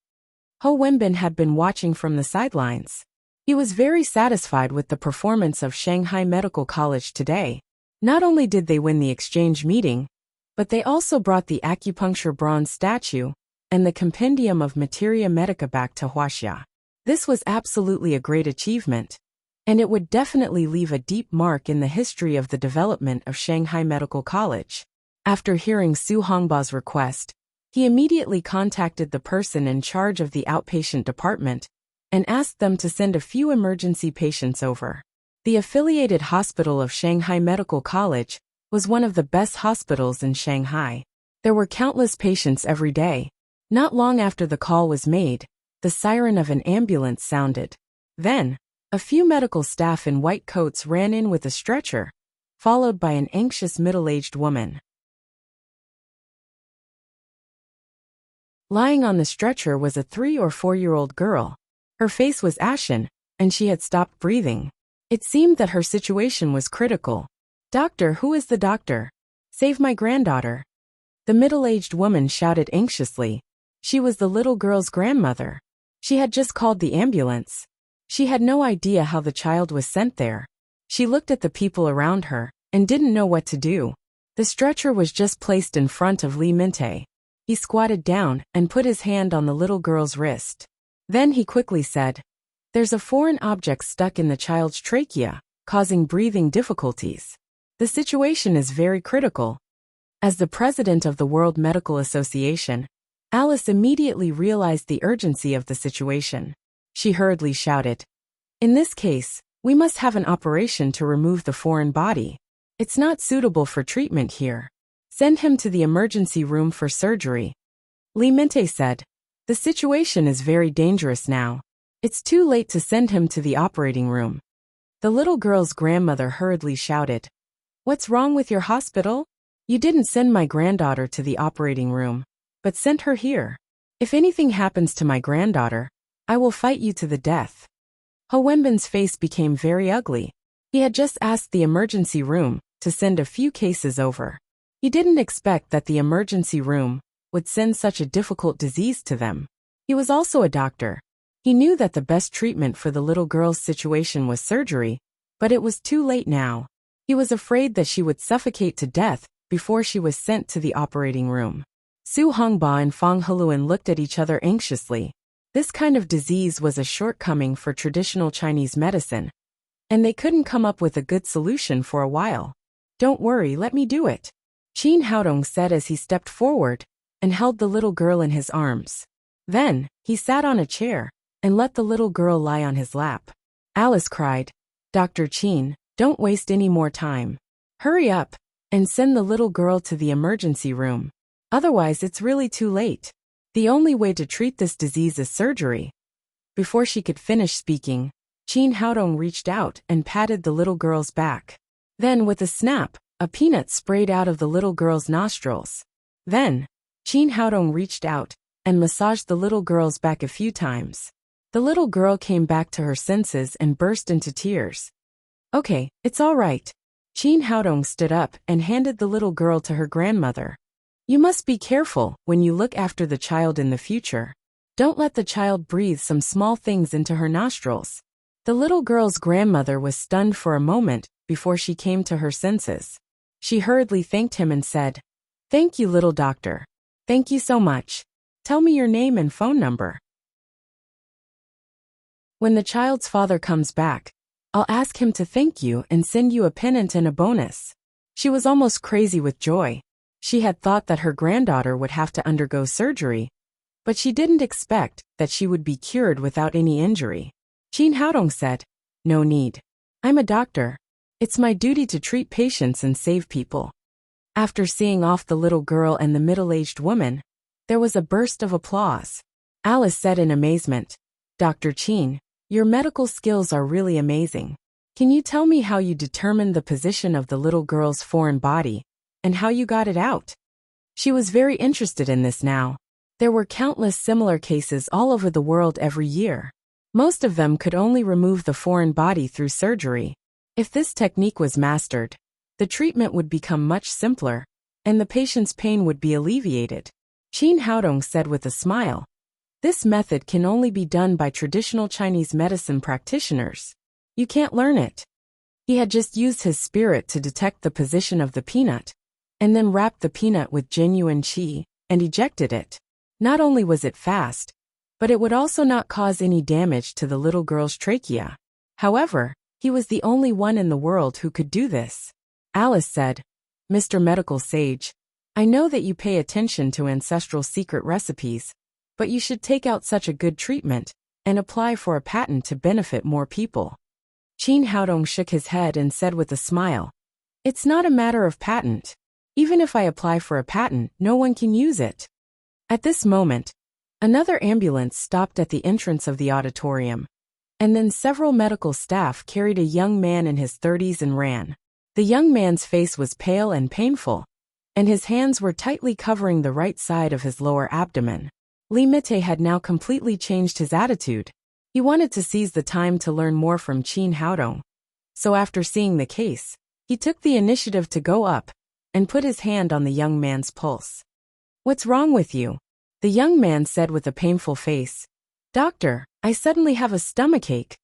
Ho Wenbin had been watching from the sidelines. He was very satisfied with the performance of Shanghai Medical College today. Not only did they win the exchange meeting, but they also brought the acupuncture bronze statue and the compendium of Materia Medica back to Huaxia. This was absolutely a great achievement, and it would definitely leave a deep mark in the history of the development of Shanghai Medical College. After hearing Su Hongba's request, He immediately contacted the person in charge of the outpatient department and asked them to send a few emergency patients over. The affiliated hospital of Shanghai Medical College was one of the best hospitals in Shanghai. There were countless patients every day. Not long after the call was made, the siren of an ambulance sounded. Then, a few medical staff in white coats ran in with a stretcher, followed by an anxious middle-aged woman. Lying on the stretcher was a 3 or 4-year-old girl. Her face was ashen, and she had stopped breathing. It seemed that her situation was critical. "Doctor, who is the doctor? Save my granddaughter." The middle-aged woman shouted anxiously. She was the little girl's grandmother. She had just called the ambulance. She had no idea how the child was sent there. She looked at the people around her and didn't know what to do. The stretcher was just placed in front of Li Minte. He squatted down and put his hand on the little girl's wrist. Then he quickly said, "There's a foreign object stuck in the child's trachea, causing breathing difficulties. The situation is very critical." As the president of the World Medical Association, Alice immediately realized the urgency of the situation. She hurriedly shouted, "In this case, we must have an operation to remove the foreign body. It's not suitable for treatment here. Send him to the emergency room for surgery." Li Minte said, "The situation is very dangerous now. It's too late to send him to the operating room." The little girl's grandmother hurriedly shouted, "What's wrong with your hospital? You didn't send my granddaughter to the operating room, but sent her here. If anything happens to my granddaughter, I will fight you to the death." Ho Wenbin's face became very ugly. He had just asked the emergency room to send a few cases over. He didn't expect that the emergency room would send such a difficult disease to them. He was also a doctor. He knew that the best treatment for the little girl's situation was surgery, but it was too late now. He was afraid that she would suffocate to death before she was sent to the operating room. Su Hongba and Fang Heluan looked at each other anxiously. This kind of disease was a shortcoming for traditional Chinese medicine, and they couldn't come up with a good solution for a while. "Don't worry, let me do it," Qin Haodong said as he stepped forward and held the little girl in his arms. Then, he sat on a chair and let the little girl lie on his lap. Alice cried, "Dr. Qin, don't waste any more time. Hurry up and send the little girl to the emergency room. Otherwise, it's really too late. The only way to treat this disease is surgery." Before she could finish speaking, Qin Haodong reached out and patted the little girl's back. Then, with a snap, a peanut sprayed out of the little girl's nostrils. Then, Qin Haodong reached out and massaged the little girl's back a few times. The little girl came back to her senses and burst into tears. "Okay, it's all right." Qin Haodong stood up and handed the little girl to her grandmother. "You must be careful when you look after the child in the future. Don't let the child breathe some small things into her nostrils." The little girl's grandmother was stunned for a moment before she came to her senses. She hurriedly thanked him and said, "Thank you, little doctor. Thank you so much. Tell me your name and phone number. When the child's father comes back, I'll ask him to thank you and send you a pennant and a bonus." She was almost crazy with joy. She had thought that her granddaughter would have to undergo surgery, but she didn't expect that she would be cured without any injury. Qin Haodong said, "No need. I'm a doctor. It's my duty to treat patients and save people." After seeing off the little girl and the middle-aged woman, there was a burst of applause. Alice said in amazement, "Dr. Qin, your medical skills are really amazing. Can you tell me how you determined the position of the little girl's foreign body, and how you got it out?" She was very interested in this now. There were countless similar cases all over the world every year. Most of them could only remove the foreign body through surgery. If this technique was mastered, the treatment would become much simpler, and the patient's pain would be alleviated. Qin Haodong said with a smile, "This method can only be done by traditional Chinese medicine practitioners. You can't learn it." He had just used his spirit to detect the position of the peanut, and then wrapped the peanut with genuine qi, and ejected it. Not only was it fast, but it would also not cause any damage to the little girl's trachea. However, he was the only one in the world who could do this. Alice said, "Mr. Medical Sage, I know that you pay attention to ancestral secret recipes, but you should take out such a good treatment and apply for a patent to benefit more people. Qin Haodong shook his head and said with a smile, "It's not a matter of patent. Even if I apply for a patent, no one can use it." At this moment, another ambulance stopped at the entrance of the auditorium, and then several medical staff carried a young man in his 30s and ran. The young man's face was pale and painful, and his hands were tightly covering the right side of his lower abdomen. Li Mite had now completely changed his attitude. He wanted to seize the time to learn more from Qin Haodong. So after seeing the case, he took the initiative to go up and put his hand on the young man's pulse. "What's wrong with you?" the young man said with a painful face. "Doctor, I suddenly have a stomachache."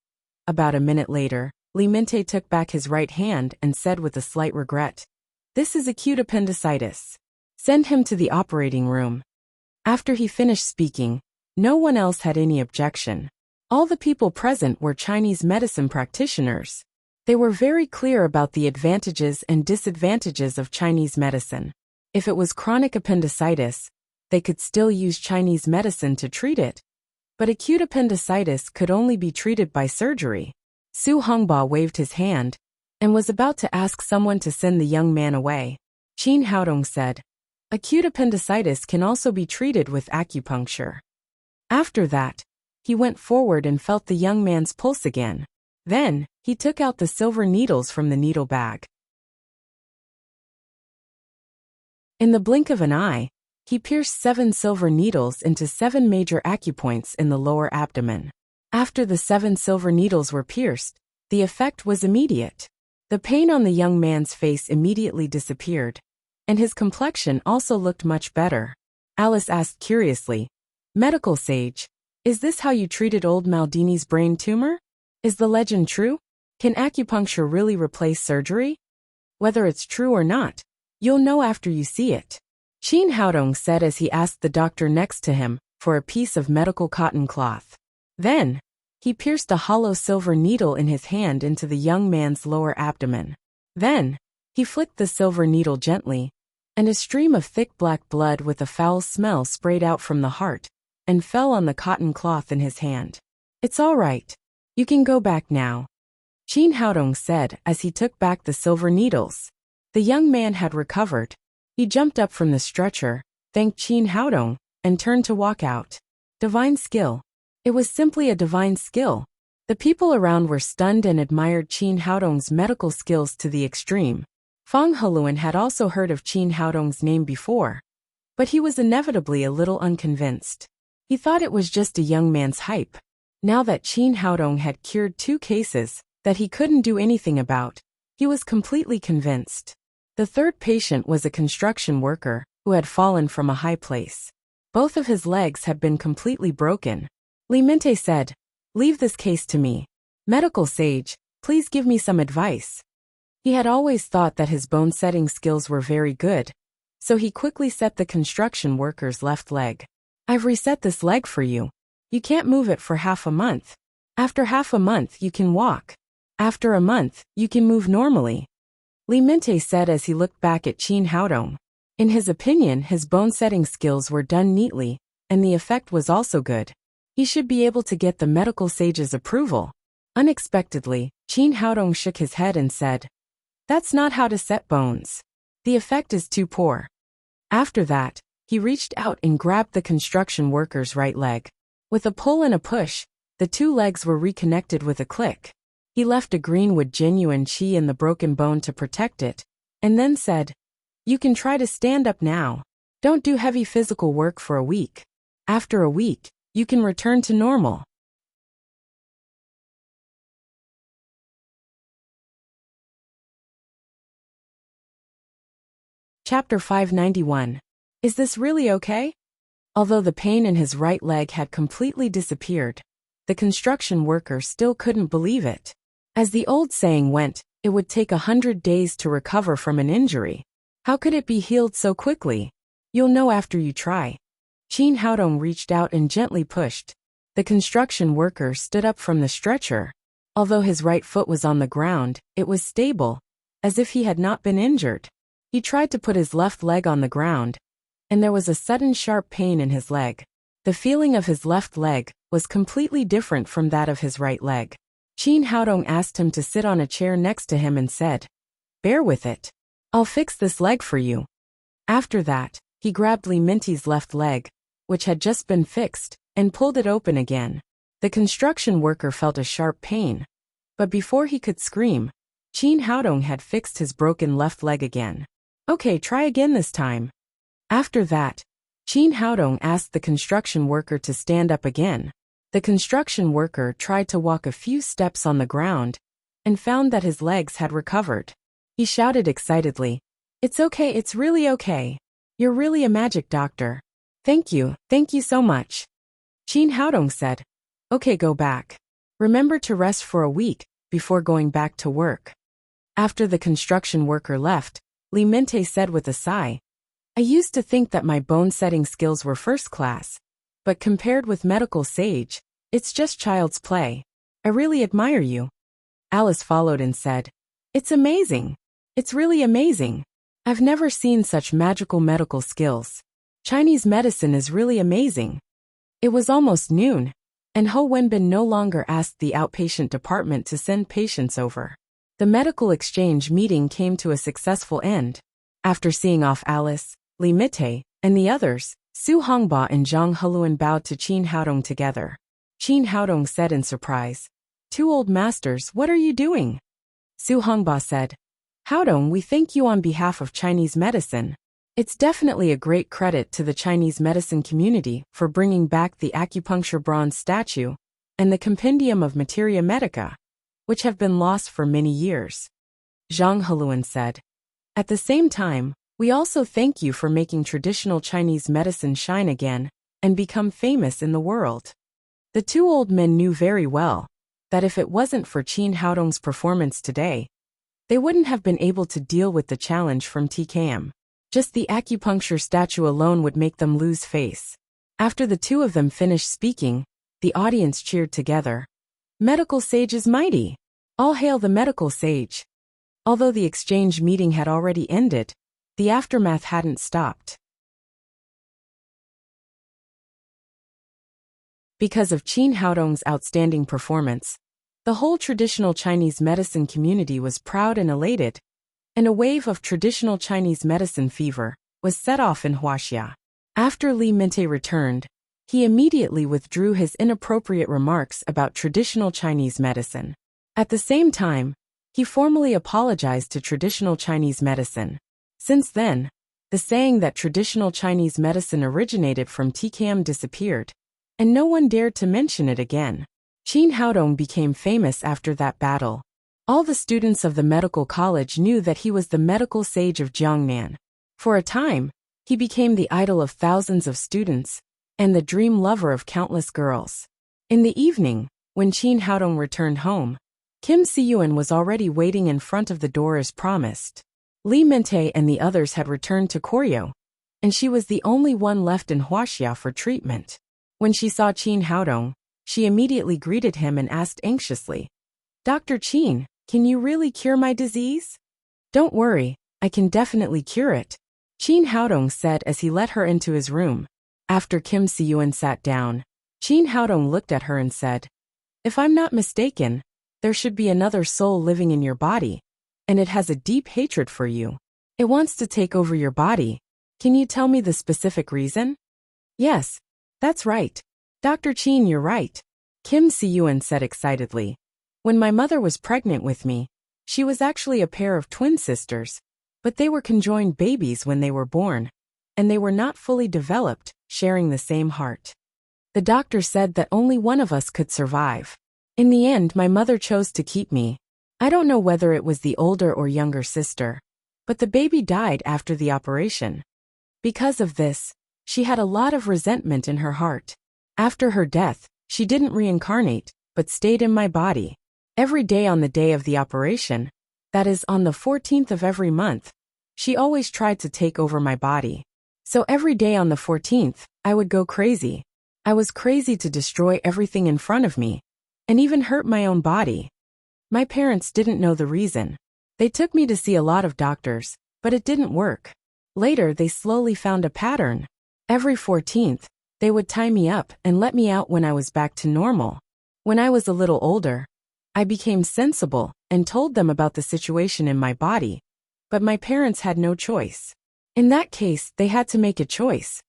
About a minute later, Li Minte took back his right hand and said with a slight regret, "This is acute appendicitis. Send him to the operating room." After he finished speaking, no one else had any objection. All the people present were Chinese medicine practitioners. They were very clear about the advantages and disadvantages of Chinese medicine. If it was chronic appendicitis, they could still use Chinese medicine to treat it. But acute appendicitis could only be treated by surgery. Su Hongba waved his hand and was about to ask someone to send the young man away. Qin Haodong said, "Acute appendicitis can also be treated with acupuncture." After that, he went forward and felt the young man's pulse again. Then, he took out the silver needles from the needle bag. In the blink of an eye, he pierced 7 silver needles into 7 major acupoints in the lower abdomen. After the 7 silver needles were pierced, the effect was immediate. The pain on the young man's face immediately disappeared, and his complexion also looked much better. Alice asked curiously, "Medical sage, is this how you treated old Maldini's brain tumor? Is the legend true? Can acupuncture really replace surgery? Whether it's true or not, you'll know after you see it." Qin Haodong said as he asked the doctor next to him for a piece of medical cotton cloth. Then, he pierced a hollow silver needle in his hand into the young man's lower abdomen. Then, he flicked the silver needle gently, and a stream of thick black blood with a foul smell sprayed out from the heart and fell on the cotton cloth in his hand. "It's all right. You can go back now," Qin Haodong said as he took back the silver needles. The young man had recovered. He jumped up from the stretcher, thanked Qin Haodong, and turned to walk out. Divine skill. It was simply a divine skill. The people around were stunned and admired Qin Haodong's medical skills to the extreme. Fang Heluan had also heard of Qin Haodong's name before, but he was inevitably a little unconvinced. He thought it was just a young man's hype. Now that Qin Haodong had cured 2 cases that he couldn't do anything about, he was completely convinced. The third patient was a construction worker who had fallen from a high place. Both of his legs had been completely broken. Li Minte said, "Leave this case to me. Medical sage, please give me some advice." He had always thought that his bone-setting skills were very good, so he quickly set the construction worker's left leg. "I've reset this leg for you. You can't move it for half a month. After half a month you can walk. After a month, you can move normally," Li Minte said as he looked back at Qin Haodong. In his opinion, his bone-setting skills were done neatly, and the effect was also good. He should be able to get the medical sage's approval. Unexpectedly, Qin Haodong shook his head and said, "That's not how to set bones. The effect is too poor." After that, he reached out and grabbed the construction worker's right leg. With a pull and a push, the 2 legs were reconnected with a click. He left a greenwood genuine qi in the broken bone to protect it, and then said, "You can try to stand up now. Don't do heavy physical work for a week. After a week, you can return to normal." Chapter 591. Is this really okay? Although the pain in his right leg had completely disappeared, the construction worker still couldn't believe it. As the old saying went, it would take 100 days to recover from an injury. How could it be healed so quickly? You'll know after you try. Qin Haodong reached out and gently pushed. The construction worker stood up from the stretcher. Although his right foot was on the ground, it was stable, as if he had not been injured. He tried to put his left leg on the ground, and there was a sudden sharp pain in his leg. The feeling of his left leg was completely different from that of his right leg. Qin Haodong asked him to sit on a chair next to him and said, "Bear with it. I'll fix this leg for you." After that, he grabbed Li Mintei's left leg, which had just been fixed, and pulled it open again. The construction worker felt a sharp pain, but before he could scream, Qin Haodong had fixed his broken left leg again. "Okay, try again this time." After that, Qin Haodong asked the construction worker to stand up again. The construction worker tried to walk a few steps on the ground and found that his legs had recovered. He shouted excitedly, "It's okay, it's really okay. You're really a magic doctor. Thank you so much." Qin Haodong said, "Okay, go back. Remember to rest for a week before going back to work." After the construction worker left, Li Mintei said with a sigh, "I used to think that my bone-setting skills were first class, but compared with medical sage, it's just child's play. I really admire you." Alice followed and said, "It's amazing. It's really amazing. I've never seen such magical medical skills. Chinese medicine is really amazing." It was almost noon, and Ho Wenbin no longer asked the outpatient department to send patients over. The medical exchange meeting came to a successful end. After seeing off Alice, Li Mintei, and the others, Su Hongba and Zhang Heluan bowed to Qin Haodong together. Qin Haodong said in surprise, "Two old masters, what are you doing?" Su Hongba said, "Haodong, we thank you on behalf of Chinese medicine. It's definitely a great credit to the Chinese medicine community for bringing back the acupuncture bronze statue and the compendium of Materia Medica, which have been lost for many years." Zhang Heluan said, "At the same time, we also thank you for making traditional Chinese medicine shine again and become famous in the world." The two old men knew very well that if it wasn't for Qin Haodong's performance today, they wouldn't have been able to deal with the challenge from TKM. Just the acupuncture statue alone would make them lose face. After the two of them finished speaking, the audience cheered together. "Medical sage is mighty! All hail the medical sage!" Although the exchange meeting had already ended, the aftermath hadn't stopped. Because of Qin Haodong's outstanding performance, the whole traditional Chinese medicine community was proud and elated, and a wave of traditional Chinese medicine fever was set off in Huaxia. After Li Mintei returned, he immediately withdrew his inappropriate remarks about traditional Chinese medicine. At the same time, he formally apologized to traditional Chinese medicine. Since then, the saying that traditional Chinese medicine originated from TKM disappeared, and no one dared to mention it again. Qin Haodong became famous after that battle. All the students of the medical college knew that he was the medical sage of Jiangnan. For a time, he became the idol of thousands of students and the dream lover of countless girls. In the evening, when Qin Haodong returned home, Kim Siyuan was already waiting in front of the door as promised. Li Mintei and the others had returned to Koryo, and she was the only one left in Huaxia for treatment. When she saw Qin Haodong, she immediately greeted him and asked anxiously, "Dr. Qin, can you really cure my disease?" "Don't worry, I can definitely cure it," Qin Haodong said as he let her into his room. After Kim Siyuan sat down, Qin Haodong looked at her and said, "If I'm not mistaken, there should be another soul living in your body, and it has a deep hatred for you. It wants to take over your body. Can you tell me the specific reason?" "Yes, that's right. Dr. Qin, you're right," Kim Siyuan said excitedly. "When my mother was pregnant with me, she was actually a pair of twin sisters, but they were conjoined babies when they were born, and they were not fully developed, sharing the same heart. The doctor said that only one of us could survive. In the end, my mother chose to keep me. I don't know whether it was the older or younger sister, but the baby died after the operation. Because of this, she had a lot of resentment in her heart. After her death, she didn't reincarnate, but stayed in my body. Every day on the day of the operation, that is on the 14th of every month, she always tried to take over my body. So every day on the 14th, I would go crazy. I was crazy to destroy everything in front of me, and even hurt my own body. My parents didn't know the reason. They took me to see a lot of doctors, but it didn't work. Later, they slowly found a pattern. Every 14th, they would tie me up and let me out when I was back to normal. When I was a little older, I became sensible and told them about the situation in my body, but my parents had no choice. In that case, they had to make a choice.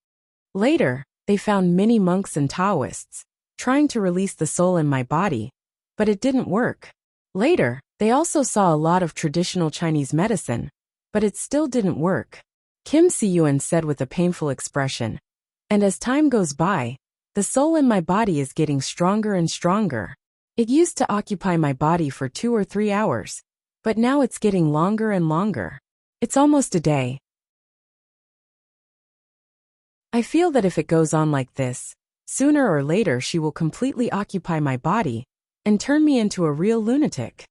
Later, they found many monks and Taoists trying to release the soul in my body, but it didn't work. Later, they also saw a lot of traditional Chinese medicine, but it still didn't work. Kim Si-yuan said with a painful expression, "And as time goes by, the soul in my body is getting stronger and stronger. It used to occupy my body for 2 or 3 hours, but now it's getting longer and longer. It's almost a day. I feel that if it goes on like this, sooner or later she will completely occupy my body and turn me into a real lunatic.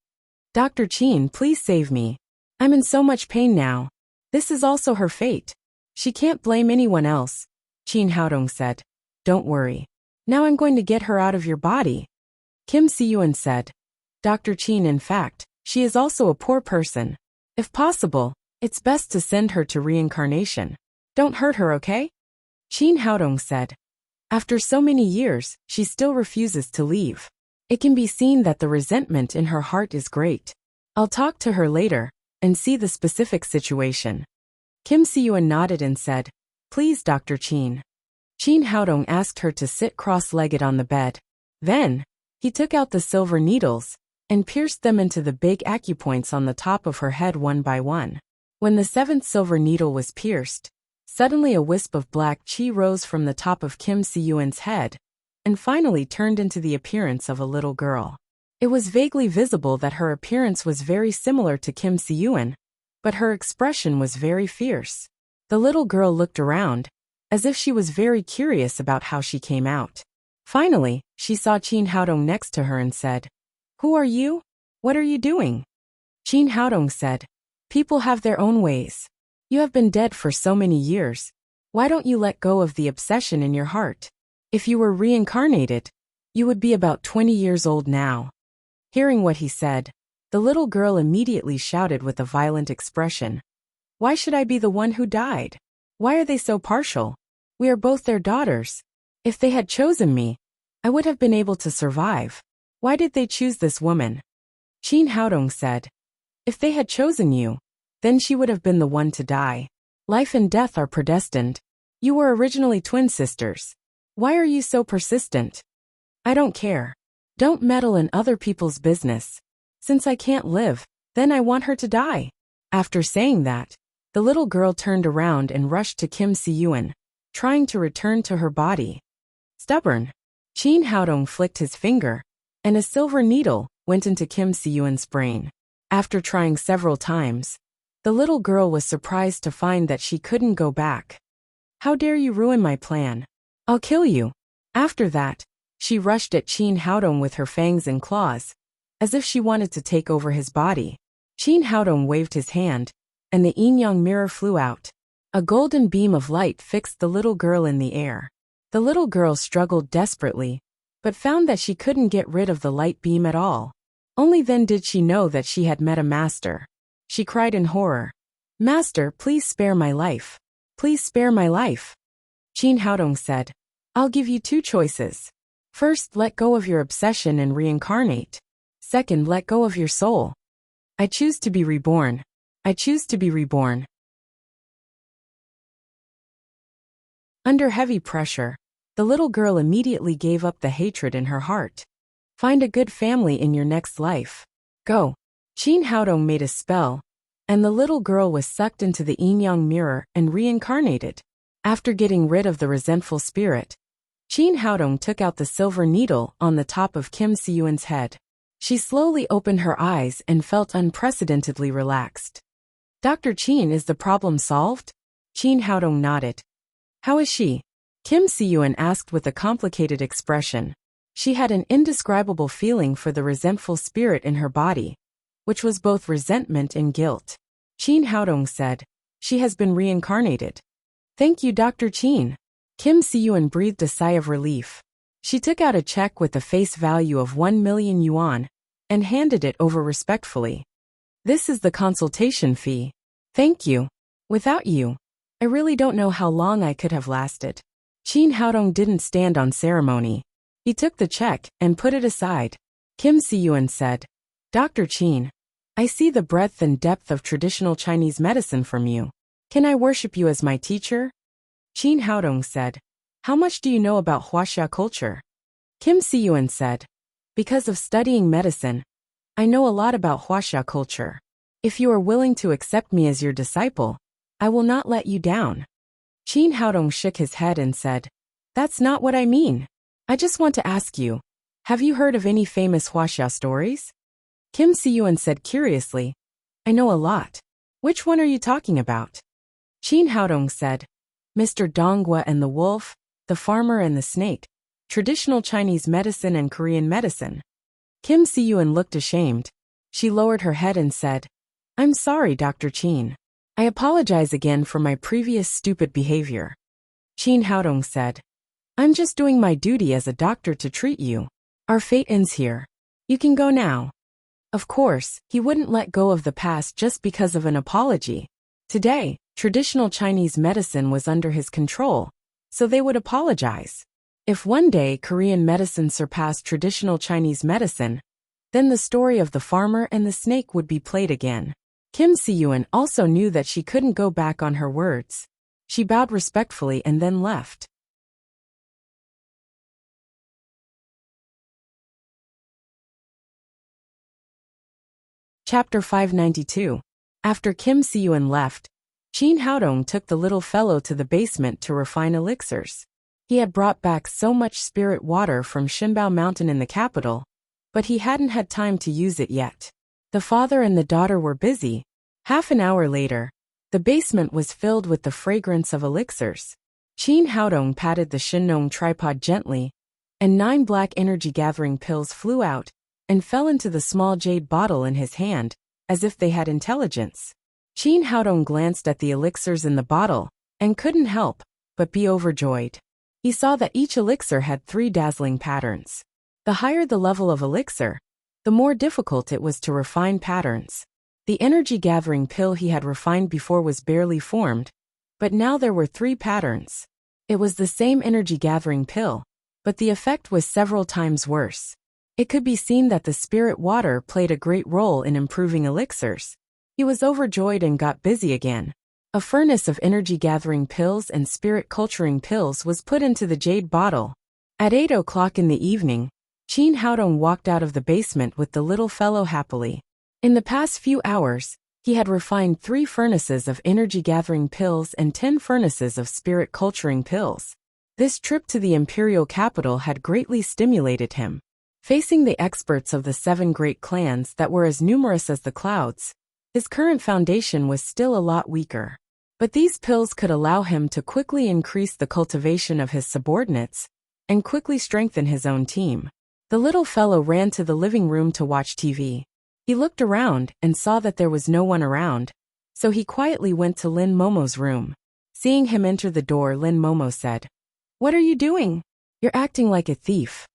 Dr. Qin, please save me. I'm in so much pain now. This is also her fate. She can't blame anyone else," Qin Haodong said. "Don't worry. Now I'm going to get her out of your body." Kim Si-yuan said, "Dr. Qin, in fact, she is also a poor person. If possible, it's best to send her to reincarnation. Don't hurt her, okay?" Qin Haodong said, "After so many years, she still refuses to leave. It can be seen that the resentment in her heart is great. I'll talk to her later and see the specific situation." Kim Si-yuan nodded and said, "Please, Dr. Qin." Qin Haodong asked her to sit cross-legged on the bed. Then, he took out the silver needles and pierced them into the big acupoints on the top of her head one by one. When the 7th silver needle was pierced, suddenly a wisp of black qi rose from the top of Kim Si-yuan's head and finally turned into the appearance of a little girl. It was vaguely visible that her appearance was very similar to Kim Si-yuan, but her expression was very fierce. The little girl looked around, as if she was very curious about how she came out. Finally, she saw Qin Haodong next to her and said, "Who are you? What are you doing?" Qin Haodong said, "People have their own ways. You have been dead for so many years. Why don't you let go of the obsession in your heart? If you were reincarnated, you would be about 20 years old now." Hearing what he said, the little girl immediately shouted with a violent expression, "Why should I be the one who died? Why are they so partial? We are both their daughters. If they had chosen me, I would have been able to survive. Why did they choose this woman?" Qin Haodong said, "If they had chosen you, then she would have been the one to die. Life and death are predestined. You were originally twin sisters. Why are you so persistent? I don't care. Don't meddle in other people's business. Since I can't live, then I want her to die." After saying that, the little girl turned around and rushed to Kim Si-yuan, trying to return to her body. Stubborn. Qin Haodong flicked his finger, and a silver needle went into Kim Si-yuan's brain. After trying several times, the little girl was surprised to find that she couldn't go back. "How dare you ruin my plan? I'll kill you." After that, she rushed at Qin Haodong with her fangs and claws, as if she wanted to take over his body. Qin Haodong waved his hand, and the yin-yang mirror flew out. A golden beam of light fixed the little girl in the air. The little girl struggled desperately, but found that she couldn't get rid of the light beam at all. Only then did she know that she had met a master. She cried in horror, "Master, please spare my life. Please spare my life." Qin Haodong said, "I'll give you 2 choices. First, let go of your obsession and reincarnate. Second, let go of your soul. I choose to be reborn. I choose to be reborn." Under heavy pressure, the little girl immediately gave up the hatred in her heart. Find a good family in your next life. Go. Qin Haodong made a spell, and the little girl was sucked into the yin-yang mirror and reincarnated. After getting rid of the resentful spirit, Qin Haodong took out the silver needle on the top of Kim Si-yuan's head. She slowly opened her eyes and felt unprecedentedly relaxed. "Dr. Qin, is the problem solved?" Qin Haodong nodded. "How is she?" Kim Si-yuan asked with a complicated expression. She had an indescribable feeling for the resentful spirit in her body, which was both resentment and guilt. Qin Haodong said, "She has been reincarnated." "Thank you, Dr. Qin." Kim Si-yuan breathed a sigh of relief. She took out a check with a face value of 1 million yuan and handed it over respectfully. "This is the consultation fee. Thank you." Without you, I really don't know how long I could have lasted. Qin Haodong didn't stand on ceremony. He took the check and put it aside. Kim Si-yuan said, Dr. Qin, I see the breadth and depth of traditional Chinese medicine from you. Can I worship you as my teacher? Qin Haodong said, How much do you know about Huaxia culture? Kim Si-yuan said, Because of studying medicine, I know a lot about Huaxia culture. If you are willing to accept me as your disciple, I will not let you down. Qin Haodong shook his head and said, That's not what I mean. I just want to ask you, have you heard of any famous Huaxia stories? Kim Si-yuan said curiously, I know a lot. Which one are you talking about? Qin Haodong said, Mr. Donghua and the Wolf, the Farmer and the Snake, traditional Chinese medicine and Korean medicine. Kim Si-yuan looked ashamed. She lowered her head and said, I'm sorry, Dr. Qin. I apologize again for my previous stupid behavior. Qin Haodong said, I'm just doing my duty as a doctor to treat you. Our fate ends here. You can go now. Of course, he wouldn't let go of the past just because of an apology. Today, traditional Chinese medicine was under his control, so they would apologize. If one day Korean medicine surpassed traditional Chinese medicine, then the story of the farmer and the snake would be played again. Kim Si-yuan also knew that she couldn't go back on her words. She bowed respectfully and then left. Chapter 592. After Kim Si-yuan left, Qin Haodong took the little fellow to the basement to refine elixirs. He had brought back so much spirit water from Shinbao Mountain in the capital, but he hadn't had time to use it yet. The father and the daughter were busy. Half an hour later, the basement was filled with the fragrance of elixirs. Qin Haodong patted the Shinnong tripod gently, and 9 black energy-gathering pills flew out and fell into the small jade bottle in his hand, as if they had intelligence. Qin Haodong glanced at the elixirs in the bottle, and couldn't help but be overjoyed. He saw that each elixir had 3 dazzling patterns. The higher the level of elixir, the more difficult it was to refine patterns. The energy-gathering pill he had refined before was barely formed, but now there were 3 patterns. It was the same energy-gathering pill, but the effect was several times worse. It could be seen that the spirit water played a great role in improving elixirs. He was overjoyed and got busy again. A furnace of energy-gathering pills and spirit-culturing pills was put into the jade bottle. At 8 o'clock in the evening, Qin Haodong walked out of the basement with the little fellow happily. In the past few hours, he had refined 3 furnaces of energy-gathering pills and 10 furnaces of spirit-culturing pills. This trip to the imperial capital had greatly stimulated him. Facing the experts of the 7 great clans that were as numerous as the clouds, his current foundation was still a lot weaker. But these pills could allow him to quickly increase the cultivation of his subordinates and quickly strengthen his own team. The little fellow ran to the living room to watch TV. He looked around and saw that there was no one around, so he quietly went to Lin Momo's room. Seeing him enter the door, Lin Momo said, "What are you doing? You're acting like a thief."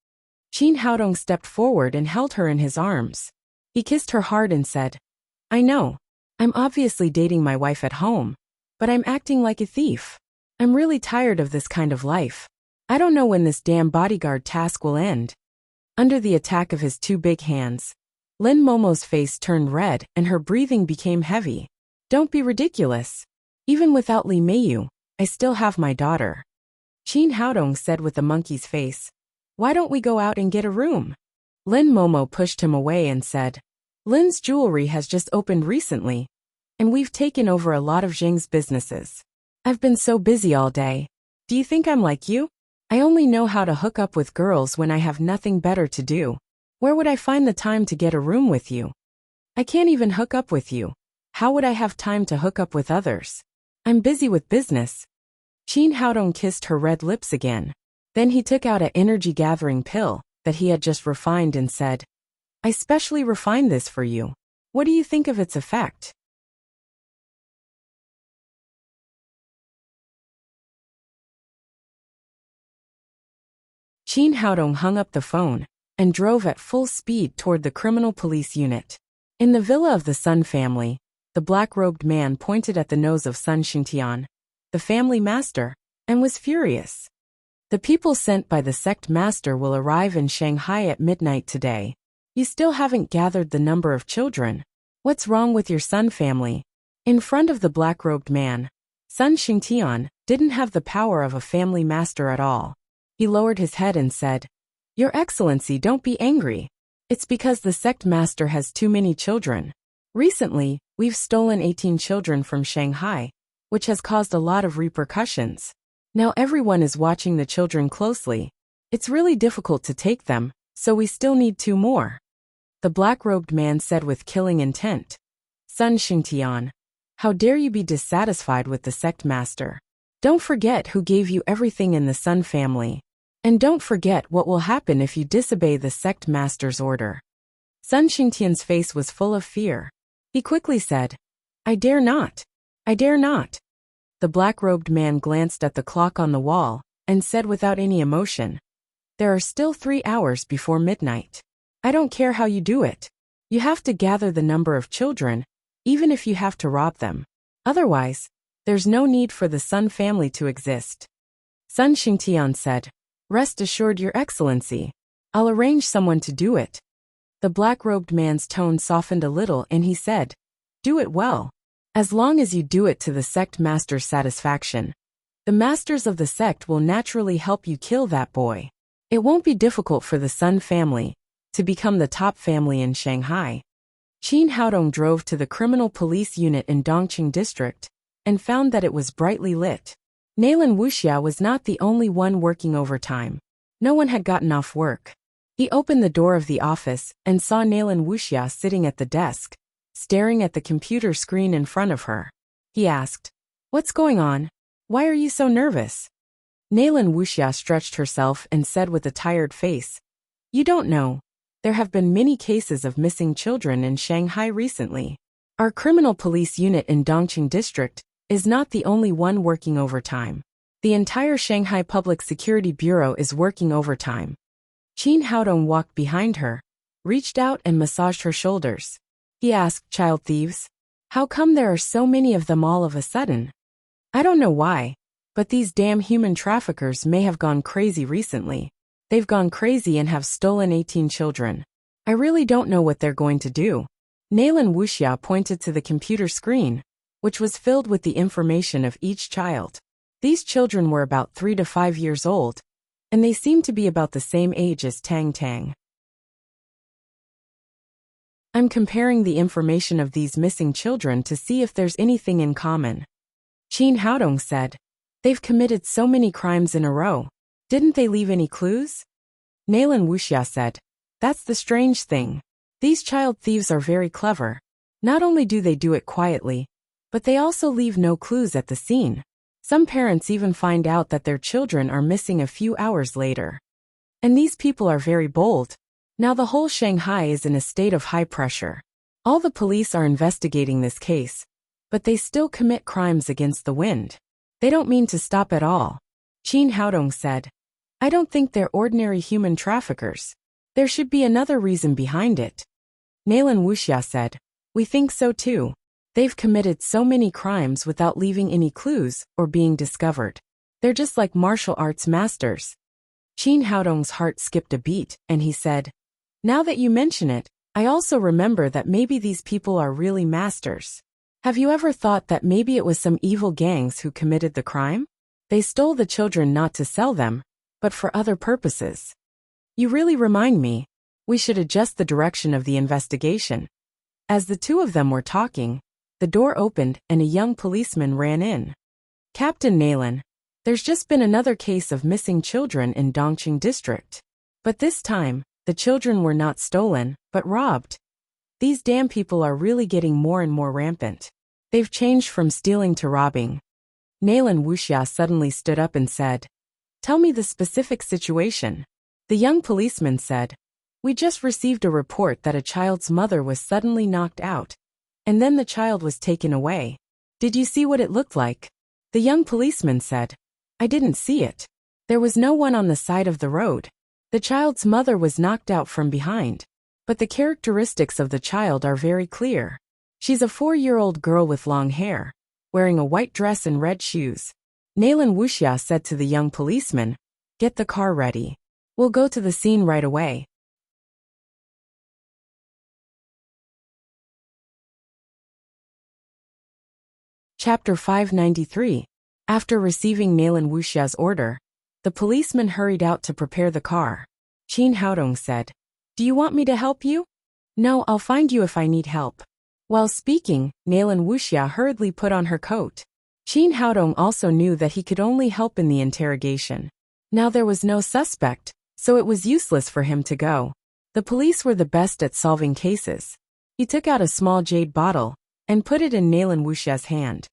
Qin Haodong stepped forward and held her in his arms. He kissed her hard and said, "I know. I'm obviously dating my wife at home, but I'm acting like a thief. I'm really tired of this kind of life. I don't know when this damn bodyguard task will end." Under the attack of his 2 big hands, Lin Momo's face turned red and her breathing became heavy. "Don't be ridiculous. Even without Li Meiyu, I still have my daughter." Qin Haodong said with a monkey's face, "Why don't we go out and get a room?" Lin Momo pushed him away and said, "Lin's jewelry has just opened recently, and we've taken over a lot of Zheng's businesses. I've been so busy all day. Do you think I'm like you? I only know how to hook up with girls when I have nothing better to do. Where would I find the time to get a room with you? I can't even hook up with you. How would I have time to hook up with others? I'm busy with business." Qin Haodong kissed her red lips again. Then he took out an energy-gathering pill that he had just refined and said, "I specially refined this for you. What do you think of its effect?" Qin Haodong hung up the phone and drove at full speed toward the criminal police unit. In the villa of the Sun family, The black-robed man pointed at the nose of Sun Xingtian, the family master, and was furious. The people sent by the sect master will arrive in Shanghai at midnight today. You still haven't gathered the number of children. What's wrong with your Sun family? In front of the black-robed man, Sun Xingtian didn't have the power of a family master at all. He lowered his head and said, "Your Excellency, don't be angry. It's because the sect master has too many children. Recently, we've stolen 18 children from Shanghai, which has caused a lot of repercussions. Now everyone is watching the children closely. It's really difficult to take them, so we still need 2 more." The black-robed man said with killing intent. "Sun Xingtian, how dare you be dissatisfied with the sect master? Don't forget who gave you everything in the Sun family. And don't forget what will happen if you disobey the sect master's order." Sun Xingtian's face was full of fear. He quickly said, "I dare not. I dare not." The black-robed man glanced at the clock on the wall and said without any emotion, "There are still 3 hours before midnight. I don't care how you do it. You have to gather the number of children, even if you have to rob them. Otherwise, there's no need for the Sun family to exist." Sun Xingtian said, "Rest assured, Your Excellency. I'll arrange someone to do it." The black-robed man's tone softened a little and he said, "Do it well. As long as you do it to the sect master's satisfaction, the masters of the sect will naturally help you kill that boy. It won't be difficult for the Sun family to become the top family in Shanghai." Qin Haodong drove to the criminal police unit in Dongqing district and found that it was brightly lit. Naylan Wuxia was not the only one working overtime. No one had gotten off work. He opened the door of the office and saw Naylan Wuxia sitting at the desk, staring at the computer screen in front of her. He asked, "What's going on? Why are you so nervous?" Naylan Wuxia stretched herself and said with a tired face, "You don't know. There have been many cases of missing children in Shanghai recently. Our criminal police unit in Dongqing district is not the only one working overtime. The entire Shanghai Public Security Bureau is working overtime." Qin Haodong walked behind her, reached out and massaged her shoulders. He asked, "Child thieves? How come there are so many of them all of a sudden? I don't know why, but these damn human traffickers may have gone crazy recently. They've gone crazy and have stolen 18 children. I really don't know what they're going to do." Naylan Wuxia pointed to the computer screen, which was filled with the information of each child. These children were about 3 to 5 years old, and they seemed to be about the same age as Tang Tang. "I'm comparing the information of these missing children to see if there's anything in common." Qin Haodong said, "They've committed so many crimes in a row. Didn't they leave any clues?" Naylan Wuxia said, "That's the strange thing. These child thieves are very clever. Not only do they do it quietly, but they also leave no clues at the scene. Some parents even find out that their children are missing a few hours later. And these people are very bold. Now the whole Shanghai is in a state of high pressure. All the police are investigating this case, but they still commit crimes against the wind. They don't mean to stop at all." Qin Haodong said, "I don't think they're ordinary human traffickers. There should be another reason behind it." Naylan Wuxia said, "We think so too. They've committed so many crimes without leaving any clues or being discovered. They're just like martial arts masters." Qin Haodong's heart skipped a beat, and he said, "Now that you mention it, I also remember that maybe these people are really masters. Have you ever thought that maybe it was some evil gangs who committed the crime? They stole the children not to sell them, but for other purposes. You really remind me. We should adjust the direction of the investigation." As the two of them were talking, the door opened and a young policeman ran in. "Captain Naylan, there's just been another case of missing children in Dongqing district. But this time, the children were not stolen, but robbed. These damn people are really getting more and more rampant. They've changed from stealing to robbing." Naylan Wuxia suddenly stood up and said, "Tell me the specific situation." The young policeman said, "We just received a report that a child's mother was suddenly knocked out, and then the child was taken away. Did you see what it looked like?" The young policeman said, "I didn't see it. There was no one on the side of the road. The child's mother was knocked out from behind, but the characteristics of the child are very clear. She's a 4-year-old girl with long hair, wearing a white dress and red shoes. Nalan Wuxia said to the young policeman, "Get the car ready. We'll go to the scene right away." Chapter 593. After receiving Nalan Wuxia's order, the policeman hurried out to prepare the car. Qin Haodong said, "Do you want me to help you?" "No, I'll find you if I need help." While speaking, Nalan Wuxia hurriedly put on her coat. Qin Haodong also knew that he could only help in the interrogation. Now there was no suspect, so it was useless for him to go. The police were the best at solving cases. He took out a small jade bottle and put it in Nalan Wuxia's hand.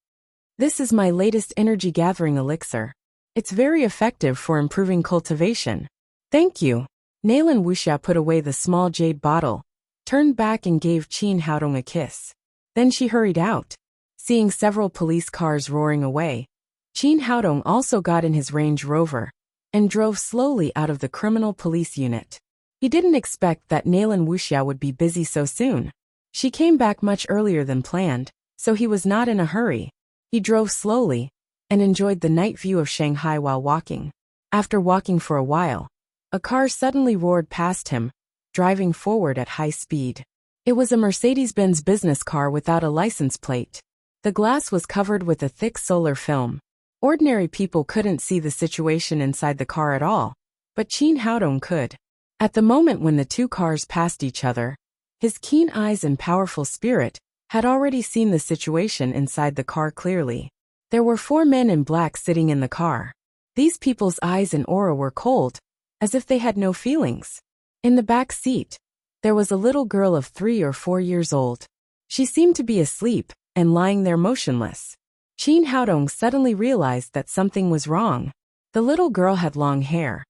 "This is my latest energy-gathering elixir. It's very effective for improving cultivation." "Thank you." Nalan Wuxia put away the small jade bottle, turned back and gave Qin Haodong a kiss. Then she hurried out. Seeing several police cars roaring away, Qin Haodong also got in his Range Rover and drove slowly out of the criminal police unit. He didn't expect that Nalan Wuxia would be busy so soon. She came back much earlier than planned, so he was not in a hurry. He drove slowly and enjoyed the night view of Shanghai while walking. After walking for a while, a car suddenly roared past him, driving forward at high speed. It was a Mercedes-Benz business car without a license plate. The glass was covered with a thick solar film. Ordinary people couldn't see the situation inside the car at all, but Qin Haodong could. At the moment when the two cars passed each other, his keen eyes and powerful spirit had already seen the situation inside the car clearly. There were 4 men in black sitting in the car. These people's eyes and aura were cold, as if they had no feelings. In the back seat, there was a little girl of 3 or 4 years old. She seemed to be asleep and lying there motionless. Qin Haodong suddenly realized that something was wrong. The little girl had long hair,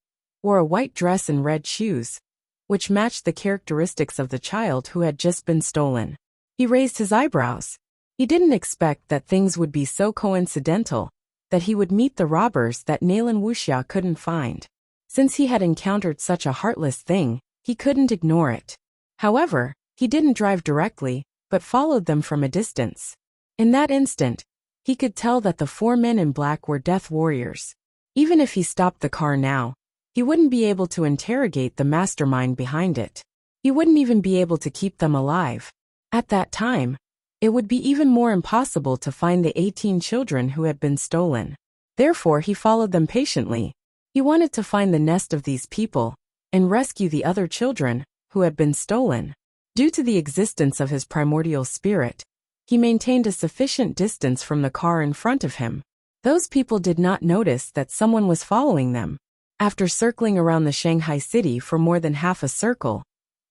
wore a white dress and red shoes, which matched the characteristics of the child who had just been stolen. He raised his eyebrows. He didn't expect that things would be so coincidental, that he would meet the robbers that Nalan Wuxia couldn't find. Since he had encountered such a heartless thing, he couldn't ignore it. However, he didn't drive directly, but followed them from a distance. In that instant, he could tell that the 4 men in black were death warriors. Even if he stopped the car now, he wouldn't be able to interrogate the mastermind behind it. He wouldn't even be able to keep them alive. At that time, it would be even more impossible to find the 18 children who had been stolen. Therefore, he followed them patiently. He wanted to find the nest of these people and rescue the other children who had been stolen. Due to the existence of his primordial spirit, he maintained a sufficient distance from the car in front of him. Those people did not notice that someone was following them. After circling around the Shanghai city for more than half a circle,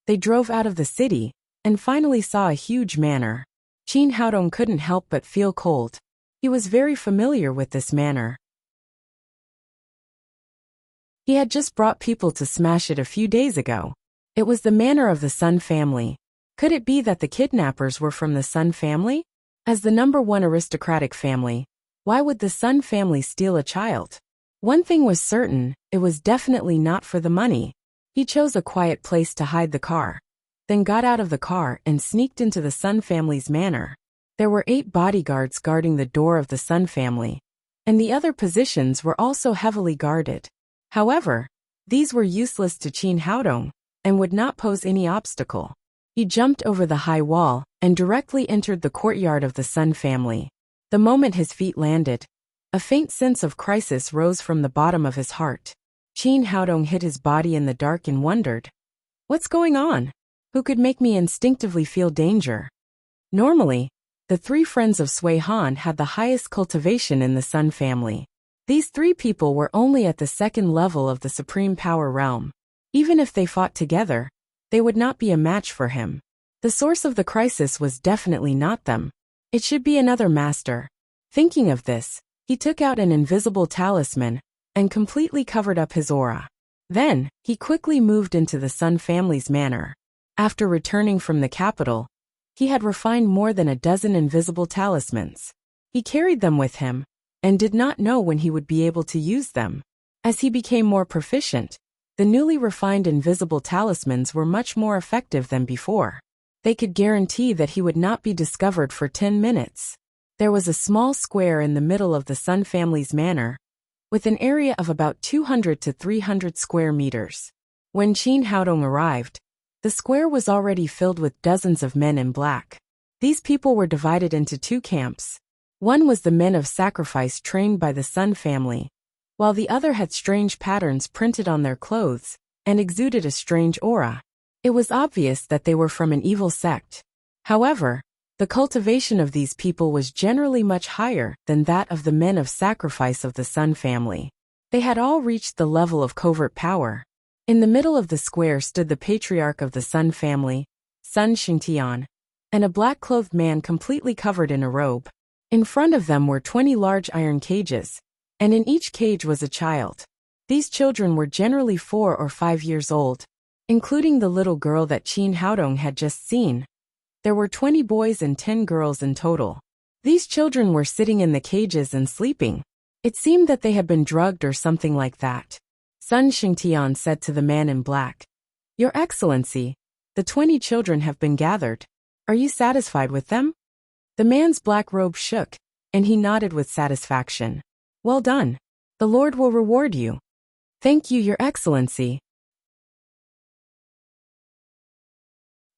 they drove out of the city and finally saw a huge manor. Qin Haodong couldn't help but feel cold. He was very familiar with this manor. He had just brought people to smash it a few days ago. It was the manor of the Sun family. Could it be that the kidnappers were from the Sun family? As the #1 aristocratic family, why would the Sun family steal a child? One thing was certain, it was definitely not for the money. He chose a quiet place to hide the car, then got out of the car and sneaked into the Sun family's manor. There were 8 bodyguards guarding the door of the Sun family, and the other positions were also heavily guarded. However, these were useless to Qin Haodong and would not pose any obstacle. He jumped over the high wall and directly entered the courtyard of the Sun family. The moment his feet landed, a faint sense of crisis rose from the bottom of his heart. Qin Haodong hid his body in the dark and wondered, "What's going on? Who could make me instinctively feel danger?" Normally, the 3 friends of Sui Han had the highest cultivation in the Sun family. These 3 people were only at the 2nd level of the supreme power realm. Even if they fought together, they would not be a match for him. The source of the crisis was definitely not them. It should be another master. Thinking of this, he took out an invisible talisman and completely covered up his aura. Then, he quickly moved into the Sun family's manor. After returning from the capital, he had refined more than a dozen invisible talismans. He carried them with him and did not know when he would be able to use them. As he became more proficient, the newly refined invisible talismans were much more effective than before. They could guarantee that he would not be discovered for 10 minutes. There was a small square in the middle of the Sun family's manor, with an area of about 200 to 300 square meters. When Qin Haodong arrived, the square was already filled with dozens of men in black. These people were divided into two camps. One was the men of sacrifice trained by the Sun family, while the other had strange patterns printed on their clothes and exuded a strange aura. It was obvious that they were from an evil sect. However, the cultivation of these people was generally much higher than that of the men of sacrifice of the Sun family. They had all reached the level of covert power. In the middle of the square stood the patriarch of the Sun family, Sun Xingtian, and a black-clothed man completely covered in a robe. In front of them were 20 large iron cages, and in each cage was a child. These children were generally 4 or 5 years old, including the little girl that Qin Haodong had just seen. There were 20 boys and 10 girls in total. These children were sitting in the cages and sleeping. It seemed that they had been drugged or something like that. Sun Xingtian said to the man in black, "Your Excellency, the 20 children have been gathered. Are you satisfied with them?" The man's black robe shook, and he nodded with satisfaction. "Well done. The Lord will reward you." "Thank you, Your Excellency."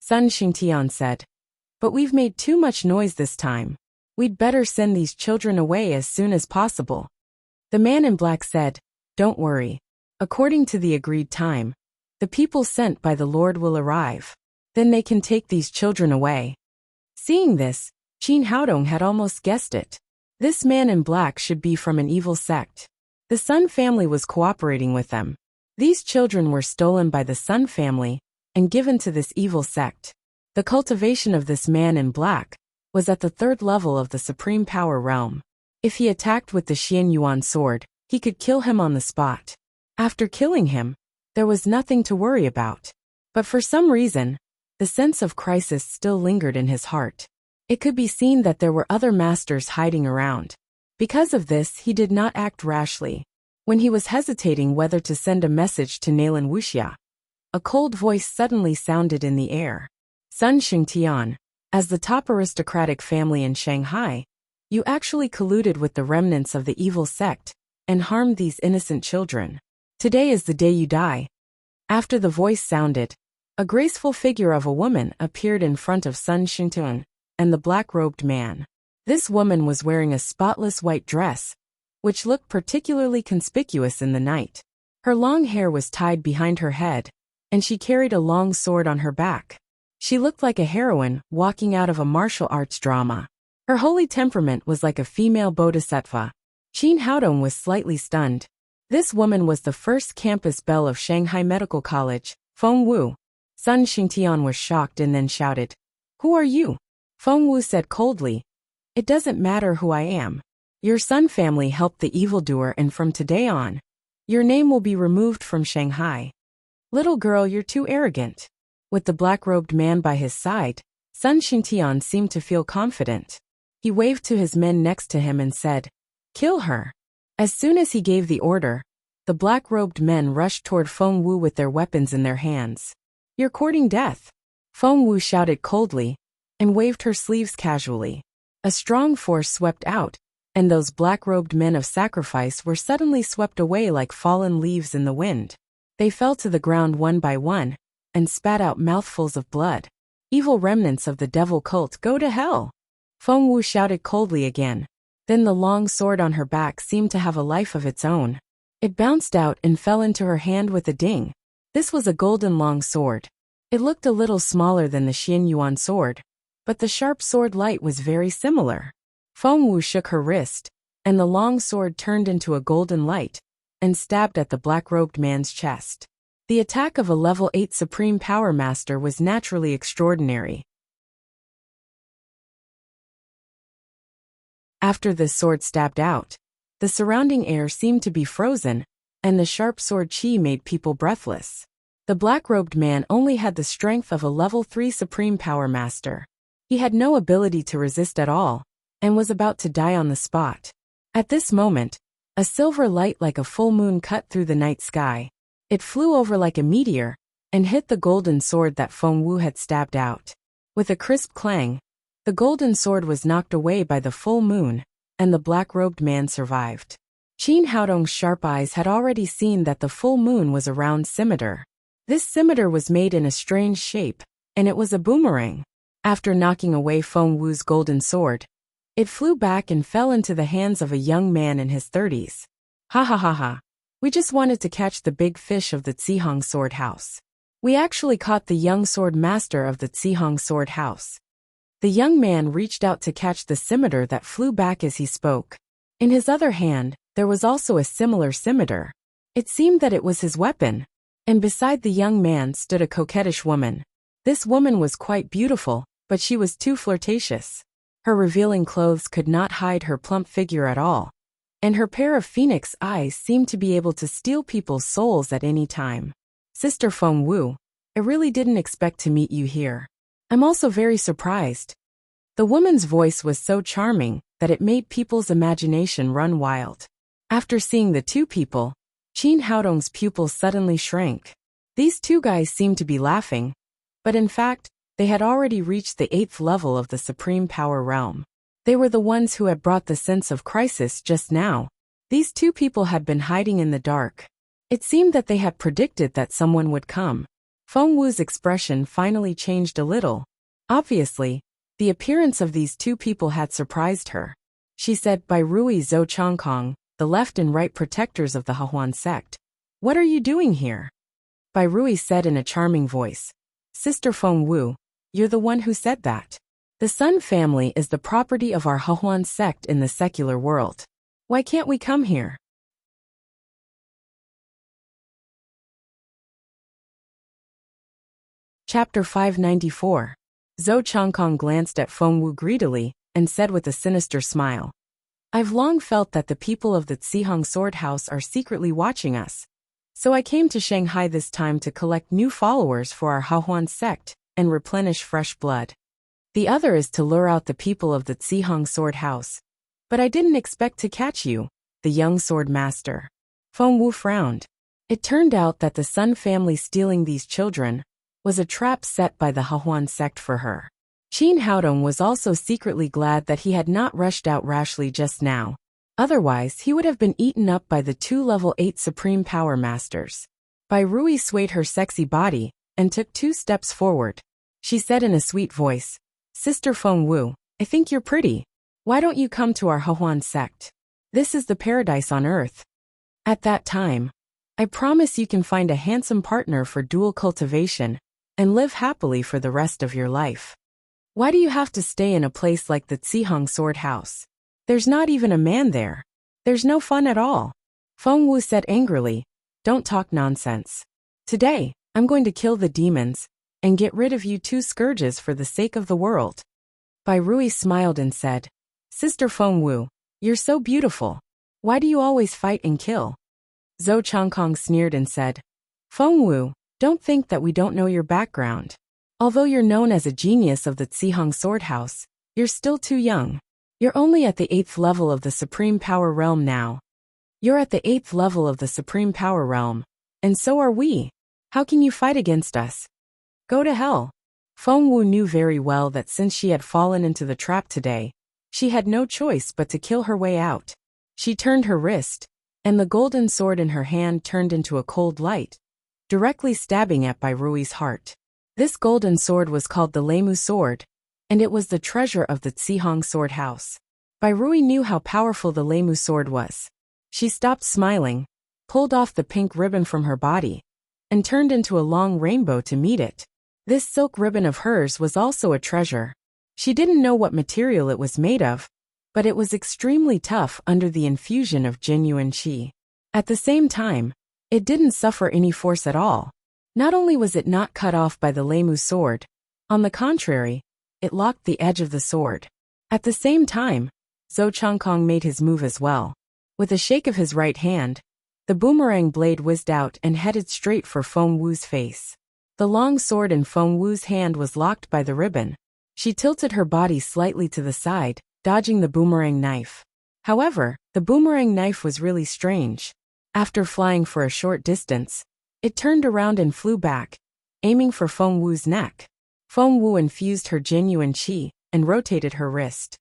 Sun Xingtian said, "But we've made too much noise this time. We'd better send these children away as soon as possible." The man in black said, "Don't worry. According to the agreed time, the people sent by the Lord will arrive. Then they can take these children away." Seeing this, Qin Haodong had almost guessed it. This man in black should be from an evil sect. The Sun family was cooperating with them. These children were stolen by the Sun family and given to this evil sect. The cultivation of this man in black was at the 3rd level of the supreme power realm. If he attacked with the Xian Yuan sword, he could kill him on the spot. After killing him, there was nothing to worry about. But for some reason, the sense of crisis still lingered in his heart. It could be seen that there were other masters hiding around. Because of this, he did not act rashly. When he was hesitating whether to send a message to Nalan Wuxia, a cold voice suddenly sounded in the air. "Sun Xingtian, as the top aristocratic family in Shanghai, you actually colluded with the remnants of the evil sect and harmed these innocent children. Today is the day you die." After the voice sounded, a graceful figure of a woman appeared in front of Sun Xingtian and the black-robed man. This woman was wearing a spotless white dress, which looked particularly conspicuous in the night. Her long hair was tied behind her head, and she carried a long sword on her back. She looked like a heroine walking out of a martial arts drama. Her holy temperament was like a female bodhisattva. Qin Haodong was slightly stunned. This woman was the first campus belle of Shanghai Medical College, Feng Wu. Sun Xingtian was shocked and then shouted, "Who are you?" Feng Wu said coldly, "It doesn't matter who I am. Your Sun family helped the evildoer, and from today on, your name will be removed from Shanghai." "Little girl, you're too arrogant." With the black-robed man by his side, Sun Xingtian seemed to feel confident. He waved to his men next to him and said, "Kill her." As soon as he gave the order, the black-robed men rushed toward Feng Wu with their weapons in their hands. "You're courting death." Feng Wu shouted coldly and waved her sleeves casually. A strong force swept out, and those black-robed men of sacrifice were suddenly swept away like fallen leaves in the wind. They fell to the ground one by one and spat out mouthfuls of blood. "Evil remnants of the devil cult, go to hell!" Feng Wu shouted coldly again. Then the long sword on her back seemed to have a life of its own. It bounced out and fell into her hand with a ding. This was a golden long sword. It looked a little smaller than the Xian Yuan sword, but the sharp sword light was very similar. Feng Wu shook her wrist, and the long sword turned into a golden light and stabbed at the black-robed man's chest. The attack of a level 8 Supreme Power Master was naturally extraordinary. After this sword stabbed out, the surrounding air seemed to be frozen, and the sharp sword chi made people breathless. The black-robed man only had the strength of a level 3 Supreme Power Master. He had no ability to resist at all, and was about to die on the spot. At this moment, a silver light like a full moon cut through the night sky. It flew over like a meteor, and hit the golden sword that Feng Wu had stabbed out. With a crisp clang, the golden sword was knocked away by the full moon, and the black-robed man survived. Qin Haodong's sharp eyes had already seen that the full moon was a round scimitar. This scimitar was made in a strange shape, and it was a boomerang. After knocking away Feng Wu's golden sword, it flew back and fell into the hands of a young man in his 30s. Ha ha ha ha. We just wanted to catch the big fish of the Zihong Sword House. We actually caught the young sword master of the Zihong Sword House. The young man reached out to catch the scimitar that flew back as he spoke. In his other hand, there was also a similar scimitar. It seemed that it was his weapon. And beside the young man stood a coquettish woman. This woman was quite beautiful, but she was too flirtatious. Her revealing clothes could not hide her plump figure at all, and her pair of phoenix eyes seemed to be able to steal people's souls at any time. Sister Feng Wu, I really didn't expect to meet you here. I'm also very surprised. The woman's voice was so charming that it made people's imagination run wild. After seeing the two people, Qin Haodong's pupils suddenly shrank. These two guys seemed to be laughing, but in fact, they had already reached the 8th level of the Supreme Power Realm. They were the ones who had brought the sense of crisis just now. These two people had been hiding in the dark. It seemed that they had predicted that someone would come. Feng Wu's expression finally changed a little. Obviously, the appearance of these two people had surprised her. She said, "By Rui Zhou Changkong, the left and right protectors of the Hahuan sect. What are you doing here?" Bai Rui said in a charming voice. "Sister Feng Wu, you're the one who said that. The Sun family is the property of our Hahuan sect in the secular world. Why can't we come here?" Chapter 594. Zhou Changkong glanced at Feng Wu greedily and said with a sinister smile, "I've long felt that the people of the Zihong Sword House are secretly watching us. So I came to Shanghai this time to collect new followers for our Hahuan sect and replenish fresh blood. The other is to lure out the people of the Zihong Sword House. But I didn't expect to catch you, the young sword master." Feng Wu frowned. It turned out that the Sun family stealing these children was a trap set by the Hahuan sect for her. Qin Haodong was also secretly glad that he had not rushed out rashly just now. Otherwise, he would have been eaten up by the two level 8 Supreme Power Masters. Bai Rui swayed her sexy body and took 2 steps forward. She said in a sweet voice, "Sister Feng Wu, I think you're pretty. Why don't you come to our Hahuan sect? This is the paradise on earth. At that time, I promise you can find a handsome partner for dual cultivation and live happily for the rest of your life. Why do you have to stay in a place like the Zihong Sword House? There's not even a man there. There's no fun at all." Feng Wu said angrily, "Don't talk nonsense. Today, I'm going to kill the demons and get rid of you two scourges for the sake of the world." Bai Rui smiled and said, "Sister Feng Wu, you're so beautiful. Why do you always fight and kill?" Zhou Changkong sneered and said, "Feng Wu, don't think that we don't know your background. Although you're known as a genius of the Zihong Sword House, you're still too young. You're only at the 8th level of the Supreme Power Realm now. You're at the 8th level of the Supreme Power Realm, and so are we. How can you fight against us? Go to hell." Feng Wu knew very well that since she had fallen into the trap today, she had no choice but to kill her way out. She turned her wrist, and the golden sword in her hand turned into a cold light, directly stabbing at Bai Rui's heart. This golden sword was called the Leimu sword, and it was the treasure of the Zihong Sword House. Bai Rui knew how powerful the Leimu sword was. She stopped smiling, pulled off the pink ribbon from her body, and turned into a long rainbow to meet it. This silk ribbon of hers was also a treasure. She didn't know what material it was made of, but it was extremely tough under the infusion of genuine qi. At the same time, it didn't suffer any force at all. Not only was it not cut off by the Leimu sword, on the contrary, it locked the edge of the sword. At the same time, Zhou Changkong made his move as well. With a shake of his right hand, the boomerang blade whizzed out and headed straight for Feng Wu's face. The long sword in Feng Wu's hand was locked by the ribbon. She tilted her body slightly to the side, dodging the boomerang knife. However, the boomerang knife was really strange. After flying for a short distance, it turned around and flew back, aiming for Feng Wu's neck. Feng Wu infused her genuine qi and rotated her wrist.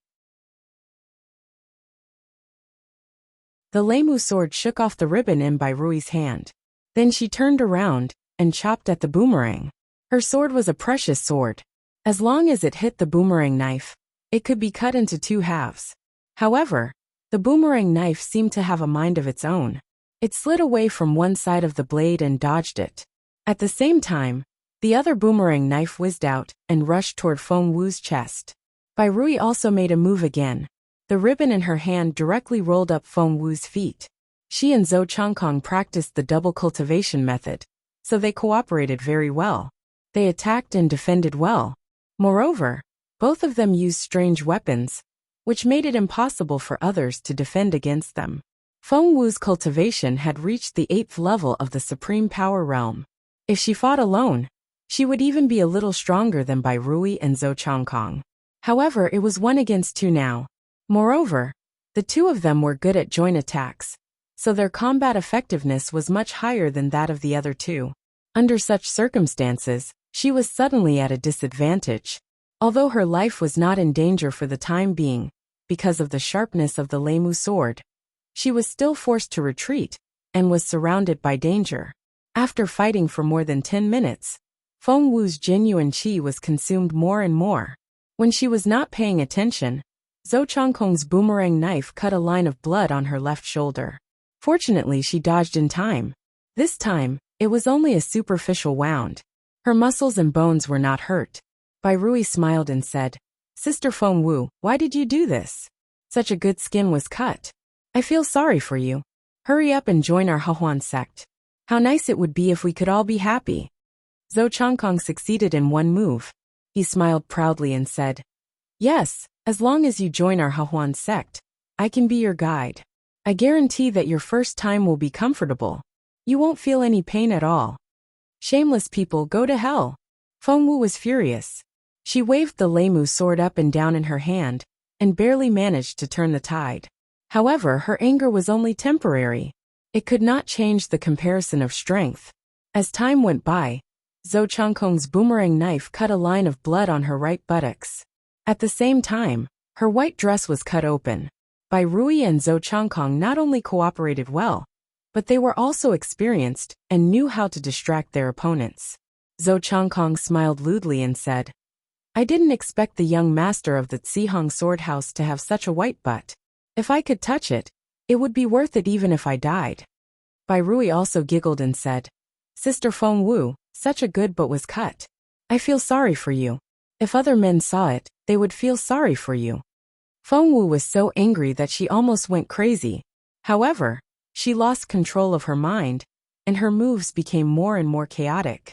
The Leimu sword shook off the ribbon in Bai Rui's hand. Then she turned around and chopped at the boomerang. Her sword was a precious sword. As long as it hit the boomerang knife, it could be cut into two halves. However, the boomerang knife seemed to have a mind of its own. It slid away from one side of the blade and dodged it. At the same time, the other boomerang knife whizzed out and rushed toward Feng Wu's chest. Bai Rui also made a move again. The ribbon in her hand directly rolled up Feng Wu's feet. She and Zhou Changkong practiced the double cultivation method, so they cooperated very well. They attacked and defended well. Moreover, both of them used strange weapons, which made it impossible for others to defend against them. Feng Wu's cultivation had reached the 8th level of the Supreme Power Realm. If she fought alone, she would even be a little stronger than Bai Rui and Zhou Changkong. However, it was 1 against 2 now. Moreover, the two of them were good at joint attacks, so their combat effectiveness was much higher than that of the other two. Under such circumstances, she was suddenly at a disadvantage. Although her life was not in danger for the time being, because of the sharpness of the Leimu sword, she was still forced to retreat, and was surrounded by danger. After fighting for more than 10 minutes, Feng Wu's genuine qi was consumed more and more. When she was not paying attention, Zhou Changkong's boomerang knife cut a line of blood on her left shoulder. Fortunately, she dodged in time. This time, it was only a superficial wound. Her muscles and bones were not hurt. Bai Rui smiled and said, "Sister Feng Wu, why did you do this? Such a good skin was cut. I feel sorry for you. Hurry up and join our Hahuan sect. How nice it would be if we could all be happy." Zhou Changkong succeeded in one move. He smiled proudly and said, "Yes, as long as you join our Hahuan sect, I can be your guide. I guarantee that your first time will be comfortable. You won't feel any pain at all." Shameless people, go to hell. Feng Wu was furious. She waved the Leimu sword up and down in her hand, and barely managed to turn the tide. However, her anger was only temporary. It could not change the comparison of strength. As time went by, Zhou Changkong's boomerang knife cut a line of blood on her right buttocks. At the same time, her white dress was cut open. Bai Rui and Zhou Changkong not only cooperated well, but they were also experienced and knew how to distract their opponents. Zhou Changkong smiled lewdly and said, "I didn't expect the young master of the Zihong sword house to have such a white butt. If I could touch it, it would be worth it even if I died." Bai Rui also giggled and said, "Sister Feng Wu, such a good butt was cut. I feel sorry for you. If other men saw it, they would feel sorry for you." Feng Wu was so angry that she almost went crazy. However, she lost control of her mind, and her moves became more and more chaotic.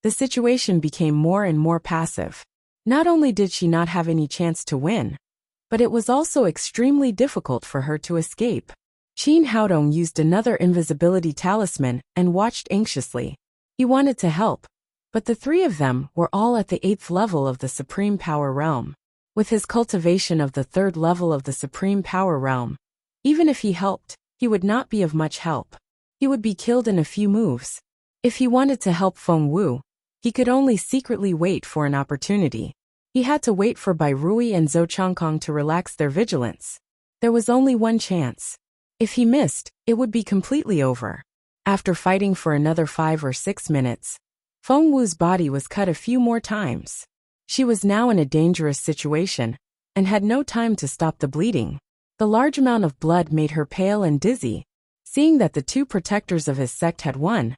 The situation became more and more passive. Not only did she not have any chance to win, but it was also extremely difficult for her to escape. Qin Haodong used another invisibility talisman and watched anxiously. He wanted to help, but the three of them were all at the 8th level of the Supreme Power Realm. With his cultivation of the 3rd level of the Supreme Power Realm, even if he helped, he would not be of much help. He would be killed in a few moves. If he wanted to help Feng Wu, he could only secretly wait for an opportunity. He had to wait for Bai Rui and Zhou Changkong to relax their vigilance. There was only one chance. If he missed, it would be completely over. After fighting for another 5 or 6 minutes, Feng Wu's body was cut a few more times. She was now in a dangerous situation, and had no time to stop the bleeding. The large amount of blood made her pale and dizzy. Seeing that the two protectors of his sect had won,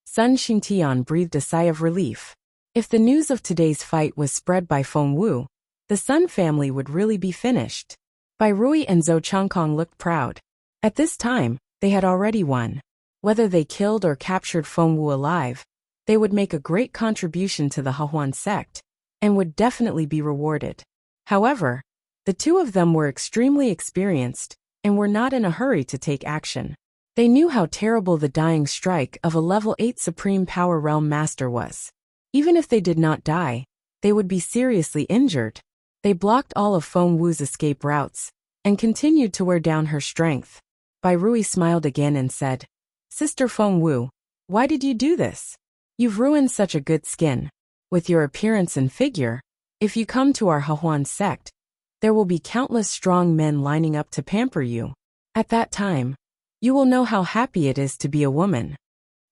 Sun Xingtian breathed a sigh of relief. If the news of today's fight was spread by Feng Wu, the Sun family would really be finished. Bai Rui and Zhou Changkong looked proud. At this time, they had already won. Whether they killed or captured Feng Wu alive, they would make a great contribution to the Hahuan sect, and would definitely be rewarded. However, the two of them were extremely experienced, and were not in a hurry to take action. They knew how terrible the dying strike of a level 8 Supreme Power Realm Master was. Even if they did not die, they would be seriously injured. They blocked all of Feng Wu's escape routes, and continued to wear down her strength. Bai Rui smiled again and said, "Sister Feng Wu, Why did you do this? You've ruined such a good skin. With your appearance and figure, if you come to our Hahuan sect, there will be countless strong men lining up to pamper you. At that time, you will know how happy it is to be a woman.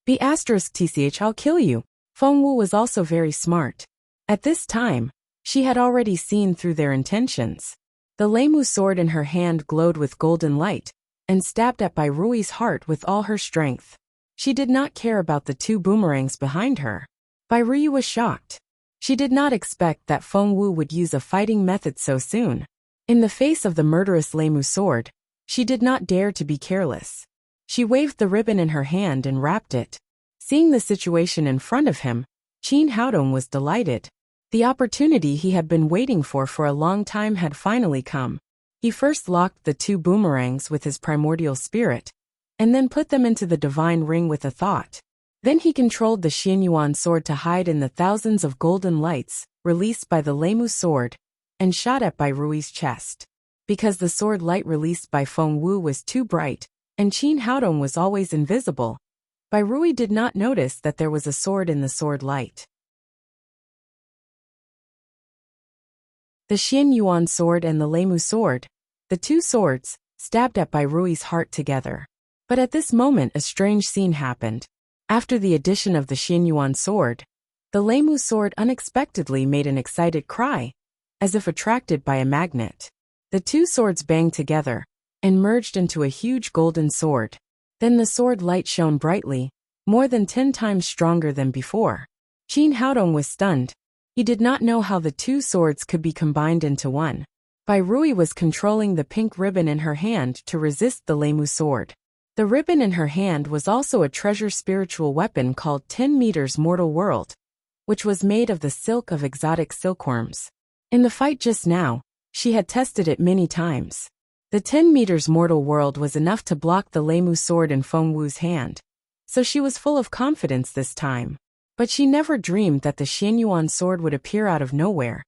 *TCH I'll kill you. Feng Wu was also very smart. At this time, she had already seen through their intentions. The Leimu sword in her hand glowed with golden light, and stabbed at Bai Rui's heart with all her strength. She did not care about the two boomerangs behind her. Bai Rui was shocked. She did not expect that Feng Wu would use a fighting method so soon. In the face of the murderous Leimu sword, she did not dare to be careless. She waved the ribbon in her hand and wrapped it. Seeing the situation in front of him, Qin Haodong was delighted. The opportunity he had been waiting for a long time had finally come. He first locked the two boomerangs with his primordial spirit, and then put them into the divine ring with a thought. Then he controlled the Xianyuan sword to hide in the thousands of golden lights released by the Leimu sword, and shot at Bai Rui's chest. Because the sword light released by Feng Wu was too bright, and Qin Haodong was always invisible, Bai Rui did not notice that there was a sword in the sword light. The Xianyuan sword and the Leimu sword, the two swords, stabbed at Bai Rui's heart together. But at this moment a strange scene happened. After the addition of the Xianyuan sword, the Leimu sword unexpectedly made an excited cry, as if attracted by a magnet. The two swords banged together, and merged into a huge golden sword. Then the sword light shone brightly, more than 10 times stronger than before. Qin Haodong was stunned. He did not know how the two swords could be combined into one. Bai Rui was controlling the pink ribbon in her hand to resist the Leimu sword. The ribbon in her hand was also a treasure spiritual weapon called 10 meters Mortal World, which was made of the silk of exotic silkworms. In the fight just now, she had tested it many times. The 10 meters Mortal World was enough to block the Leimu sword in Feng Wu's hand, so she was full of confidence this time. But she never dreamed that the Xianyuan sword would appear out of nowhere,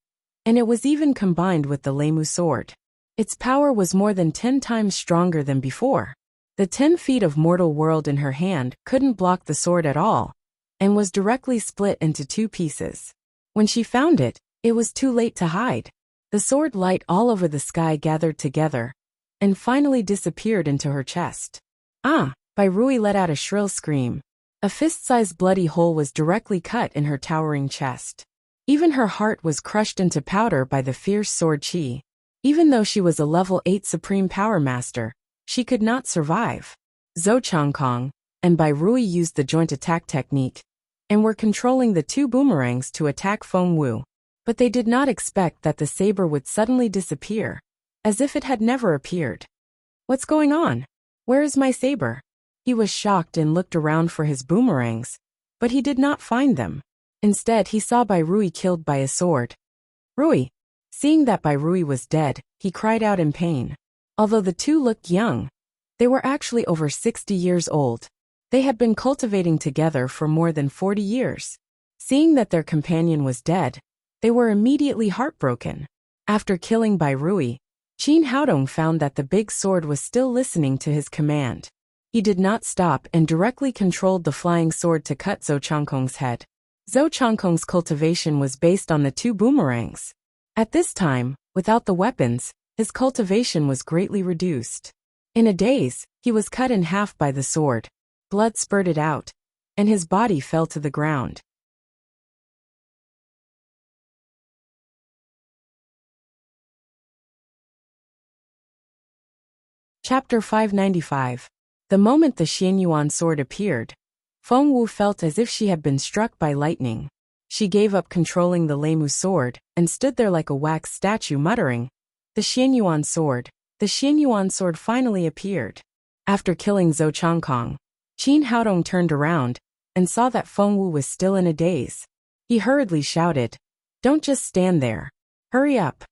and it was even combined with the Leimu sword. Its power was more than 10 times stronger than before. The 10 feet of Mortal World in her hand couldn't block the sword at all, and was directly split into two pieces. When she found it, it was too late to hide. The sword light all over the sky gathered together, and finally disappeared into her chest. Ah! Bai Rui let out a shrill scream. A fist-sized bloody hole was directly cut in her towering chest. Even her heart was crushed into powder by the fierce sword qi. Even though she was a level 8 Supreme Power Master, she could not survive. Zhou Changkong and Bai Rui used the joint attack technique, and were controlling the two boomerangs to attack Feng Wu. But they did not expect that the saber would suddenly disappear, as if it had never appeared. What's going on? Where is my saber? He was shocked and looked around for his boomerangs, but he did not find them. Instead, he saw Bai Rui killed by a sword. Rui! Seeing that Bai Rui was dead, he cried out in pain. Although the two looked young, they were actually over 60 years old. They had been cultivating together for more than 40 years. Seeing that their companion was dead, they were immediately heartbroken. After killing Bai Rui, Qin Haodong found that the big sword was still listening to his command. He did not stop and directly controlled the flying sword to cut Zhou Changkong's head. Zhou Changkong's cultivation was based on the two boomerangs. At this time, without the weapons, his cultivation was greatly reduced. In a daze, he was cut in half by the sword. Blood spurted out, and his body fell to the ground. Chapter 595. The moment the Xianyuan sword appeared, Feng Wu felt as if she had been struck by lightning. She gave up controlling the Leimu sword, and stood there like a wax statue muttering, "The Xianyuan sword." The Xianyuan sword finally appeared. After killing Zhou Changkong, Qin Haodong turned around, and saw that Feng Wu was still in a daze. He hurriedly shouted, "Don't just stand there. Hurry up."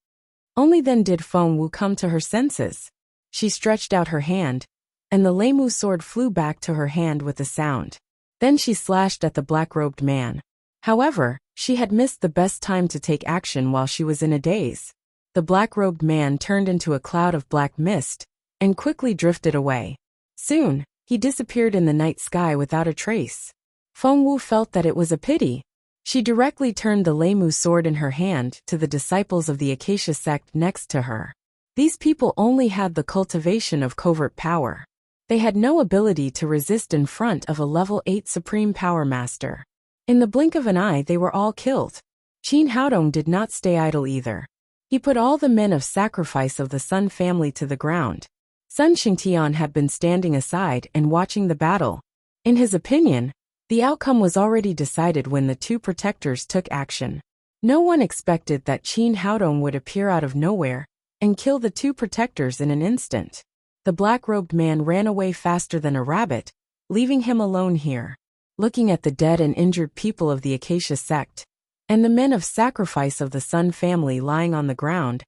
Only then did Feng Wu come to her senses. She stretched out her hand, and the Leimu sword flew back to her hand with a sound. Then she slashed at the black-robed man. However, she had missed the best time to take action while she was in a daze. The black-robed man turned into a cloud of black mist, and quickly drifted away. Soon, he disappeared in the night sky without a trace. Feng Wu felt that it was a pity. She directly turned the Leimu sword in her hand to the disciples of the Acacia sect next to her. These people only had the cultivation of covert power. They had no ability to resist in front of a level 8 Supreme Power Master. In the blink of an eye they were all killed. Qin Haodong did not stay idle either. He put all the men of sacrifice of the Sun family to the ground. Sun Xingtian had been standing aside and watching the battle. In his opinion, the outcome was already decided when the two protectors took action. No one expected that Qin Haodong would appear out of nowhere and kill the two protectors in an instant. The black-robed man ran away faster than a rabbit, leaving him alone here, looking at the dead and injured people of the Acacia sect, and the men of sacrifice of the Sun family lying on the ground.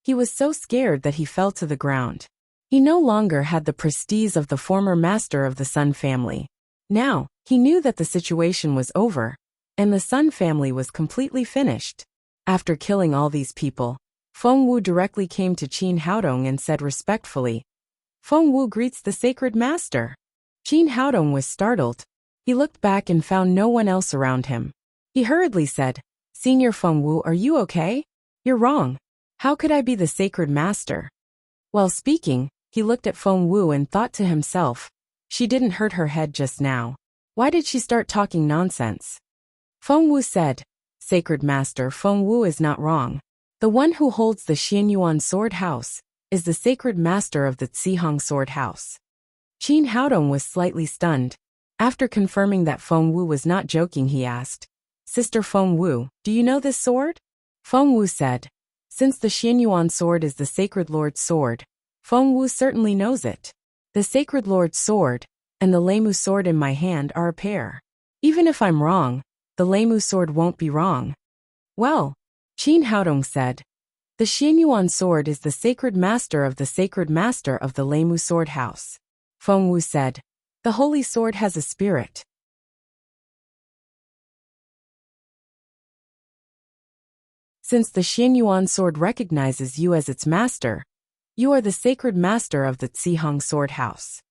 He was so scared that he fell to the ground. He no longer had the prestige of the former master of the Sun family. Now, he knew that the situation was over, and the Sun family was completely finished. After killing all these people, Feng Wu directly came to Qin Haodong and said respectfully, "Feng Wu greets the sacred master." Qin Haodong was startled. He looked back and found no one else around him. He hurriedly said, "Senior Feng Wu, are you okay? You're wrong. How could I be the sacred master?" While speaking, he looked at Feng Wu and thought to himself, she didn't hurt her head just now. Why did she start talking nonsense? Feng Wu said, "Sacred master, Feng Wu is not wrong. The one who holds the Xianyuan sword house is the sacred master of the Zihong sword house." Qin Haodong was slightly stunned. After confirming that Feng Wu was not joking, he asked, "Sister Feng Wu, do you know this sword?" Feng Wu said, "Since the Xianyuan sword is the sacred lord's sword, Feng Wu certainly knows it. The sacred lord's sword and the Leimu sword in my hand are a pair. Even if I'm wrong, the Leimu sword won't be wrong." "Well," Qin Haodong said, "the Xianyuan sword is the sacred master of the Leimu sword house." Feng Wu said, "The holy sword has a spirit. Since the Xianyuan sword recognizes you as its master, you are the sacred master of the Zihong sword house."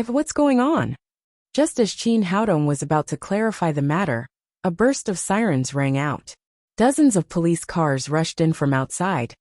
What's going on?" Just as Qin Haodong was about to clarify the matter, a burst of sirens rang out. Dozens of police cars rushed in from outside,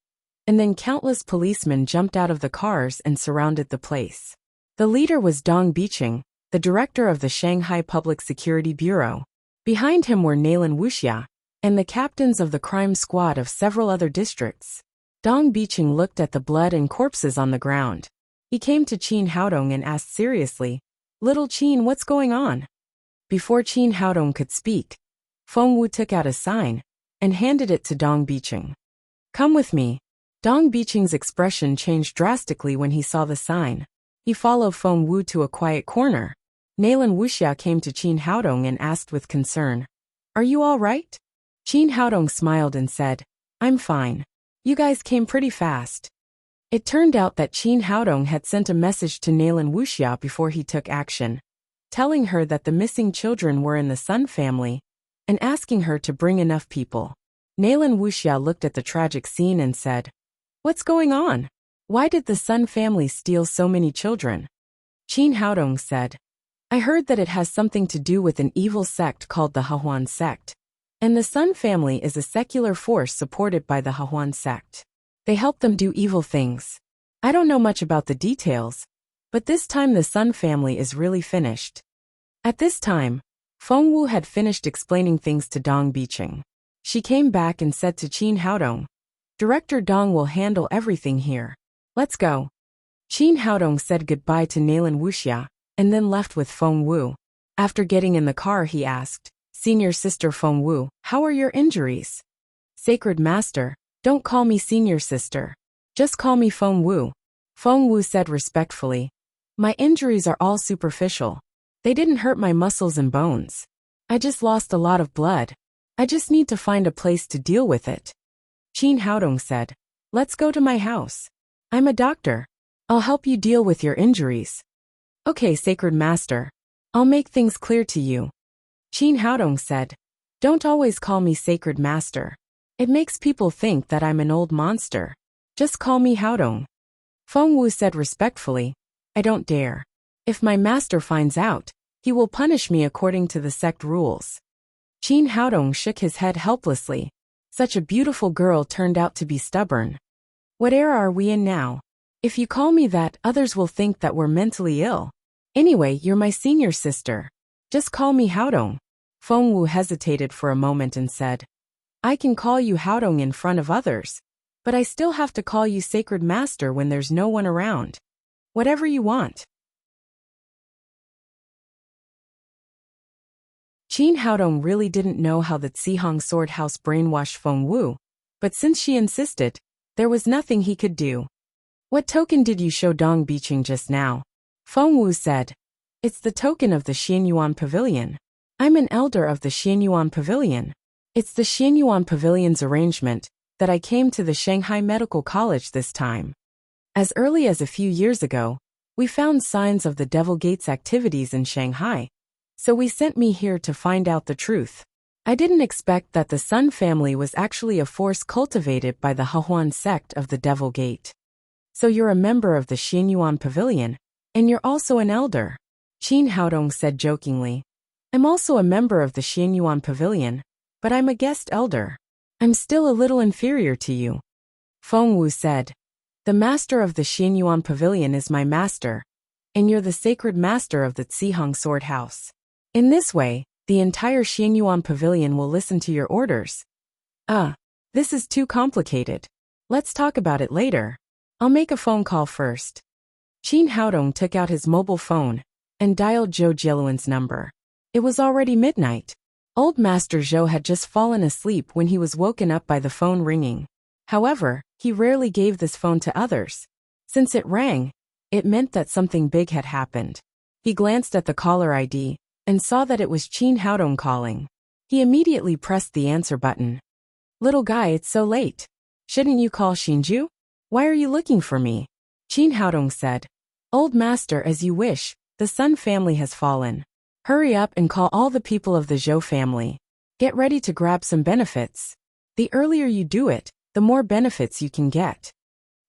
and then countless policemen jumped out of the cars and surrounded the place. The leader was Dong Biqing, the director of the Shanghai Public Security Bureau. Behind him were Naylan Wuxia and the captains of the crime squad of several other districts. Dong Biqing looked at the blood and corpses on the ground. He came to Qin Haodong and asked seriously, "Little Qin, what's going on?" Before Qin Haodong could speak, Feng Wu took out a sign and handed it to Dong Biqing. "Come with me." Dong Biqing's expression changed drastically when he saw the sign. He followed Feng Wu to a quiet corner. Naylan Wuxia came to Qin Haodong and asked with concern, "Are you all right?" Qin Haodong smiled and said, "I'm fine. You guys came pretty fast." It turned out that Qin Haodong had sent a message to Naylan Wuxia before he took action, telling her that the missing children were in the Sun family, and asking her to bring enough people. Naylan Wuxia looked at the tragic scene and said, "What's going on? Why did the Sun family steal so many children?" Qin Haodong said, "I heard that it has something to do with an evil sect called the Hahuan sect, and the Sun family is a secular force supported by the Hahuan sect. They help them do evil things. I don't know much about the details, but this time the Sun family is really finished." At this time, Feng Wu had finished explaining things to Dong Biqing. She came back and said to Qin Haodong, "Director Dong will handle everything here. Let's go." Qin Haodong said goodbye to Naylan Wuxia and then left with Feng Wu. After getting in the car, he asked, "Senior Sister Feng Wu, how are your injuries?" "Sacred Master, don't call me Senior Sister. Just call me Feng Wu." Feng Wu said respectfully, "My injuries are all superficial. They didn't hurt my muscles and bones. I just lost a lot of blood. I just need to find a place to deal with it." Qin Haodong said, "Let's go to my house. I'm a doctor. I'll help you deal with your injuries." "Okay, Sacred Master. I'll make things clear to you." Qin Haodong said, "Don't always call me Sacred Master. It makes people think that I'm an old monster. Just call me Haodong." Feng Wu said respectfully, "I don't dare. If my master finds out, He will punish me according to the sect rules. Qin Haodong shook his head helplessly. Such a beautiful girl turned out to be stubborn. What era are we in now? If you call me that, others will think that we're mentally ill. Anyway, you're my senior sister. Just call me Haodong. Feng Wu hesitated for a moment and said, I can call you Haodong in front of others, but I still have to call you Sacred Master when there's no one around. Whatever you want. Qin Haodong really didn't know how the Zihong Sword House brainwashed Feng Wu, but since she insisted, there was nothing he could do. What token did you show Dong Biqing just now? Feng Wu said. It's the token of the Xianyuan Pavilion. I'm an elder of the Xianyuan Pavilion. It's the Xianyuan Pavilion's arrangement that I came to the Shanghai Medical College this time. As early as a few years ago, we found signs of the Devil Gate's activities in Shanghai, so we sent me here to find out the truth. I didn't expect that the Sun family was actually a force cultivated by the Hehuan sect of the Devil Gate. So you're a member of the Xianyuan Pavilion, and you're also an elder. Qin Haodong said jokingly. I'm also a member of the Xianyuan Pavilion, but I'm a guest elder. I'm still a little inferior to you. Feng Wu said. The master of the Xianyuan Pavilion is my master, and you're the sacred master of the Zihong Sword House. In this way, the entire Xianyuan Pavilion will listen to your orders. This is too complicated. Let's talk about it later. I'll make a phone call first. Qin Haodong took out his mobile phone and dialed Zhou Jieluan's number. It was already midnight. Old Master Zhou had just fallen asleep when he was woken up by the phone ringing. However, he rarely gave this phone to others. Since it rang, it meant that something big had happened. He glanced at the caller ID and saw that it was Qin Haodong calling. He immediately pressed the answer button. Little guy, it's so late. Shouldn't you call Xinju? Why are you looking for me? Qin Haodong said. Old master, as you wish, the Sun family has fallen. Hurry up and call all the people of the Zhou family. Get ready to grab some benefits. The earlier you do it, the more benefits you can get.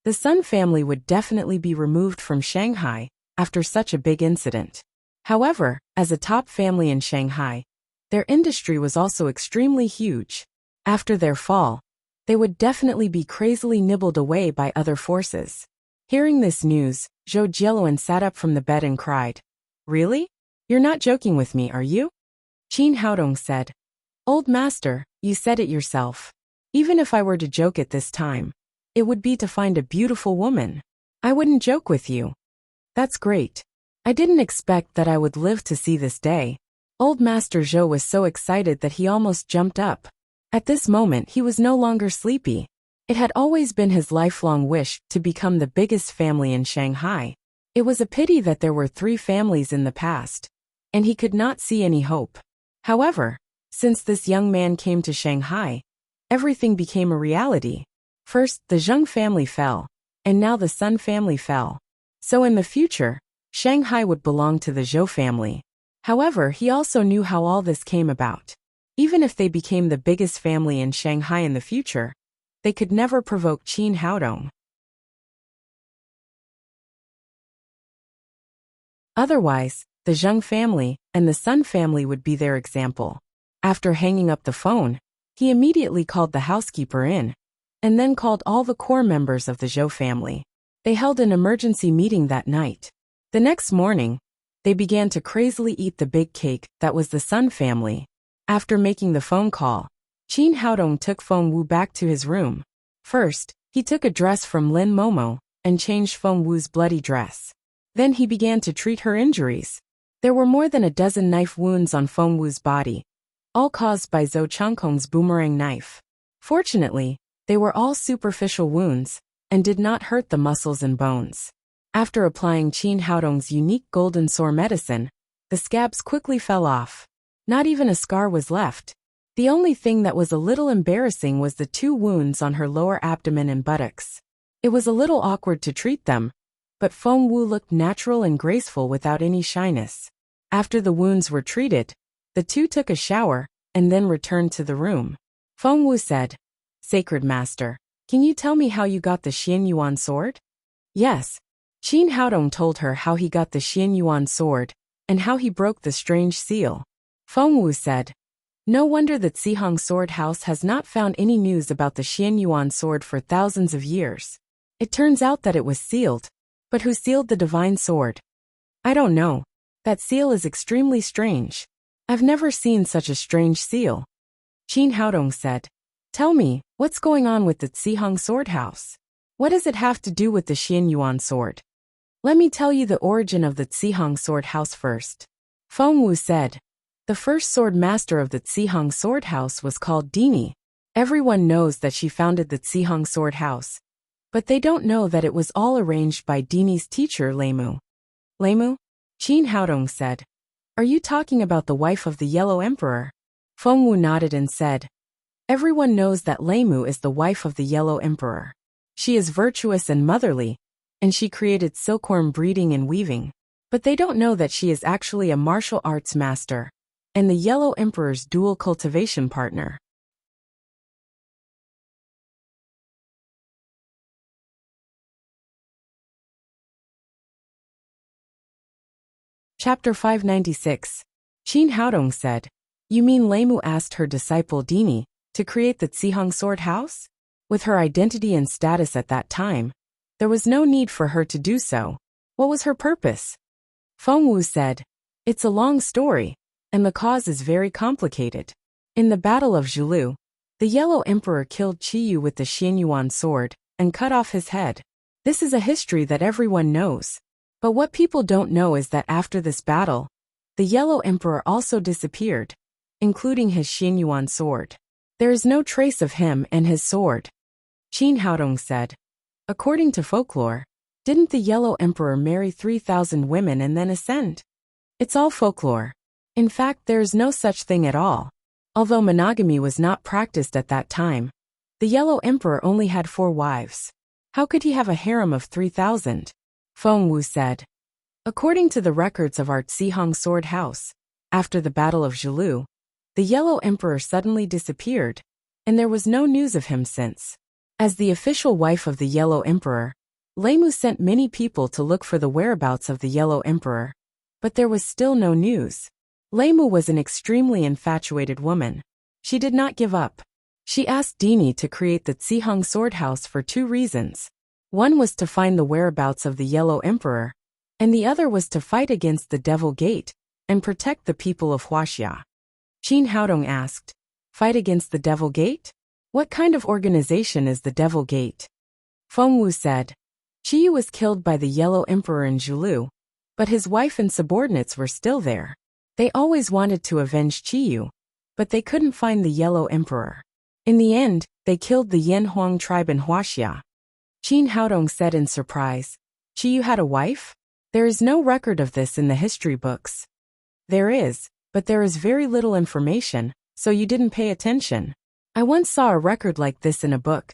The Sun family would definitely be removed from Shanghai after such a big incident. However, as a top family in Shanghai, their industry was also extremely huge. After their fall, they would definitely be crazily nibbled away by other forces. Hearing this news, Zhou Jieluan sat up from the bed and cried. Really? You're not joking with me, are you? Qin Haodong said. Old master, you said it yourself. Even if I were to joke at this time, it would be to find a beautiful woman. I wouldn't joke with you. That's great. I didn't expect that I would live to see this day. Old Master Zhou was so excited that he almost jumped up. At this moment he was no longer sleepy. It had always been his lifelong wish to become the biggest family in Shanghai. It was a pity that there were 3 families in the past, and he could not see any hope. However, since this young man came to Shanghai, everything became a reality. First, the Zheng family fell, and now the Sun family fell. So in the future, Shanghai would belong to the Zhou family. However, he also knew how all this came about. Even if they became the biggest family in Shanghai in the future, they could never provoke Qin Haodong. Otherwise, the Zheng family and the Sun family would be their example. After hanging up the phone, he immediately called the housekeeper in, and then called all the core members of the Zhou family. They held an emergency meeting that night. The next morning, they began to crazily eat the big cake that was the Sun family. After making the phone call, Qin Haodong took Feng Wu back to his room. First, he took a dress from Lin Momo and changed Feng Wu's bloody dress. Then he began to treat her injuries. There were more than a dozen knife wounds on Feng Wu's body, all caused by Zhou Changkong's boomerang knife. Fortunately, they were all superficial wounds and did not hurt the muscles and bones. After applying Qin Haodong's unique golden sore medicine, the scabs quickly fell off. Not even a scar was left. The only thing that was a little embarrassing was the 2 wounds on her lower abdomen and buttocks. It was a little awkward to treat them, but Feng Wu looked natural and graceful without any shyness. After the wounds were treated, the 2 took a shower and then returned to the room. Feng Wu said, Sacred Master, can you tell me how you got the Xianyuan sword? Yes. Qin Haodong told her how he got the Xianyuan sword and how he broke the strange seal. Feng Wu said, "No wonder that Sihong Sword House has not found any news about the Xianyuan sword for thousands of years. It turns out that it was sealed. But who sealed the divine sword? I don't know. That seal is extremely strange. I've never seen such a strange seal." Qin Haodong said, "Tell me, what's going on with the Sihong Sword House? What does it have to do with the Xianyuan sword?" "Let me tell you the origin of the Sihong Sword House first." Feng Wu said, "The first sword master of the Sihong Sword House was called Dini. Everyone knows that she founded the Sihong Sword House, but they don't know that it was all arranged by Dini's teacher Leimu." "Leimu?" Qin Haodong said, "Are you talking about the wife of the Yellow Emperor?" Feng Wu nodded and said, "Everyone knows that Leimu is the wife of the Yellow Emperor. She is virtuous and motherly, and she created silkworm breeding and weaving. But they don't know that she is actually a martial arts master, and the Yellow Emperor's dual cultivation partner." Chapter 596. Qin Haodong said, "You mean Leimu asked her disciple Dini to create the Sihong Sword House? With her identity and status at that time, there was no need for her to do so. What was her purpose?" Feng Wu said, "It's a long story, and the cause is very complicated. In the Battle of Zhulu, the Yellow Emperor killed Qiyu with the Xianyuan sword and cut off his head. This is a history that everyone knows. But what people don't know is that after this battle, the Yellow Emperor also disappeared, including his Xianyuan sword. There is no trace of him and his sword." Qin Haodong said, "According to folklore, didn't the Yellow Emperor marry 3,000 women and then ascend? It's all folklore. In fact, there is no such thing at all. Although monogamy was not practiced at that time, the Yellow Emperor only had 4 wives. How could he have a harem of 3,000? Feng Wu said, "According to the records of our Sihong Sword House, after the Battle of Zhulu, the Yellow Emperor suddenly disappeared, and there was no news of him since. As the official wife of the Yellow Emperor, Leimu sent many people to look for the whereabouts of the Yellow Emperor, but there was still no news. Leimu was an extremely infatuated woman. She did not give up. She asked Dini to create the Sihong Sword House for 2 reasons. One was to find the whereabouts of the Yellow Emperor, and the other was to fight against the Devil Gate and protect the people of Huaxia." Qin Haodong asked, "Fight against the Devil Gate? What kind of organization is the Devil Gate?" Feng Wu said, "Qiyu was killed by the Yellow Emperor in Zhulu, but his wife and subordinates were still there. They always wanted to avenge Qiyu, but they couldn't find the Yellow Emperor. In the end, they killed the Yanhuang tribe in Huaxia." Qin Haodong said in surprise, "Qiyu had a wife? There is no record of this in the history books." "There is, but there is very little information, so you didn't pay attention. I once saw a record like this in a book.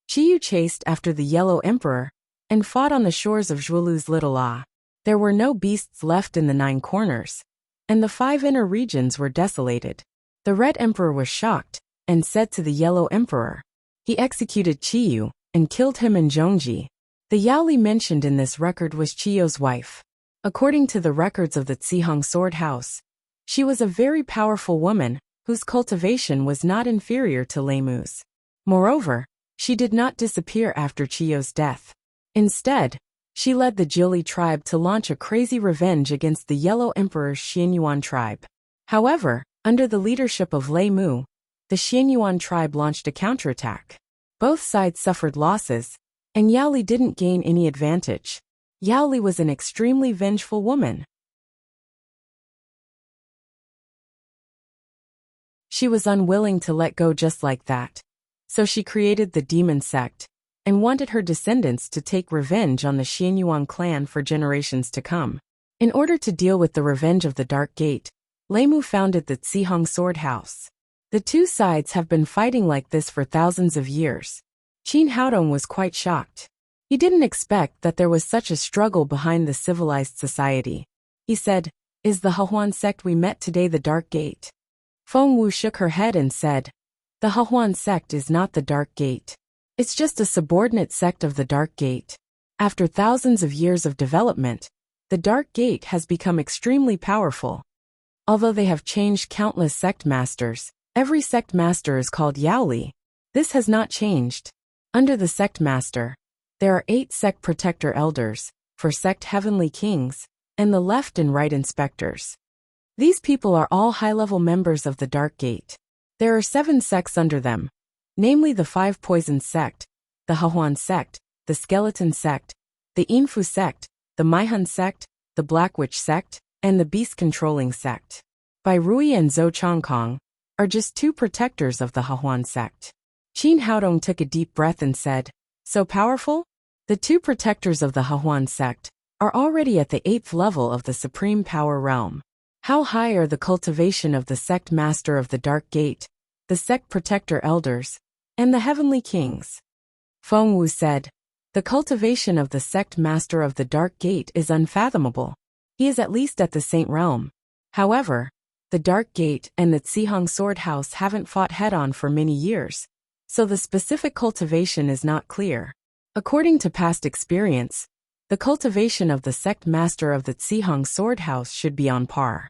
Qiyu chased after the Yellow Emperor and fought on the shores of Zhuolu's Little Ah. There were no beasts left in the 9 corners, and the 5 inner regions were desolated. The Red Emperor was shocked and said to the Yellow Emperor, he executed Qiyu and killed him in Zhongji. The Yaoli mentioned in this record was Qiyu's wife. According to the records of the Sihong Sword House, she was a very powerful woman whose cultivation was not inferior to Leimu's. Moreover, she did not disappear after Qiyu's death. Instead, she led the Jiuli tribe to launch a crazy revenge against the Yellow Emperor's Xianyuan tribe. However, under the leadership of Leimu, the Xianyuan tribe launched a counterattack. Both sides suffered losses, and Yaoli didn't gain any advantage. Yaoli was an extremely vengeful woman. She was unwilling to let go just like that. So she created the demon sect and wanted her descendants to take revenge on the Xianyuan clan for generations to come. In order to deal with the revenge of the Dark Gate, Leimu founded the Sihong Sword House. The 2 sides have been fighting like this for thousands of years. Qin Haodong was quite shocked. He didn't expect that there was such a struggle behind the civilized society. He said, "Is the Hehuan sect we met today the Dark Gate?" Feng Wu shook her head and said, "The Hehuan sect is not the Dark Gate. It's just a subordinate sect of the Dark Gate. After thousands of years of development, the Dark Gate has become extremely powerful. Although they have changed countless sect masters, every sect master is called Yaoli. This has not changed. Under the sect master, there are 8 sect protector elders, for sect heavenly kings, and the left and right inspectors. These people are all high-level members of the Dark Gate. There are 7 sects under them, namely the 5 Poison sect, the Hahuan sect, the Skeleton sect, the Infu sect, the Maihun sect, the Black Witch sect, and the Beast-controlling sect. Bai Rui and Zhou Chongkong are just 2 protectors of the Hahuan sect. Qin Haodong took a deep breath and said, "So powerful?" The 2 protectors of the Hahuan sect are already at the 8th level of the Supreme Power Realm. How high are the cultivation of the sect master of the Dark Gate, the sect protector elders, and the heavenly kings? Feng Wu said, "The cultivation of the sect master of the Dark Gate is unfathomable. He is at least at the Saint Realm. However, the Dark Gate and the Zihong Sword House haven't fought head-on for many years, so the specific cultivation is not clear. According to past experience, the cultivation of the sect master of the Zihong Sword House should be on par.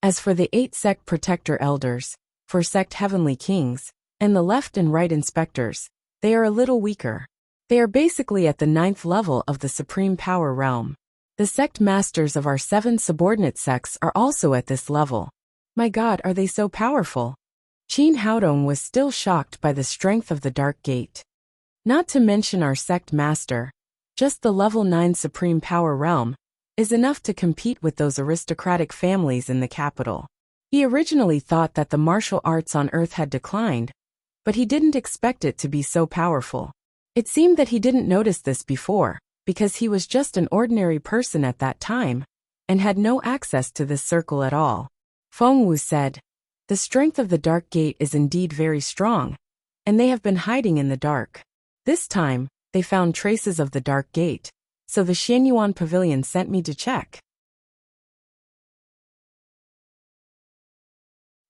As for the 8 sect protector elders, for sect heavenly kings, and the left and right inspectors, they are a little weaker. They are basically at the 9th level of the Supreme Power Realm. The sect masters of our 7 subordinate sects are also at this level. My God, are they so powerful?" Qin Haodong was still shocked by the strength of the Dark Gate. Not to mention our sect master, just the level 9 Supreme Power Realm is enough to compete with those aristocratic families in the capital. He originally thought that the martial arts on Earth had declined, but he didn't expect it to be so powerful. It seemed that he didn't notice this before, because he was just an ordinary person at that time, and had no access to this circle at all. Feng Wu said, "The strength of the Dark Gate is indeed very strong, and they have been hiding in the dark. This time, they found traces of the Dark Gate, so the Xianyuan Pavilion sent me to check.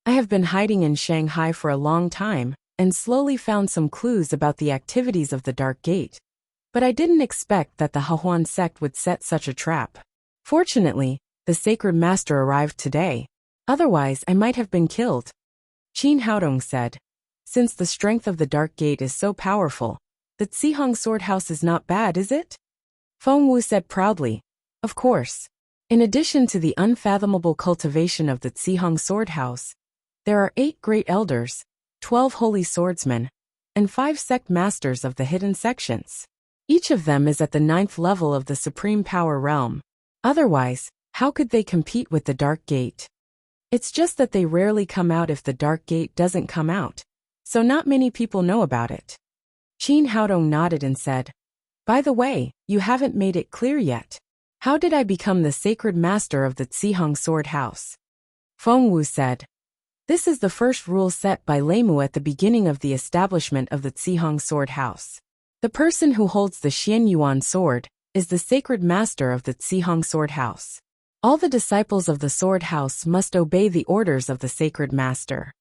I have been hiding in Shanghai for a long time, and slowly found some clues about the activities of the Dark Gate. But I didn't expect that the Hahuan sect would set such a trap. Fortunately, the Sacred Master arrived today. Otherwise, I might have been killed." Qin Haodong said, "Since the strength of the Dark Gate is so powerful, the Zihong Sword House is not bad, is it?" Feng Wu said proudly, "Of course. In addition to the unfathomable cultivation of the Zihong Sword House, there are 8 great elders, 12 holy swordsmen, and 5 sect masters of the hidden sections. Each of them is at the 9th level of the Supreme Power Realm. Otherwise, how could they compete with the Dark Gate? It's just that they rarely come out if the Dark Gate doesn't come out, so not many people know about it." Qin Haodong nodded and said, "By the way, you haven't made it clear yet. How did I become the Sacred Master of the Zihong Sword House?" Feng Wu said, "This is the first rule set by Leimu at the beginning of the establishment of the Zihong Sword House. The person who holds the Xianyuan sword is the Sacred Master of the Zihong Sword House. All the disciples of the Sword House must obey the orders of the Sacred Master."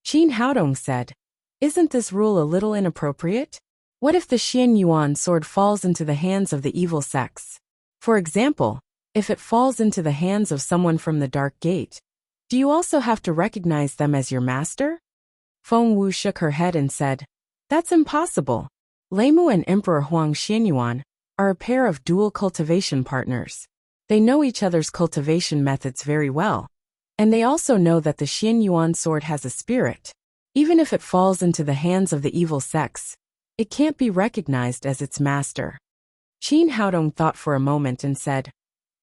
Qin Haodong said, "Isn't this rule a little inappropriate? What if the Xianyuan sword falls into the hands of the evil sects? For example, if it falls into the hands of someone from the Dark Gate, do you also have to recognize them as your master?" Feng Wu shook her head and said, "That's impossible. Leimu and Emperor Huang Xianyuan are a pair of dual cultivation partners. They know each other's cultivation methods very well, and they also know that the Xianyuan sword has a spirit. Even if it falls into the hands of the evil sects, it can't be recognized as its master." Qin Haodong thought for a moment and said,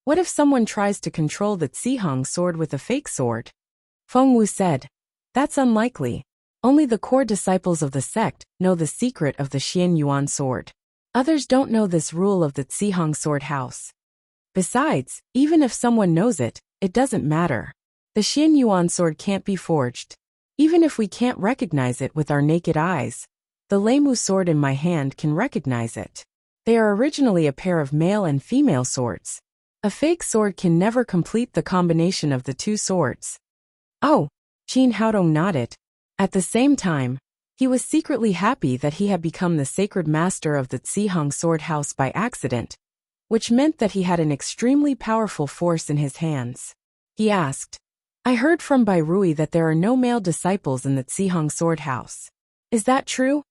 "What if someone tries to control the Zihong sword with a fake sword?" Feng Wu said, "That's unlikely. Only the core disciples of the sect know the secret of the Xianyuan sword. Others don't know this rule of the Zihong Sword House. Besides, even if someone knows it, it doesn't matter. The Xianyuan sword can't be forged. Even if we can't recognize it with our naked eyes, the Leimu sword in my hand can recognize it. They are originally a pair of male and female swords. A fake sword can never complete the combination of the 2 swords." "Oh," Qin Haodong nodded. At the same time, he was secretly happy that he had become the Sacred Master of the Zihong Sword House by accident, which meant that he had an extremely powerful force in his hands. He asked, I heard from Bai Rui that there are no male disciples in the Zihong sword house. Is that true?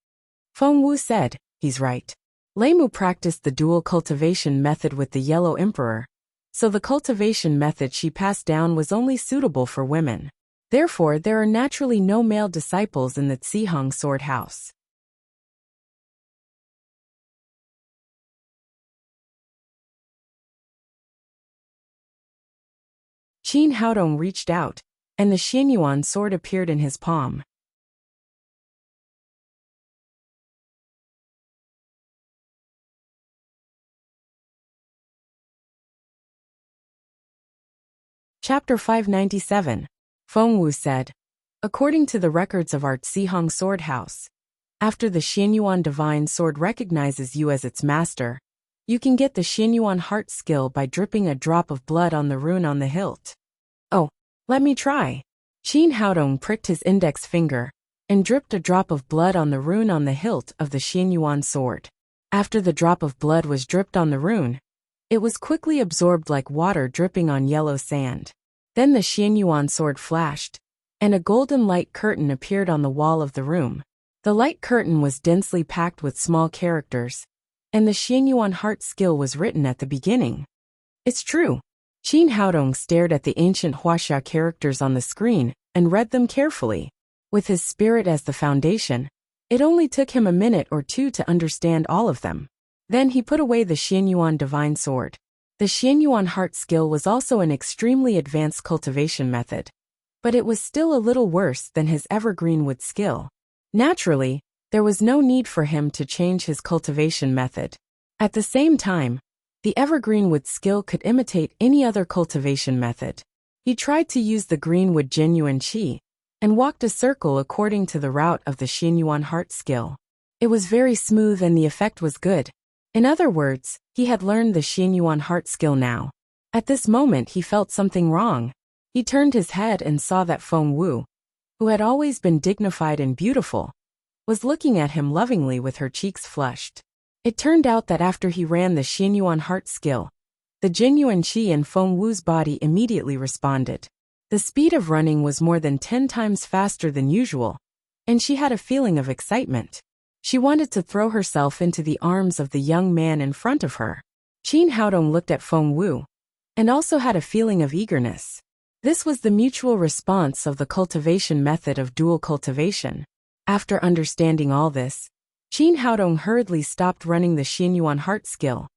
Feng Wu said, he's right. Lei Mu practiced the dual cultivation method with the Yellow Emperor, so the cultivation method she passed down was only suitable for women. Therefore, there are naturally no male disciples in the Zihong sword house. Qin Haodong reached out, and the Xianyuan sword appeared in his palm. Chapter 597. Feng Wu said, according to the records of our Zihong sword house, after the Xianyuan divine sword recognizes you as its master, you can get the Xianyuan heart skill by dripping a drop of blood on the rune on the hilt. Oh, let me try. Qin Haodong pricked his index finger and dripped a drop of blood on the rune on the hilt of the Xianyuan sword. After the drop of blood was dripped on the rune, it was quickly absorbed like water dripping on yellow sand. Then the Xianyuan sword flashed, and a golden light curtain appeared on the wall of the room. The light curtain was densely packed with small characters, and the Xianyuan heart skill was written at the beginning. It's true. Qin Haodong stared at the ancient Huaxia characters on the screen and read them carefully. With his spirit as the foundation, it only took him a minute or two to understand all of them. Then he put away the Xianyuan divine sword. The Xianyuan heart skill was also an extremely advanced cultivation method, but it was still a little worse than his evergreen wood skill. Naturally, there was no need for him to change his cultivation method. At the same time, the evergreen wood skill could imitate any other cultivation method. He tried to use the greenwood genuine qi and walked a circle according to the route of the Xianyuan heart skill. It was very smooth and the effect was good. In other words, he had learned the Xianyuan heart skill now. At this moment he felt something wrong. He turned his head and saw that Feng Wu, who had always been dignified and beautiful, was looking at him lovingly with her cheeks flushed. It turned out that after he ran the Xianyuan heart skill, the genuine qi in Feng Wu's body immediately responded. The speed of running was more than 10 times faster than usual, and she had a feeling of excitement. She wanted to throw herself into the arms of the young man in front of her. Qin Haodong looked at Feng Wu, and also had a feeling of eagerness. This was the mutual response of the cultivation method of dual cultivation. After understanding all this, Qin Haodong hurriedly stopped running the Xianyuan heart skill,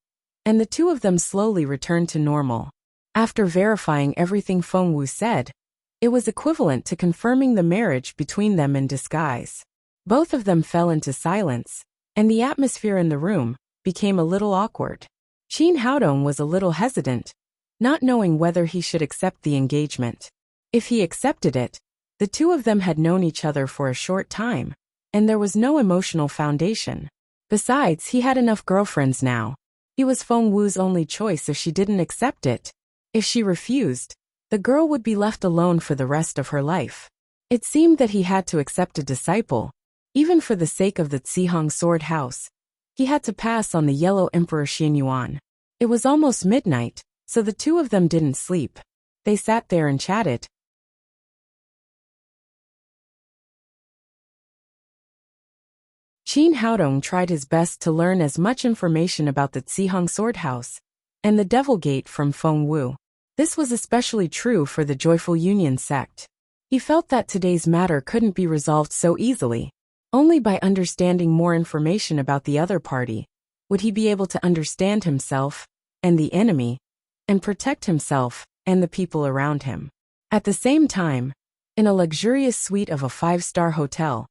and the two of them slowly returned to normal. After verifying everything Feng Wu said, it was equivalent to confirming the marriage between them in disguise. Both of them fell into silence, and the atmosphere in the room became a little awkward. Qin Haodong was a little hesitant, not knowing whether he should accept the engagement. If he accepted it, the two of them had known each other for a short time, and there was no emotional foundation. Besides, he had enough girlfriends now. He was Feng Wu's only choice if she didn't accept it. If she refused, the girl would be left alone for the rest of her life. It seemed that he had to accept a disciple. Even for the sake of the Zihong sword house, he had to pass on the Yellow Emperor Xianyuan. It was almost midnight, so the two of them didn't sleep. They sat there and chatted. Qin Haodong tried his best to learn as much information about the Zihong sword house and the Devil Gate from Feng Wu. This was especially true for the Joyful Union sect. He felt that today's matter couldn't be resolved so easily. Only by understanding more information about the other party would he be able to understand himself and the enemy, and protect himself and the people around him. At the same time, in a luxurious suite of a 5-star hotel,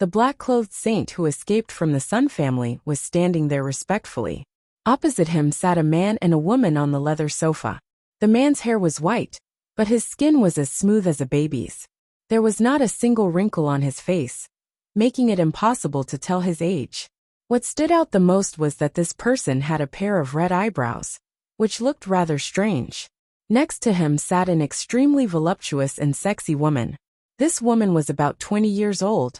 the black-clothed saint who escaped from the Sun family was standing there respectfully. Opposite him sat a man and a woman on the leather sofa. The man's hair was white, but his skin was as smooth as a baby's. There was not a single wrinkle on his face, making it impossible to tell his age. What stood out the most was that this person had a pair of red eyebrows, which looked rather strange. Next to him sat an extremely voluptuous and sexy woman. This woman was about 20 years old,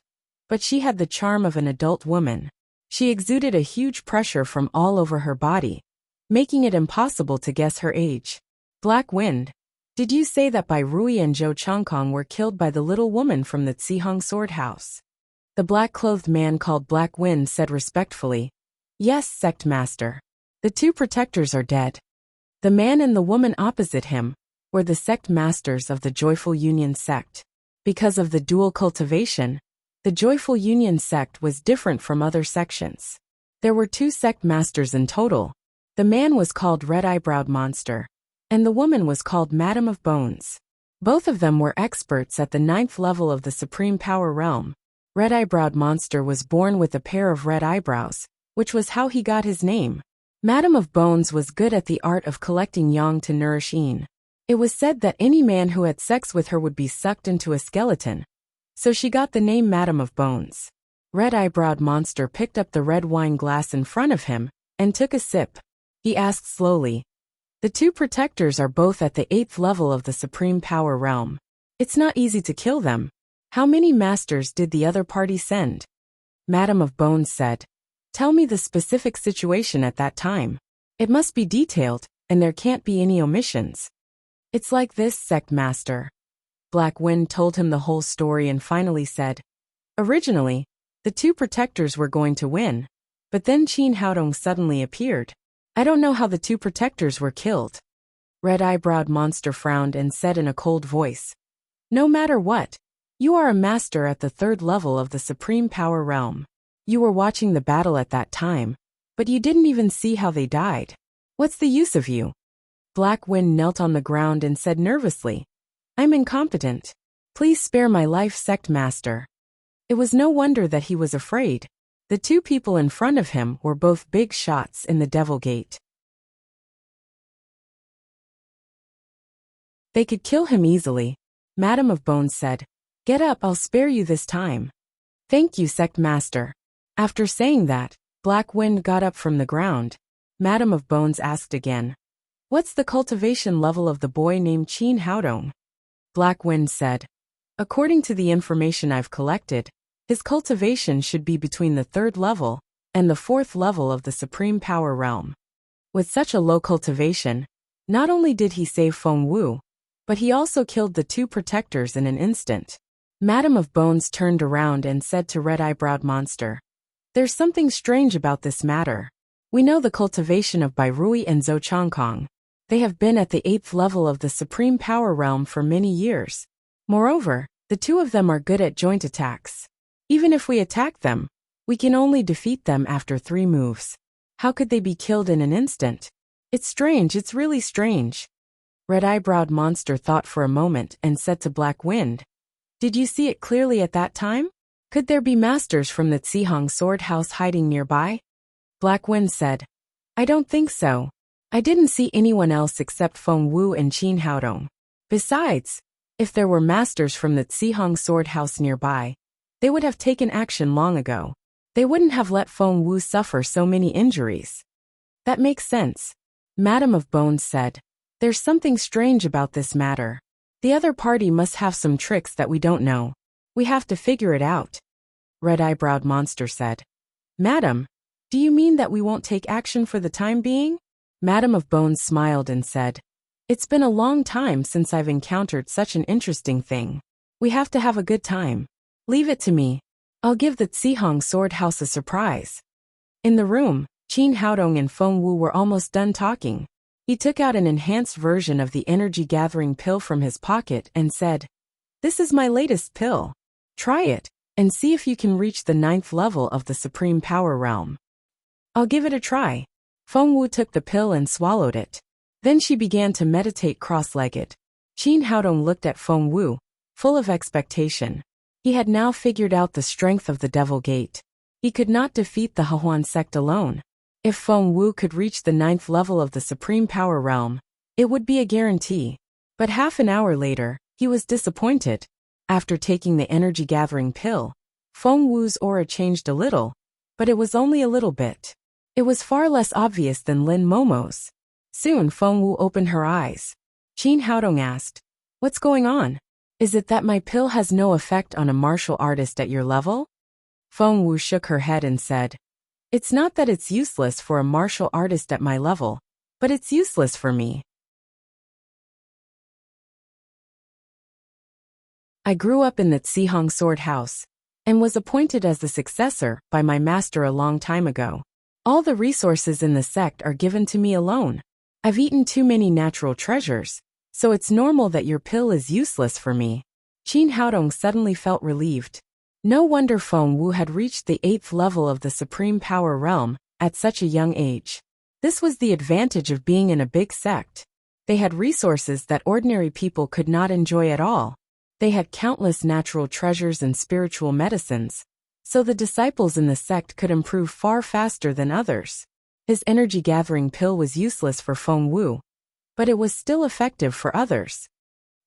but she had the charm of an adult woman. She exuded a huge pressure from all over her body, making it impossible to guess her age. Black Wind. Did you say that Bai Rui and Zhou Changkong were killed by the little woman from the Zihong sword house? The black-clothed man called Black Wind said respectfully. Yes, sect master. The two protectors are dead. The man and the woman opposite him were the sect masters of the Joyful Union sect. Because of the dual cultivation, the Joyful Union sect was different from other sections. There were 2 sect masters in total. The man was called Red-Eyebrowed Monster, and the woman was called Madam of Bones. Both of them were experts at the 9th level of the Supreme Power Realm. Red-Eyebrowed Monster was born with a pair of red eyebrows, which was how he got his name. Madam of Bones was good at the art of collecting yang to nourish yin. It was said that any man who had sex with her would be sucked into a skeleton, so she got the name Madam of Bones. Red-Eyebrowed Monster picked up the red wine glass in front of him and took a sip. He asked slowly. The 2 protectors are both at the 8th level of the Supreme Power Realm. It's not easy to kill them. How many masters did the other party send? Madam of Bones said. Tell me the specific situation at that time. It must be detailed, and there can't be any omissions. It's like this, sect master. Black Wind told him the whole story and finally said. Originally, the 2 protectors were going to win, but then Qin Haodong suddenly appeared. I don't know how the 2 protectors were killed. Red-Eyebrowed Monster frowned and said in a cold voice. No matter what, you are a master at the 3rd level of the Supreme Power Realm. You were watching the battle at that time, but you didn't even see how they died. What's the use of you? Black Wind knelt on the ground and said nervously. I'm incompetent. Please spare my life, sect master. It was no wonder that he was afraid. The 2 people in front of him were both big shots in the Devil Gate. They could kill him easily. Madam of Bones said. Get up, I'll spare you this time. Thank you, sect master. After saying that, Black Wind got up from the ground. Madam of Bones asked again. What's the cultivation level of the boy named Qin Haodong? Black Wind said. According to the information I've collected, his cultivation should be between the 3rd level and the 4th level of the Supreme Power Realm. With such a low cultivation, not only did he save Feng Wu, but he also killed the 2 protectors in an instant. Madam of Bones turned around and said to Red-Eyebrowed Monster. There's something strange about this matter. We know the cultivation of Bai Rui and Zhou Changkong. They have been at the 8th level of the Supreme Power Realm for many years. Moreover, the 2 of them are good at joint attacks. Even if we attack them, we can only defeat them after 3 moves. How could they be killed in an instant? It's strange, it's really strange. Red-Eyebrowed Monster thought for a moment and said to Black Wind. Did you see it clearly at that time? Could there be masters from the Zihong sword house hiding nearby? Black Wind said. I don't think so. I didn't see anyone else except Feng Wu and Qin Haodong. Besides, if there were masters from the Zihong sword house nearby, they would have taken action long ago. They wouldn't have let Feng Wu suffer so many injuries. That makes sense. Madam of Bones said. There's something strange about this matter. The other party must have some tricks that we don't know. We have to figure it out. Red-Eyebrowed Monster said. Madam, do you mean that we won't take action for the time being? Madam of Bones smiled and said. It's been a long time since I've encountered such an interesting thing. We have to have a good time. Leave it to me. I'll give the Zihong sword house a surprise. In the room, Qin Haodong and Feng Wu were almost done talking. He took out an enhanced version of the energy-gathering pill from his pocket and said, This is my latest pill. Try it, and see if you can reach the 9th level of the Supreme Power Realm. I'll give it a try. Feng Wu took the pill and swallowed it. Then she began to meditate cross-legged. Qin Haodong looked at Feng Wu, full of expectation. He had now figured out the strength of the Devil Gate. He could not defeat the Hehuan sect alone. If Feng Wu could reach the 9th level of the Supreme Power Realm, it would be a guarantee. But half an hour later, he was disappointed. After taking the energy-gathering pill, Feng Wu's aura changed a little, but it was only a little bit. It was far less obvious than Lin Momo's. Soon Feng Wu opened her eyes. Qin Haodong asked, What's going on? Is it that my pill has no effect on a martial artist at your level? Feng Wu shook her head and said, It's not that it's useless for a martial artist at my level, but it's useless for me. I grew up in the Tsihong sword house and was appointed as the successor by my master a long time ago. All the resources in the sect are given to me alone. I've eaten too many natural treasures, so it's normal that your pill is useless for me. Qin Haodong suddenly felt relieved. No wonder Feng Wu had reached the 8th level of the Supreme Power Realm at such a young age. This was the advantage of being in a big sect. They had resources that ordinary people could not enjoy at all. They had countless natural treasures and spiritual medicines, so the disciples in the sect could improve far faster than others. His energy-gathering pill was useless for Feng Wu, but it was still effective for others.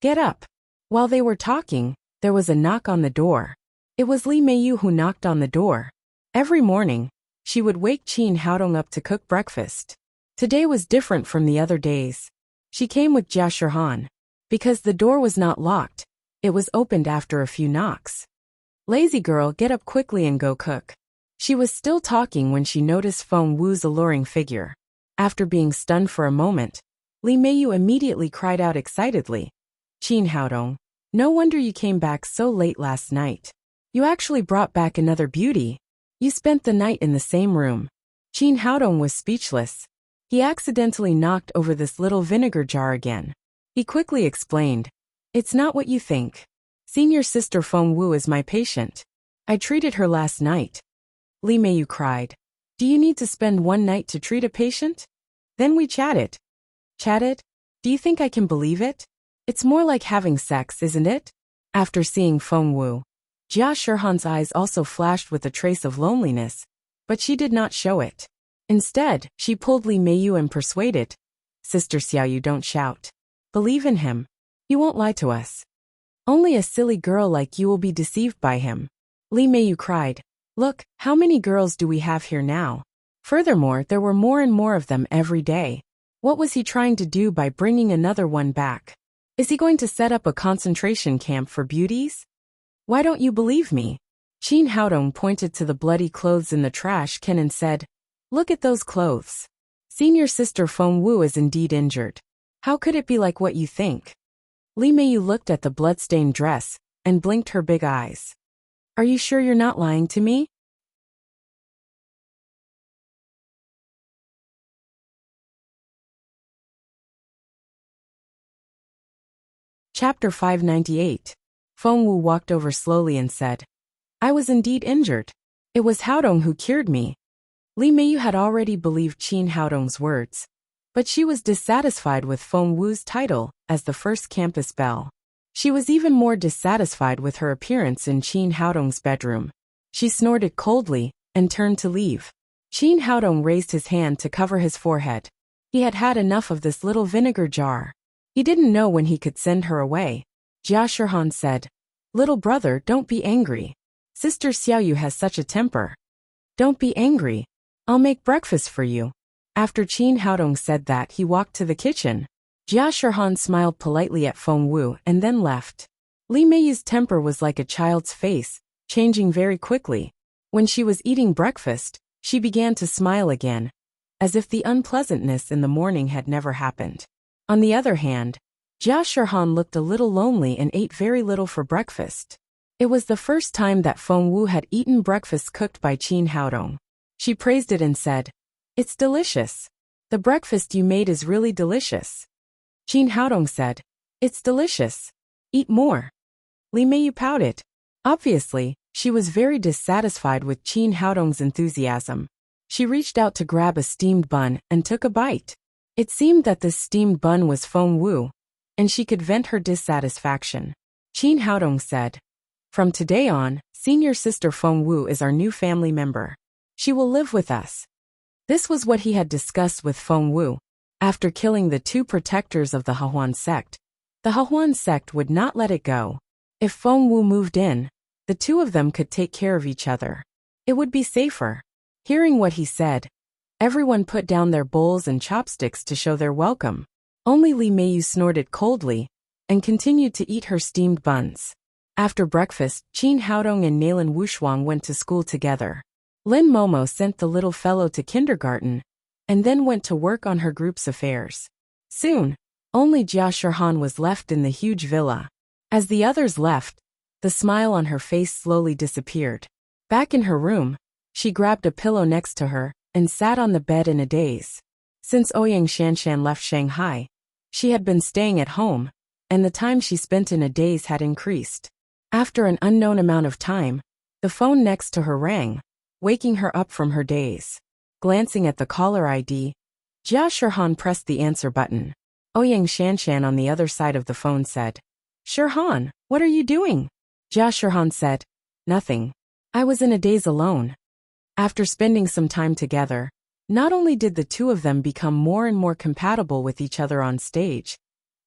Get up. While they were talking, there was a knock on the door. It was Li Meiyu who knocked on the door. Every morning, she would wake Qin Haodong up to cook breakfast. Today was different from the other days. She came with Jia Shihan. Because the door was not locked, it was opened after a few knocks. Lazy girl, get up quickly and go cook. She was still talking when she noticed Feng Wu's alluring figure. After being stunned for a moment, Li Meiyu immediately cried out excitedly. Qin Haodong, no wonder you came back so late last night. You actually brought back another beauty. You spent the night in the same room. Qin Haodong was speechless. He accidentally knocked over this little vinegar jar again. He quickly explained, it's not what you think. Senior sister Feng Wu is my patient. I treated her last night. Li Meiyu cried. Do you need to spend one night to treat a patient? Then we chatted. Chatted? Do you think I can believe it? It's more like having sex, isn't it? After seeing Feng Wu, Jia Shihan's eyes also flashed with a trace of loneliness, but she did not show it. Instead, she pulled Li Meiyu and persuaded. Sister Xiaoyu, don't shout. Believe in him. He won't lie to us. Only a silly girl like you will be deceived by him. Li Meiyu cried. Look, how many girls do we have here now? Furthermore, there were more and more of them every day. What was he trying to do by bringing another one back? Is he going to set up a concentration camp for beauties? Why don't you believe me? Qin Haodong pointed to the bloody clothes in the trash can and said, look at those clothes. Senior sister Feng Wu is indeed injured. How could it be like what you think? Li Meiyu looked at the blood-stained dress and blinked her big eyes. Are you sure you're not lying to me? Chapter 598. Feng Wu walked over slowly and said, I was indeed injured. It was Haodong who cured me. Li Meiyu had already believed Qin Haodong's words, but she was dissatisfied with Feng Wu's title as the first campus belle. She was even more dissatisfied with her appearance in Qin Haodong's bedroom. She snorted coldly and turned to leave. Qin Haodong raised his hand to cover his forehead. He had had enough of this little vinegar jar. He didn't know when he could send her away. Jia Shihan said, Little brother, don't be angry. Sister Xiaoyu has such a temper. Don't be angry. I'll make breakfast for you. After Qin Haodong said that, he walked to the kitchen. Jia Shihan smiled politely at Feng Wu and then left. Li Meiyu's temper was like a child's face, changing very quickly. When she was eating breakfast, she began to smile again, as if the unpleasantness in the morning had never happened. On the other hand, Jia Shihan looked a little lonely and ate very little for breakfast. It was the first time that Feng Wu had eaten breakfast cooked by Qin Haodong. She praised it and said, It's delicious. The breakfast you made is really delicious. Qin Haodong said, It's delicious. Eat more. Li Meiyu pouted. Obviously, she was very dissatisfied with Qin Haodong's enthusiasm. She reached out to grab a steamed bun and took a bite. It seemed that this steamed bun was Feng Wu, and she could vent her dissatisfaction. Qin Haodong said, From today on, senior sister Feng Wu is our new family member. She will live with us. This was what he had discussed with Feng Wu. After killing the two protectors of the Hehuan sect, the Hehuan sect would not let it go. If Feng Wu moved in, the two of them could take care of each other. It would be safer. Hearing what he said, everyone put down their bowls and chopsticks to show their welcome. Only Li Meiyu snorted coldly and continued to eat her steamed buns. After breakfast, Qin Haodong and Nailan Wushuang went to school together. Lin Momo sent the little fellow to kindergarten, and then went to work on her group's affairs. Soon, only Jia Shirhan was left in the huge villa. As the others left, the smile on her face slowly disappeared. Back in her room, she grabbed a pillow next to her and sat on the bed in a daze. Since Ouyang Shanshan left Shanghai, she had been staying at home, and the time she spent in a daze had increased. After an unknown amount of time, the phone next to her rang, waking her up from her daze. Glancing at the caller ID, Jia Shirhan pressed the answer button. Ouyang Shanshan on the other side of the phone said, "Shirhan, what are you doing?" Jia Shirhan said, "Nothing. I was in a daze alone." After spending some time together, not only did the two of them become more and more compatible with each other on stage,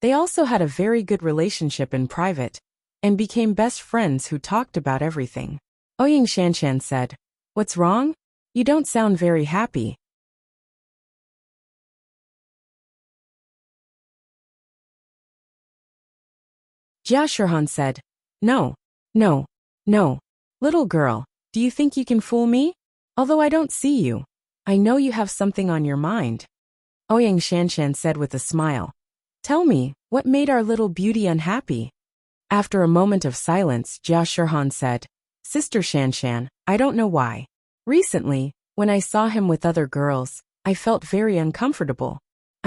they also had a very good relationship in private, and became best friends who talked about everything. Ouyang Shanshan said, "What's wrong? You don't sound very happy." Jia Shirhan said, No. Little girl, do you think you can fool me? Although I don't see you, I know you have something on your mind." Ouyang Shanshan said with a smile, "Tell me, what made our little beauty unhappy?" After a moment of silence, Jia Shirhan said, "Sister Shanshan, I don't know why. Recently, when I saw him with other girls, I felt very uncomfortable.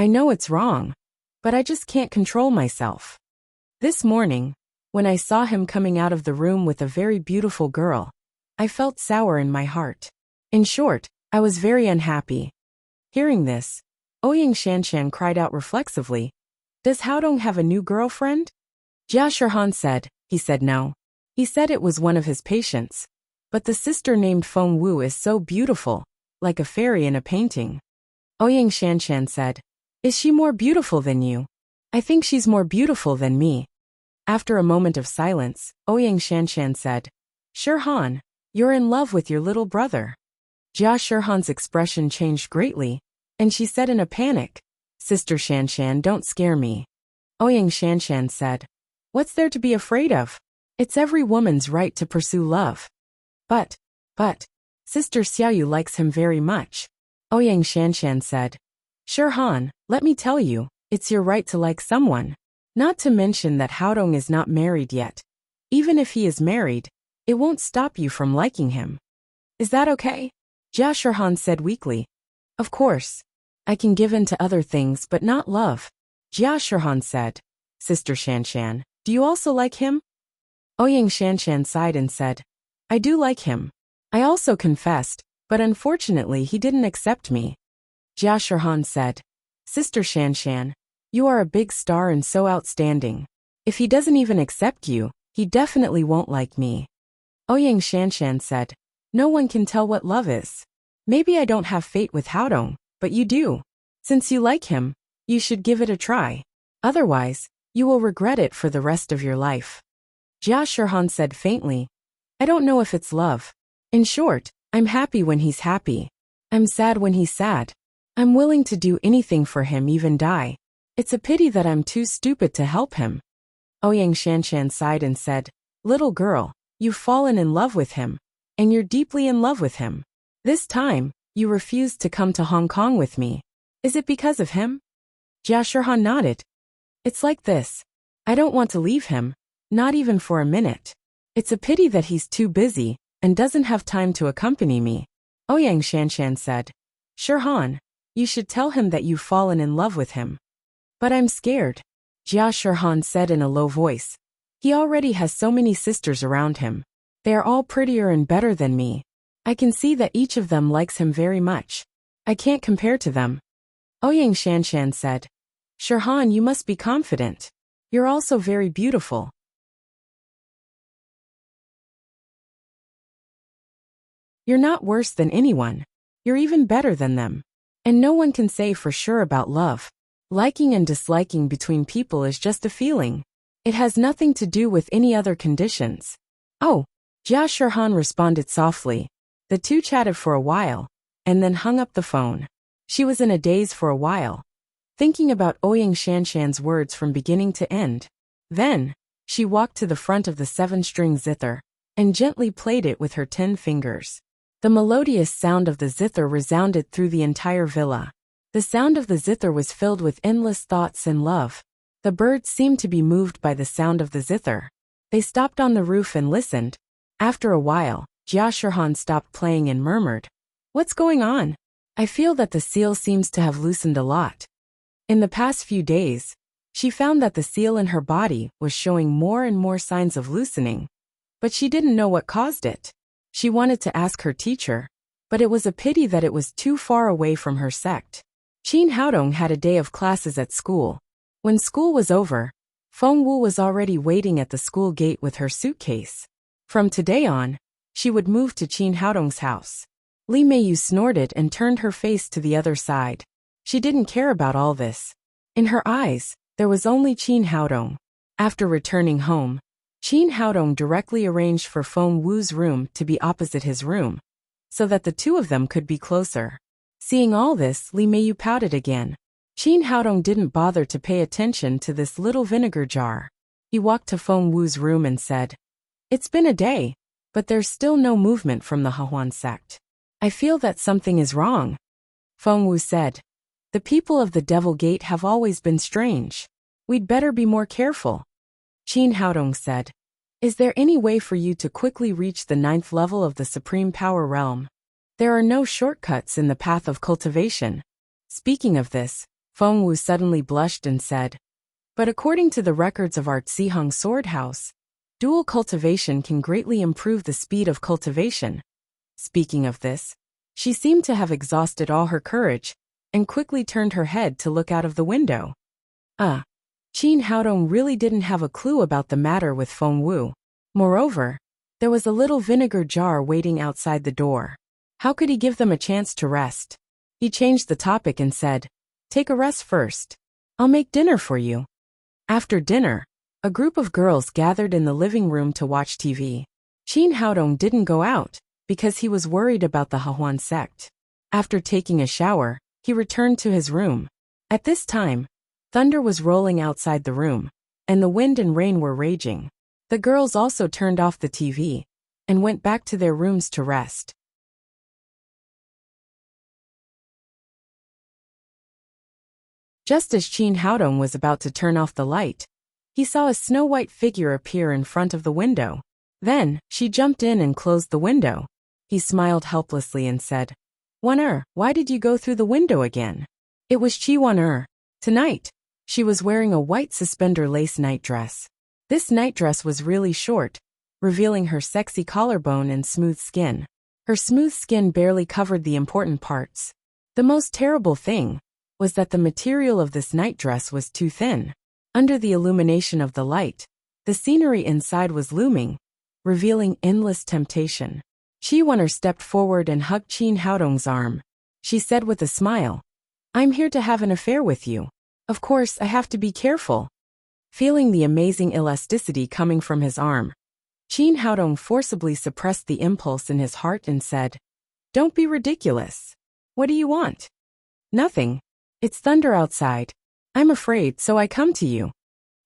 I know it's wrong, but I just can't control myself. This morning, when I saw him coming out of the room with a very beautiful girl, I felt sour in my heart. In short, I was very unhappy." Hearing this, Ouyang Shanshan cried out reflexively, "Does Haodong have a new girlfriend?" Jia Shirhan said, "He said no. He said it was one of his patients. But the sister named Feng Wu is so beautiful, like a fairy in a painting." Ouyang Shanshan said, "Is she more beautiful than you? I think she's more beautiful than me." After a moment of silence, Ouyang Shanshan said, "Shirhan, you're in love with your little brother." Jia Shirhan's expression changed greatly, and she said in a panic, "Sister Shanshan, don't scare me." Ouyang Shanshan said, "What's there to be afraid of? It's every woman's right to pursue love." But, Sister Xiaoyu likes him very much." Ouyang Shanshan said, "Shirhan, let me tell you, it's your right to like someone. Not to mention that Haodong is not married yet. Even if he is married, it won't stop you from liking him. Is that okay?" Jia Shirhan said weakly, "Of course. I can give in to other things but not love." Jia Shirhan said, "Sister Shanshan, do you also like him?" Ouyang Shanshan sighed and said, "I do like him. I also confessed, but unfortunately he didn't accept me." Jia Shirhan said, "Sister Shanshan, you are a big star and so outstanding. If he doesn't even accept you, he definitely won't like me." Ouyang Shanshan said, "No one can tell what love is. Maybe I don't have fate with Haodong, but you do. Since you like him, you should give it a try. Otherwise, you will regret it for the rest of your life." Jia Shirhan said faintly, "I don't know if it's love. In short, I'm happy when he's happy. I'm sad when he's sad. I'm willing to do anything for him, even die. It's a pity that I'm too stupid to help him." Ouyang Shanshan sighed and said, "Little girl, you've fallen in love with him, and you're deeply in love with him. This time, you refused to come to Hong Kong with me. Is it because of him?" Jia Shirhan nodded. "It's like this. I don't want to leave him, not even for a minute. It's a pity that he's too busy and doesn't have time to accompany me." Ouyang Shanshan said, "Shirhan, you should tell him that you've fallen in love with him." "But I'm scared," Jia Shirhan said in a low voice. "He already has so many sisters around him. They are all prettier and better than me. I can see that each of them likes him very much. I can't compare to them." Ouyang Shanshan said, "Shirhan, you must be confident. You're also very beautiful. You're not worse than anyone. You're even better than them. And no one can say for sure about love. Liking and disliking between people is just a feeling. It has nothing to do with any other conditions." "Oh," Jia Shirhan responded softly. The two chatted for a while, and then hung up the phone. She was in a daze for a while, thinking about Ouyang Shanshan's words from beginning to end. Then, she walked to the front of the 7-string zither, and gently played it with her 10 fingers. The melodious sound of the zither resounded through the entire villa. The sound of the zither was filled with endless thoughts and love. The birds seemed to be moved by the sound of the zither. They stopped on the roof and listened. After a while, Jia Shirhan stopped playing and murmured, "What's going on? I feel that the seal seems to have loosened a lot." In the past few days, she found that the seal in her body was showing more and more signs of loosening, but she didn't know what caused it. She wanted to ask her teacher, but it was a pity that it was too far away from her sect. Qin Haodong had a day of classes at school. When school was over, Feng Wu was already waiting at the school gate with her suitcase. From today on, she would move to Qin Haodong's house. Li Meiyu snorted and turned her face to the other side. She didn't care about all this. In her eyes, there was only Qin Haodong. After returning home, Qin Haodong directly arranged for Feng Wu's room to be opposite his room, so that the two of them could be closer. Seeing all this, Li Meiyu pouted again. Qin Haodong didn't bother to pay attention to this little vinegar jar. He walked to Feng Wu's room and said, "It's been a day, but there's still no movement from the Hahuan sect. I feel that something is wrong." Feng Wu said, "The people of the Devil Gate have always been strange. We'd better be more careful." Qin Haodong said, "Is there any way for you to quickly reach the 9th level of the Supreme Power Realm? There are no shortcuts in the path of cultivation." Speaking of this, Feng Wu suddenly blushed and said, "But according to the records of our Zihang Sword House, dual cultivation can greatly improve the speed of cultivation." Speaking of this, she seemed to have exhausted all her courage, and quickly turned her head to look out of the window. Qin Haodong really didn't have a clue about the matter with Feng Wu. Moreover, there was a little vinegar jar waiting outside the door. How could he give them a chance to rest? He changed the topic and said, "Take a rest first. I'll make dinner for you." After dinner, a group of girls gathered in the living room to watch TV. Qin Haodong didn't go out, because he was worried about the Hahuan sect. After taking a shower, he returned to his room. At this time, thunder was rolling outside the room, and the wind and rain were raging. The girls also turned off the TV, and went back to their rooms to rest. Just as Qin Haodong was about to turn off the light, he saw a snow-white figure appear in front of the window. Then, she jumped in and closed the window. He smiled helplessly and said, "Wan-er, why did you go through the window again?" It was Qi Wan-er. Tonight, she was wearing a white suspender lace nightdress. This nightdress was really short, revealing her sexy collarbone and smooth skin. Her smooth skin barely covered the important parts. The most terrible thing was that the material of this nightdress was too thin. Under the illumination of the light, the scenery inside was looming, revealing endless temptation. Qi Wan-er stepped forward and hugged Qin Haodong's arm. She said with a smile, "I'm here to have an affair with you. Of course, I have to be careful." Feeling the amazing elasticity coming from his arm, Qin Haodong forcibly suppressed the impulse in his heart and said, "Don't be ridiculous. What do you want?" "Nothing. It's thunder outside. I'm afraid, so I come to you."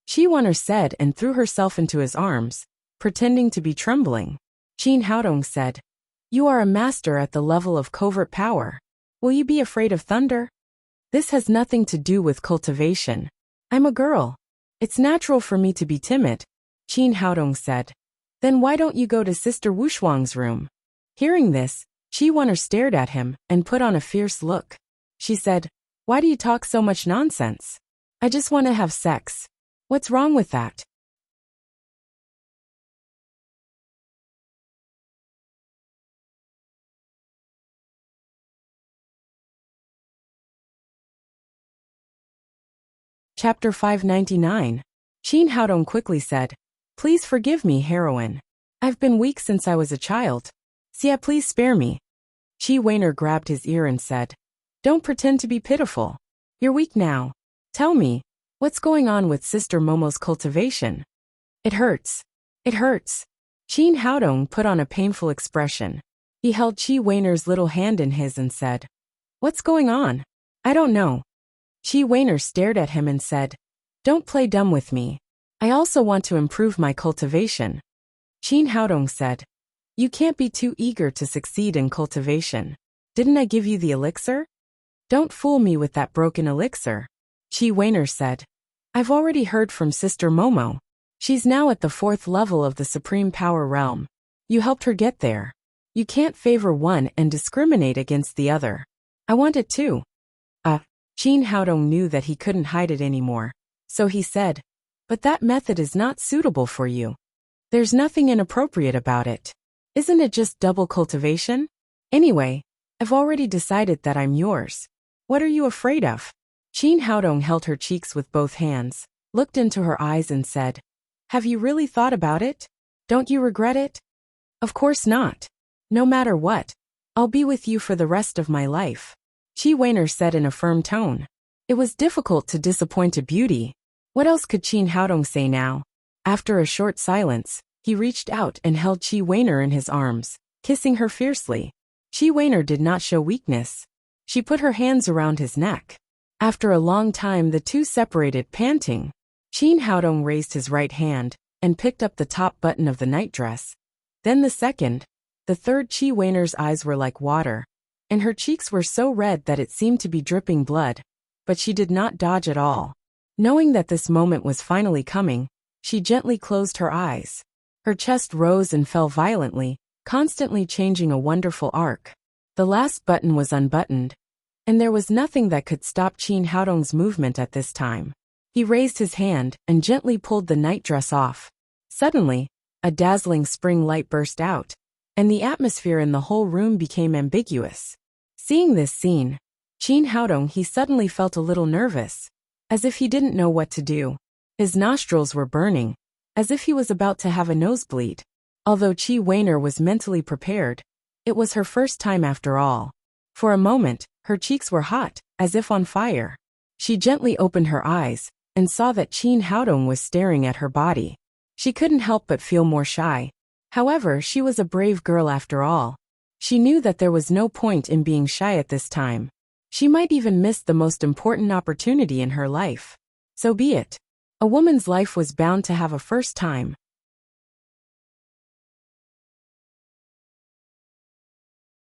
Qi Wan-er said and threw herself into his arms, pretending to be trembling. Qin Haodong said, "You are a master at the level of covert power. Will you be afraid of thunder?" "This has nothing to do with cultivation. I'm a girl. It's natural for me to be timid," Qin Haodong said. "Then why don't you go to Sister Wushuang's room?" Hearing this, Qi Wan-er stared at him and put on a fierce look. She said, "Why do you talk so much nonsense? I just want to have sex. What's wrong with that?" Chapter 599. Qin Haodong quickly said, "Please forgive me, heroine. I've been weak since I was a child. Xia, please spare me." Qi Wan-er grabbed his ear and said, "Don't pretend to be pitiful. You're weak now. Tell me, what's going on with Sister Momo's cultivation?" "It hurts. It hurts." Qin Haodong put on a painful expression. He held Qi Wan-er's little hand in his and said, "What's going on?" "I don't know." Qi Wan-er stared at him and said, "Don't play dumb with me. I also want to improve my cultivation." Qin Haodong said, "You can't be too eager to succeed in cultivation. Didn't I give you the elixir?" Don't fool me with that broken elixir, Chi Weiner said. I've already heard from Sister Momo. She's now at the 4th level of the Supreme Power Realm. You helped her get there. You can't favor one and discriminate against the other. I want it too. Qin Haodong knew that he couldn't hide it anymore, so he said, but that method is not suitable for you. There's nothing inappropriate about it. Isn't it just double cultivation? Anyway, I've already decided that I'm yours. What are you afraid of? Qin Haodong held her cheeks with both hands, looked into her eyes and said, have you really thought about it? Don't you regret it? Of course not. No matter what, I'll be with you for the rest of my life, Chi Weiner said in a firm tone. It was difficult to disappoint a beauty. What else could Qin Haodong say now? After a short silence, he reached out and held Chi Weiner in his arms, kissing her fiercely. Chi Weiner did not show weakness. She put her hands around his neck. After a long time the two separated, panting. Qin Haodong raised his right hand and picked up the top button of the nightdress. Then the second. The third. Chi Weiner's eyes were like water, and her cheeks were so red that it seemed to be dripping blood. But she did not dodge at all. Knowing that this moment was finally coming, she gently closed her eyes. Her chest rose and fell violently, constantly changing a wonderful arc. The last button was unbuttoned, and there was nothing that could stop Qin Haodong's movement at this time. He raised his hand and gently pulled the nightdress off. Suddenly, a dazzling spring light burst out, and the atmosphere in the whole room became ambiguous. Seeing this scene, Qin Haodong he suddenly felt a little nervous, as if he didn't know what to do. His nostrils were burning, as if he was about to have a nosebleed. Although Chi Weiner was mentally prepared, it was her first time after all. For a moment, her cheeks were hot, as if on fire. She gently opened her eyes, and saw that Qin Haodong was staring at her body. She couldn't help but feel more shy. However, she was a brave girl after all. She knew that there was no point in being shy at this time. She might even miss the most important opportunity in her life. So be it. A woman's life was bound to have a first time.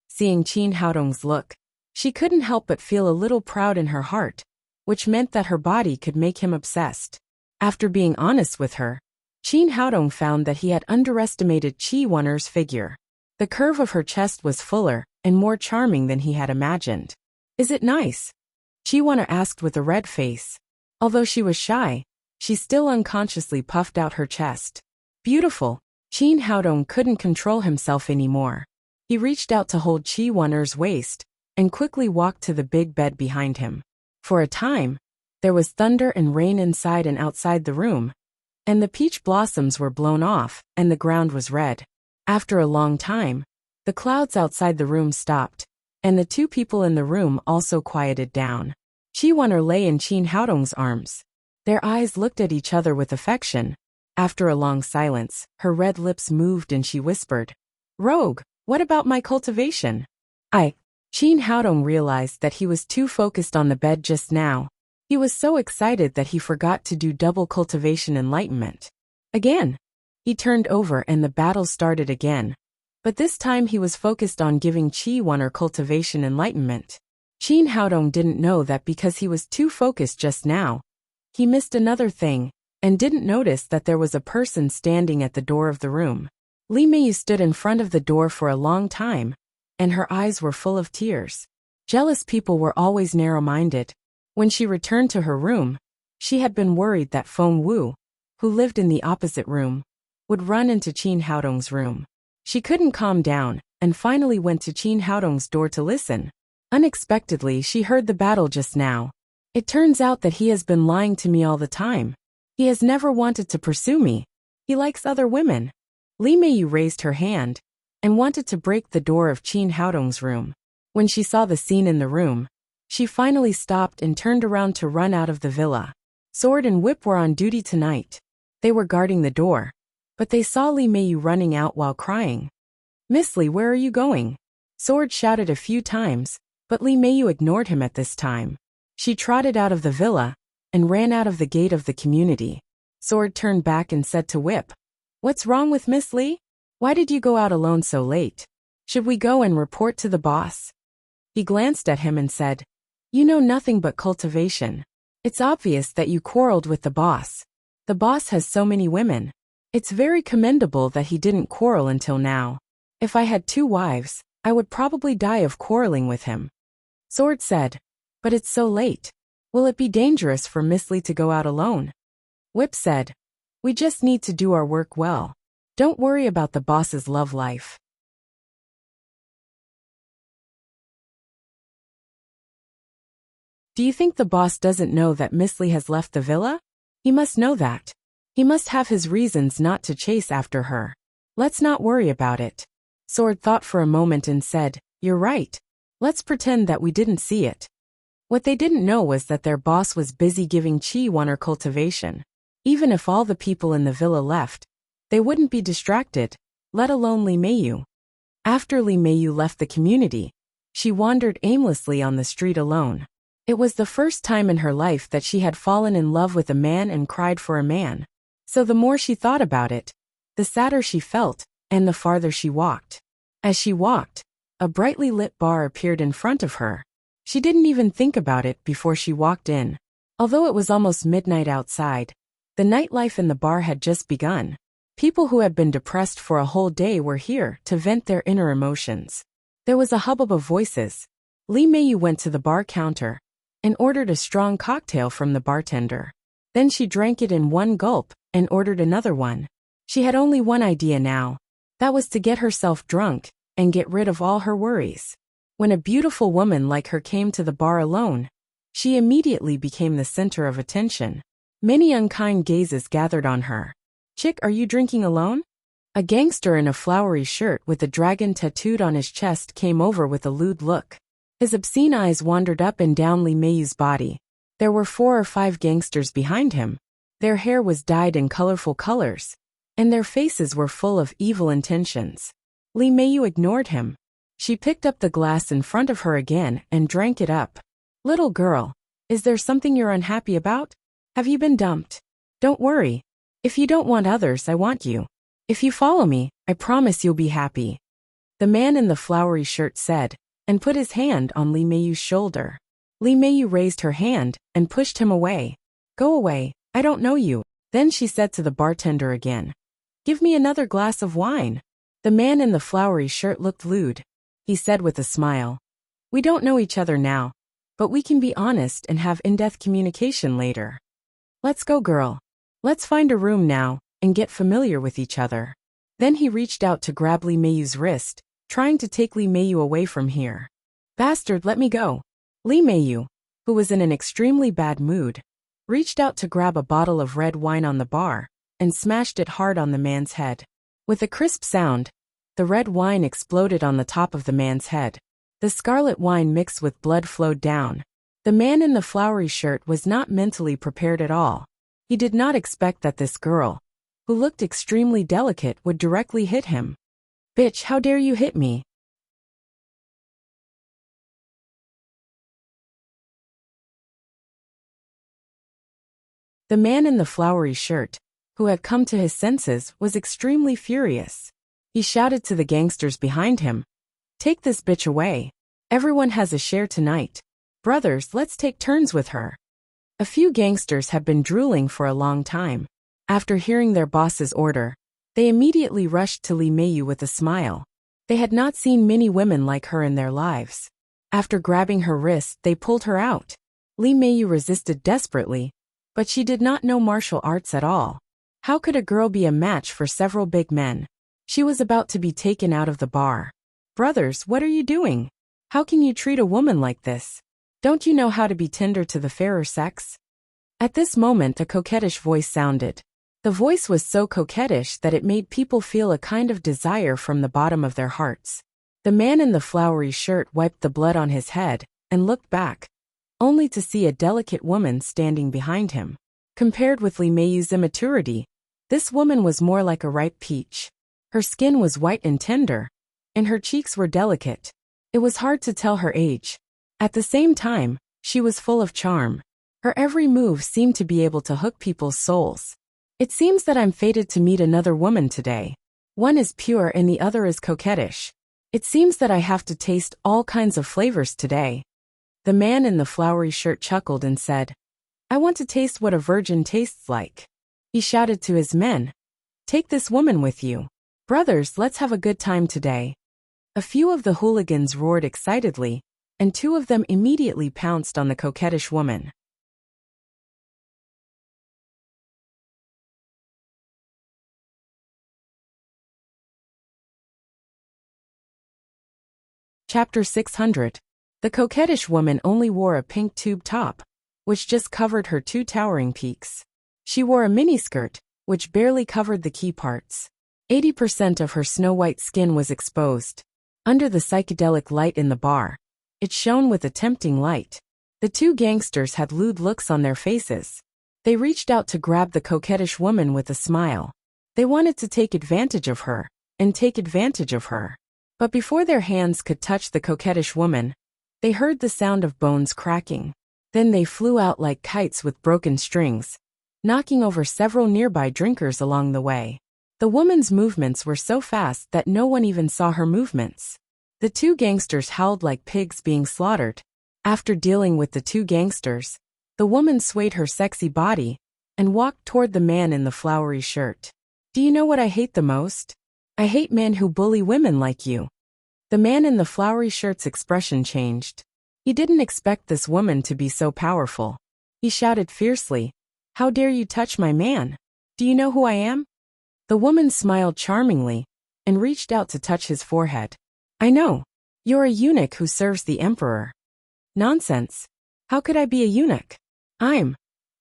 Seeing Qin Haodong's look, she couldn't help but feel a little proud in her heart, which meant that her body could make him obsessed. After being honest with her, Qin Haodong found that he had underestimated Chi Weiner's figure. The curve of her chest was fuller and more charming than he had imagined. Is it nice? Chi Weiner asked with a red face. Although she was shy, she still unconsciously puffed out her chest. Beautiful. Qin Haodong couldn't control himself anymore. He reached out to hold Chi Weiner's waist and quickly walked to the big bed behind him. For a time, there was thunder and rain inside and outside the room, and the peach blossoms were blown off and the ground was red. After a long time, the clouds outside the room stopped, and the two people in the room also quieted down. Chi Weiner lay in Qin Haodong's arms. Their eyes looked at each other with affection. After a long silence, her red lips moved and she whispered, "Rogue, what about my cultivation?" Qin Haodong realized that he was too focused on the bed just now. He was so excited that he forgot to do double cultivation enlightenment. Again, he turned over and the battle started again. But this time he was focused on giving Chi Weiner cultivation enlightenment. Qin Haodong didn't know that because he was too focused just now, he missed another thing, and didn't notice that there was a person standing at the door of the room. Li Meiyu stood in front of the door for a long time, and her eyes were full of tears. Jealous people were always narrow-minded. When she returned to her room, she had been worried that Feng Wu, who lived in the opposite room, would run into Qin Haodong's room. She couldn't calm down, and finally went to Qin Haodong's door to listen. Unexpectedly, she heard the battle just now. It turns out that he has been lying to me all the time. He has never wanted to pursue me. He likes other women. Li Meiyu raised her hand and wanted to break the door of Qin Haodong's room. When she saw the scene in the room, she finally stopped and turned around to run out of the villa. Sword and Whip were on duty tonight. They were guarding the door, but they saw Li Meiyu running out while crying. "Miss Li, where are you going?" Sword shouted a few times, but Li Meiyu ignored him at this time. She trotted out of the villa and ran out of the gate of the community. Sword turned back and said to Whip, "What's wrong with Miss Li? Why did you go out alone so late? Should we go and report to the boss?" He glanced at him and said, You know nothing but cultivation. It's obvious that you quarreled with the boss. The boss has so many women. It's very commendable that he didn't quarrel until now. If I had 2 wives, I would probably die of quarreling with him. Sword said. But it's so late. Will it be dangerous for Miss Lee to go out alone? Whip said. We just need to do our work well. Don't worry about the boss's love life. Do you think the boss doesn't know that Miss Lee has left the villa? He must know that. He must have his reasons not to chase after her. Let's not worry about it. Sword thought for a moment and said, You're right. Let's pretend that we didn't see it. What they didn't know was that their boss was busy giving Chi Wan her cultivation. Even if all the people in the villa left, they wouldn't be distracted, let alone Li Meiyu. After Li Meiyu left the community, she wandered aimlessly on the street alone. It was the first time in her life that she had fallen in love with a man and cried for a man. So the more she thought about it, the sadder she felt, and the farther she walked. As she walked, a brightly lit bar appeared in front of her. She didn't even think about it before she walked in. Although it was almost midnight outside, the nightlife in the bar had just begun. People who had been depressed for a whole day were here to vent their inner emotions. There was a hubbub of voices. Li Meiyu went to the bar counter and ordered a strong cocktail from the bartender. Then she drank it in one gulp and ordered another one. She had only one idea now. That was to get herself drunk and get rid of all her worries. When a beautiful woman like her came to the bar alone, she immediately became the center of attention. Many unkind gazes gathered on her. Chick, are you drinking alone? A gangster in a flowery shirt with a dragon tattooed on his chest came over with a lewd look. His obscene eyes wandered up and down Li Meiyu's body. There were 4 or 5 gangsters behind him. Their hair was dyed in colorful colors, and their faces were full of evil intentions. Li Meiyu ignored him. She picked up the glass in front of her again and drank it up. Little girl, is there something you're unhappy about? Have you been dumped? Don't worry. If you don't want others, I want you. If you follow me, I promise you'll be happy. The man in the flowery shirt said, and put his hand on Li Meiyu's shoulder. Li Meiyu raised her hand and pushed him away. Go away, I don't know you. Then she said to the bartender again, Give me another glass of wine. The man in the flowery shirt looked lewd. He said with a smile, We don't know each other now, but we can be honest and have in-depth communication later. Let's go, girl. Let's find a room now and get familiar with each other. Then he reached out to grab Li Meiyu's wrist, trying to take Li Meiyu away from here. Bastard, let me go. Li Meiyu, who was in an extremely bad mood, reached out to grab a bottle of red wine on the bar and smashed it hard on the man's head. With a crisp sound, the red wine exploded on the top of the man's head. The scarlet wine mixed with blood flowed down. The man in the flowery shirt was not mentally prepared at all. He did not expect that this girl, who looked extremely delicate, would directly hit him. Bitch, how dare you hit me? The man in the flowery shirt, who had come to his senses, was extremely furious. He shouted to the gangsters behind him, Take this bitch away. Everyone has a share tonight. Brothers, let's take turns with her. A few gangsters had been drooling for a long time. After hearing their boss's order, they immediately rushed to Li Meiyu with a smile. They had not seen many women like her in their lives. After grabbing her wrist, they pulled her out. Li Meiyu resisted desperately, but she did not know martial arts at all. How could a girl be a match for several big men? She was about to be taken out of the bar. Brothers, what are you doing? How can you treat a woman like this? Don't you know how to be tender to the fairer sex? At this moment, a coquettish voice sounded. The voice was so coquettish that it made people feel a kind of desire from the bottom of their hearts. The man in the flowery shirt wiped the blood on his head and looked back, only to see a delicate woman standing behind him. Compared with Li Meiyu's immaturity, this woman was more like a ripe peach. Her skin was white and tender, and her cheeks were delicate. It was hard to tell her age. At the same time, she was full of charm. Her every move seemed to be able to hook people's souls. It seems that I'm fated to meet another woman today. One is pure and the other is coquettish. It seems that I have to taste all kinds of flavors today. The man in the flowery shirt chuckled and said, "I want to taste what a virgin tastes like." He shouted to his men, "Take this woman with you. Brothers, let's have a good time today." A few of the hooligans roared excitedly, and two of them immediately pounced on the coquettish woman. Chapter 600. The coquettish woman only wore a pink tube top, which just covered her two towering peaks. She wore a miniskirt, which barely covered the key parts. 80% of her snow-white skin was exposed. Under the psychedelic light in the bar, it shone with a tempting light. The two gangsters had lewd looks on their faces. They reached out to grab the coquettish woman with a smile. They wanted to take advantage of her, and take advantage of her. But before their hands could touch the coquettish woman, they heard the sound of bones cracking. Then they flew out like kites with broken strings, knocking over several nearby drinkers along the way. The woman's movements were so fast that no one even saw her movements. The two gangsters howled like pigs being slaughtered. After dealing with the two gangsters, the woman swayed her sexy body and walked toward the man in the flowery shirt. "Do you know what I hate the most? I hate men who bully women like you." The man in the flowery shirt's expression changed. He didn't expect this woman to be so powerful. He shouted fiercely, "How dare you touch my man? Do you know who I am?" The woman smiled charmingly and reached out to touch his forehead. "I know. You're a eunuch who serves the emperor." "Nonsense. How could I be a eunuch? I'm—"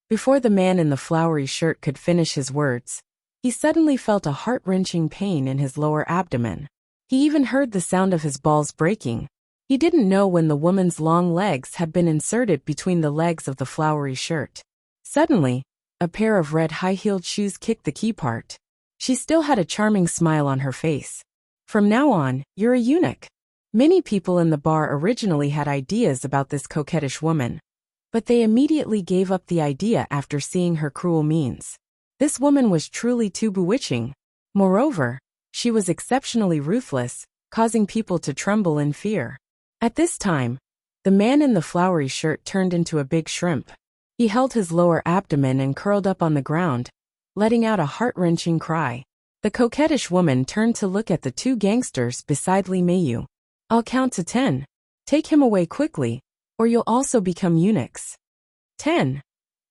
Before the man in the flowery shirt could finish his words, he suddenly felt a heart-wrenching pain in his lower abdomen. He even heard the sound of his balls breaking. He didn't know when the woman's long legs had been inserted between the legs of the flowery shirt. Suddenly, a pair of red high-heeled shoes kicked the key part. She still had a charming smile on her face. "From now on, you're a eunuch." Many people in the bar originally had ideas about this coquettish woman, but they immediately gave up the idea after seeing her cruel means. This woman was truly too bewitching. Moreover, she was exceptionally ruthless, causing people to tremble in fear. At this time, the man in the flowery shirt turned into a big shrimp. He held his lower abdomen and curled up on the ground, letting out a heart-wrenching cry. The coquettish woman turned to look at the two gangsters beside Li Meiyu. "I'll count to 10. Take him away quickly, or you'll also become eunuchs." 10.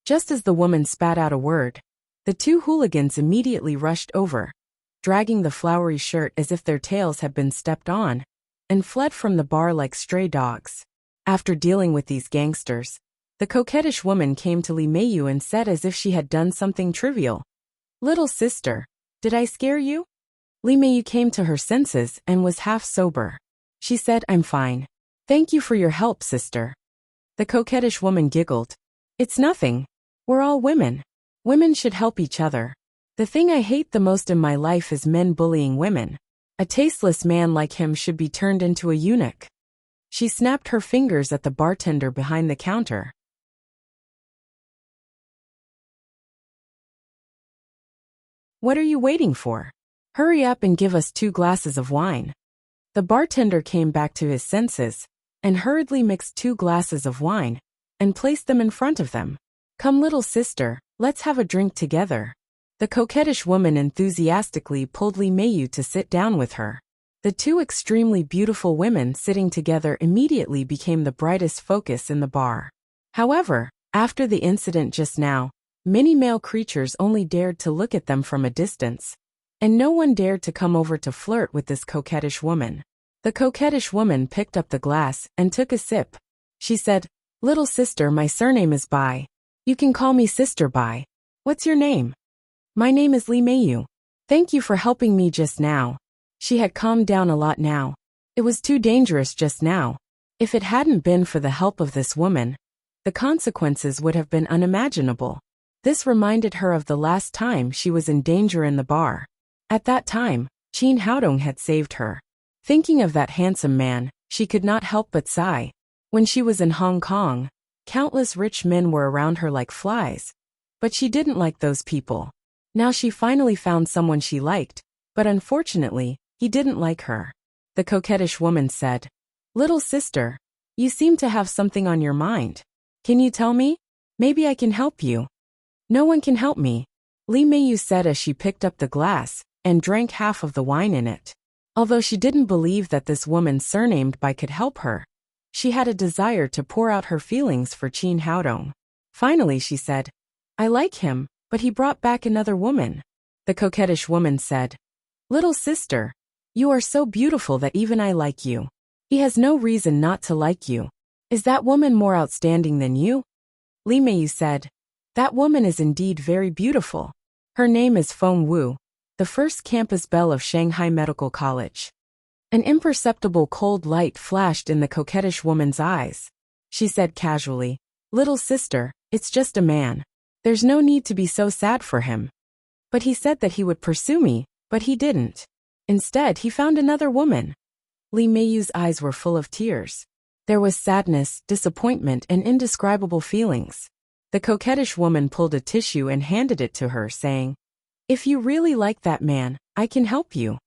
Just as the woman spat out a word, the two hooligans immediately rushed over, dragging the flowery shirt as if their tails had been stepped on, and fled from the bar like stray dogs. After dealing with these gangsters, the coquettish woman came to Li Meiyu and said as if she had done something trivial, "Little sister, did I scare you?" Li Meiyu came to her senses and was half sober. She said, "I'm fine. Thank you for your help, sister." The coquettish woman giggled. "It's nothing. We're all women. Women should help each other. The thing I hate the most in my life is men bullying women. A tasteless man like him should be turned into a eunuch." She snapped her fingers at the bartender behind the counter. "What are you waiting for? Hurry up and give us 2 glasses of wine." The bartender came back to his senses and hurriedly mixed 2 glasses of wine and placed them in front of them. "Come, little sister, let's have a drink together." The coquettish woman enthusiastically pulled Li Meiyu to sit down with her. The two extremely beautiful women sitting together immediately became the brightest focus in the bar. However, after the incident just now, many male creatures only dared to look at them from a distance, and no one dared to come over to flirt with this coquettish woman. The coquettish woman picked up the glass and took a sip. She said, "Little sister, my surname is Bai. You can call me Sister Bai. What's your name?" "My name is Li Meiyu. Thank you for helping me just now." She had calmed down a lot now. It was too dangerous just now. If it hadn't been for the help of this woman, the consequences would have been unimaginable. This reminded her of the last time she was in danger in the bar. At that time, Qin Haodong had saved her. Thinking of that handsome man, she could not help but sigh. When she was in Hong Kong, countless rich men were around her like flies. But she didn't like those people. Now she finally found someone she liked, but unfortunately, he didn't like her. The coquettish woman said, "Little sister, You seem to have something on your mind. Can you tell me? Maybe I can help you. No one can help me, Li Meiyu said as she picked up the glass and drank half of the wine in it. Although she didn't believe that this woman surnamed Bai could help her, she had a desire to pour out her feelings for Qin Haodong. Finally she said, I like him, but he brought back another woman. The coquettish woman said, Little sister, you are so beautiful that even I like you. He has no reason not to like you. Is that woman more outstanding than you? Li Meiyu said, That woman is indeed very beautiful. Her name is Feng Wu, the first campus belle of Shanghai Medical College. An imperceptible cold light flashed in the coquettish woman's eyes. She said casually, Little sister, it's just a man. There's no need to be so sad for him. But he said that he would pursue me, but he didn't. Instead, he found another woman. Li Meiyu's eyes were full of tears. There was sadness, disappointment, and indescribable feelings. The coquettish woman pulled a tissue and handed it to her, saying, If you really like that man, I can help you.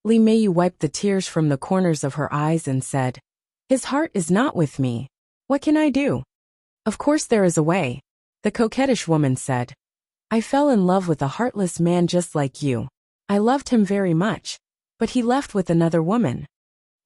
Li Meiyu wiped the tears from the corners of her eyes and said, His heart is not with me. What can I do? Of course there is a way. The coquettish woman said, I fell in love with a heartless man just like you. I loved him very much, but he left with another woman.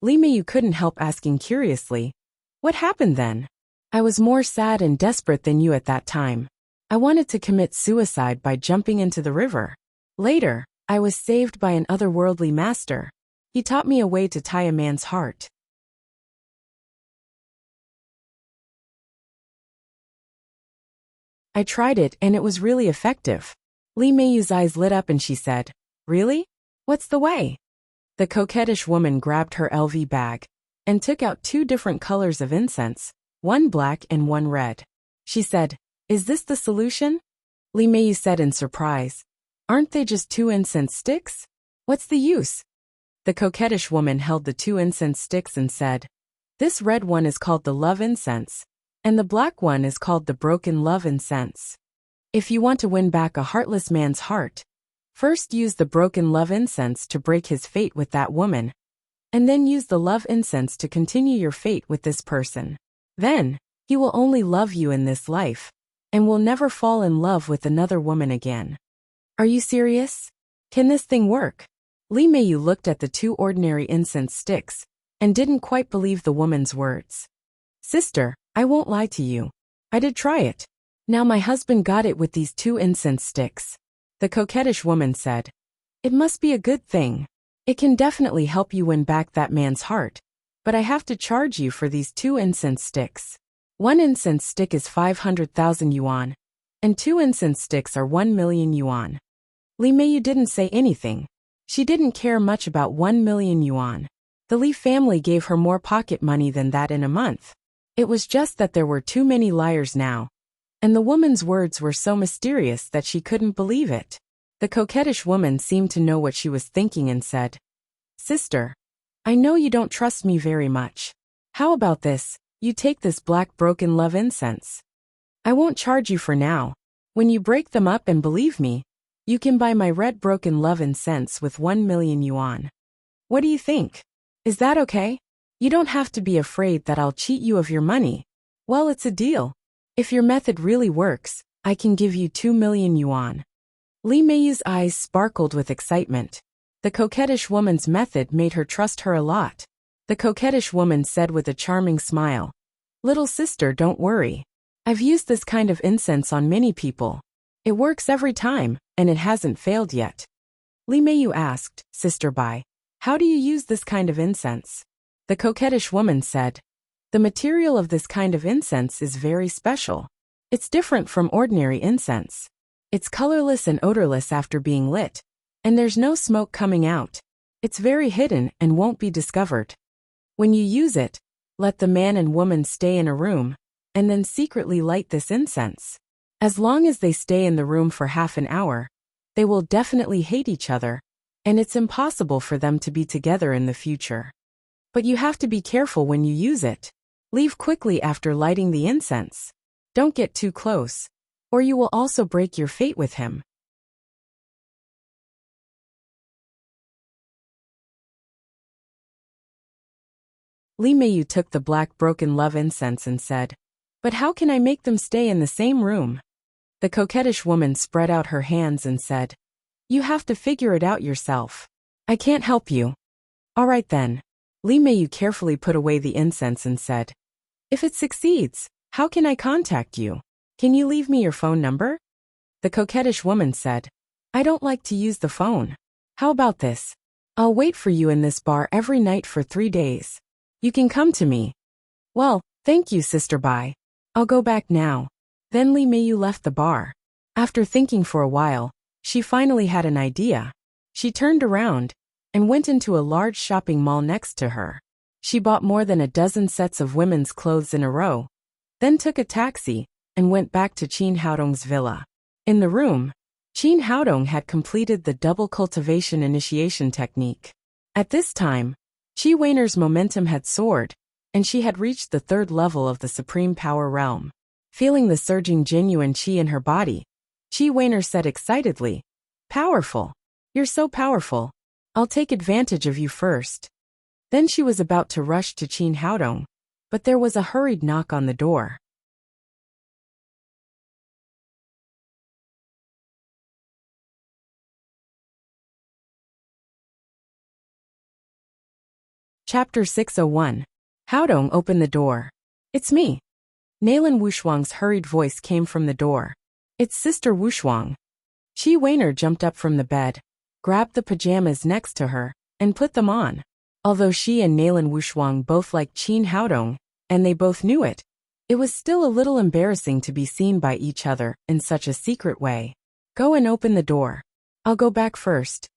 Li Meiyu couldn't help asking curiously, What happened then? I was more sad and desperate than you at that time. I wanted to commit suicide by jumping into the river. Later, I was saved by an otherworldly master. He taught me a way to tie a man's heart. I tried it and it was really effective. Li Meiyu's eyes lit up and she said, Really? What's the way? The coquettish woman grabbed her LV bag and took out 2 different colors of incense, one black and one red. She said, Is this the solution? Li Meiyu said in surprise, Aren't they just 2 incense sticks? What's the use? The coquettish woman held the 2 incense sticks and said, This red one is called the love incense, and the black one is called the broken love incense. If you want to win back a heartless man's heart, first use the broken love incense to break his fate with that woman, and then use the love incense to continue your fate with this person. Then, he will only love you in this life, and will never fall in love with another woman again. Are you serious? Can this thing work? Li Meiyu looked at the 2 ordinary incense sticks, and didn't quite believe the woman's words. Sister, I won't lie to you. I did try it. Now my husband got it with these 2 incense sticks. The coquettish woman said, It must be a good thing. It can definitely help you win back that man's heart, but I have to charge you for these 2 incense sticks. 1 incense stick is 500,000 yuan, and 2 incense sticks are 1 million yuan. Li Meiyu didn't say anything. She didn't care much about 1 million yuan. The Li family gave her more pocket money than that in a month. It was just that there were too many liars now, and the woman's words were so mysterious that she couldn't believe it. The coquettish woman seemed to know what she was thinking and said, Sister, I know you don't trust me very much. How about this? You take this black broken love incense. I won't charge you for now. When you break them up and believe me, you can buy my red broken love incense with 1 million yuan. What do you think? Is that okay? You don't have to be afraid that I'll cheat you of your money. Well, it's a deal. If your method really works, I can give you 2 million yuan. Li Meiyu's eyes sparkled with excitement. The coquettish woman's method made her trust her a lot. The coquettish woman said with a charming smile, Little sister, don't worry. I've used this kind of incense on many people. It works every time, and it hasn't failed yet. Li Meiyu asked, Sister Bai, how do you use this kind of incense? The coquettish woman said, The material of this kind of incense is very special. It's different from ordinary incense. It's colorless and odorless after being lit, and there's no smoke coming out. It's very hidden and won't be discovered. When you use it, let the man and woman stay in a room, and then secretly light this incense. As long as they stay in the room for half an hour, they will definitely hate each other, and it's impossible for them to be together in the future. But you have to be careful when you use it. Leave quickly after lighting the incense. Don't get too close, or you will also break your fate with him. Li Meiyu took the black broken love incense and said, "But how can I make them stay in the same room?" The coquettish woman spread out her hands and said, "You have to figure it out yourself. I can't help you." "All right then." Li Meiyu carefully put away the incense and said, "If it succeeds, how can I contact you? Can you leave me your phone number?" The coquettish woman said, "I don't like to use the phone. How about this? I'll wait for you in this bar every night for 3 days. You can come to me." "Well, thank you, sister. Bye. I'll go back now." Then Li Meiyu left the bar. After thinking for a while, she finally had an idea. She turned around and went into a large shopping mall next to her. She bought more than a dozen sets of women's clothes in a row, then took a taxi and went back to Qin Haodong's villa. In the room, Qin Haodong had completed the double cultivation initiation technique. At this time, Qi Weiner's momentum had soared, and she had reached the 3rd level of the supreme power realm. Feeling the surging genuine qi in her body, Qi Weiner said excitedly, "Powerful. You're so powerful. I'll take advantage of you first." Then she was about to rush to Qin Haodong, but there was a hurried knock on the door. Chapter 601. Haodong opened the door. "It's me." Nalan Wushuang's hurried voice came from the door. "It's Sister Wushuang." Qi Weiner jumped up from the bed, grabbed the pajamas next to her, and put them on. Although she and Nalan Wushuang both liked Qin Haodong, and they both knew it, it was still a little embarrassing to be seen by each other in such a secret way. "Go and open the door. I'll go back first."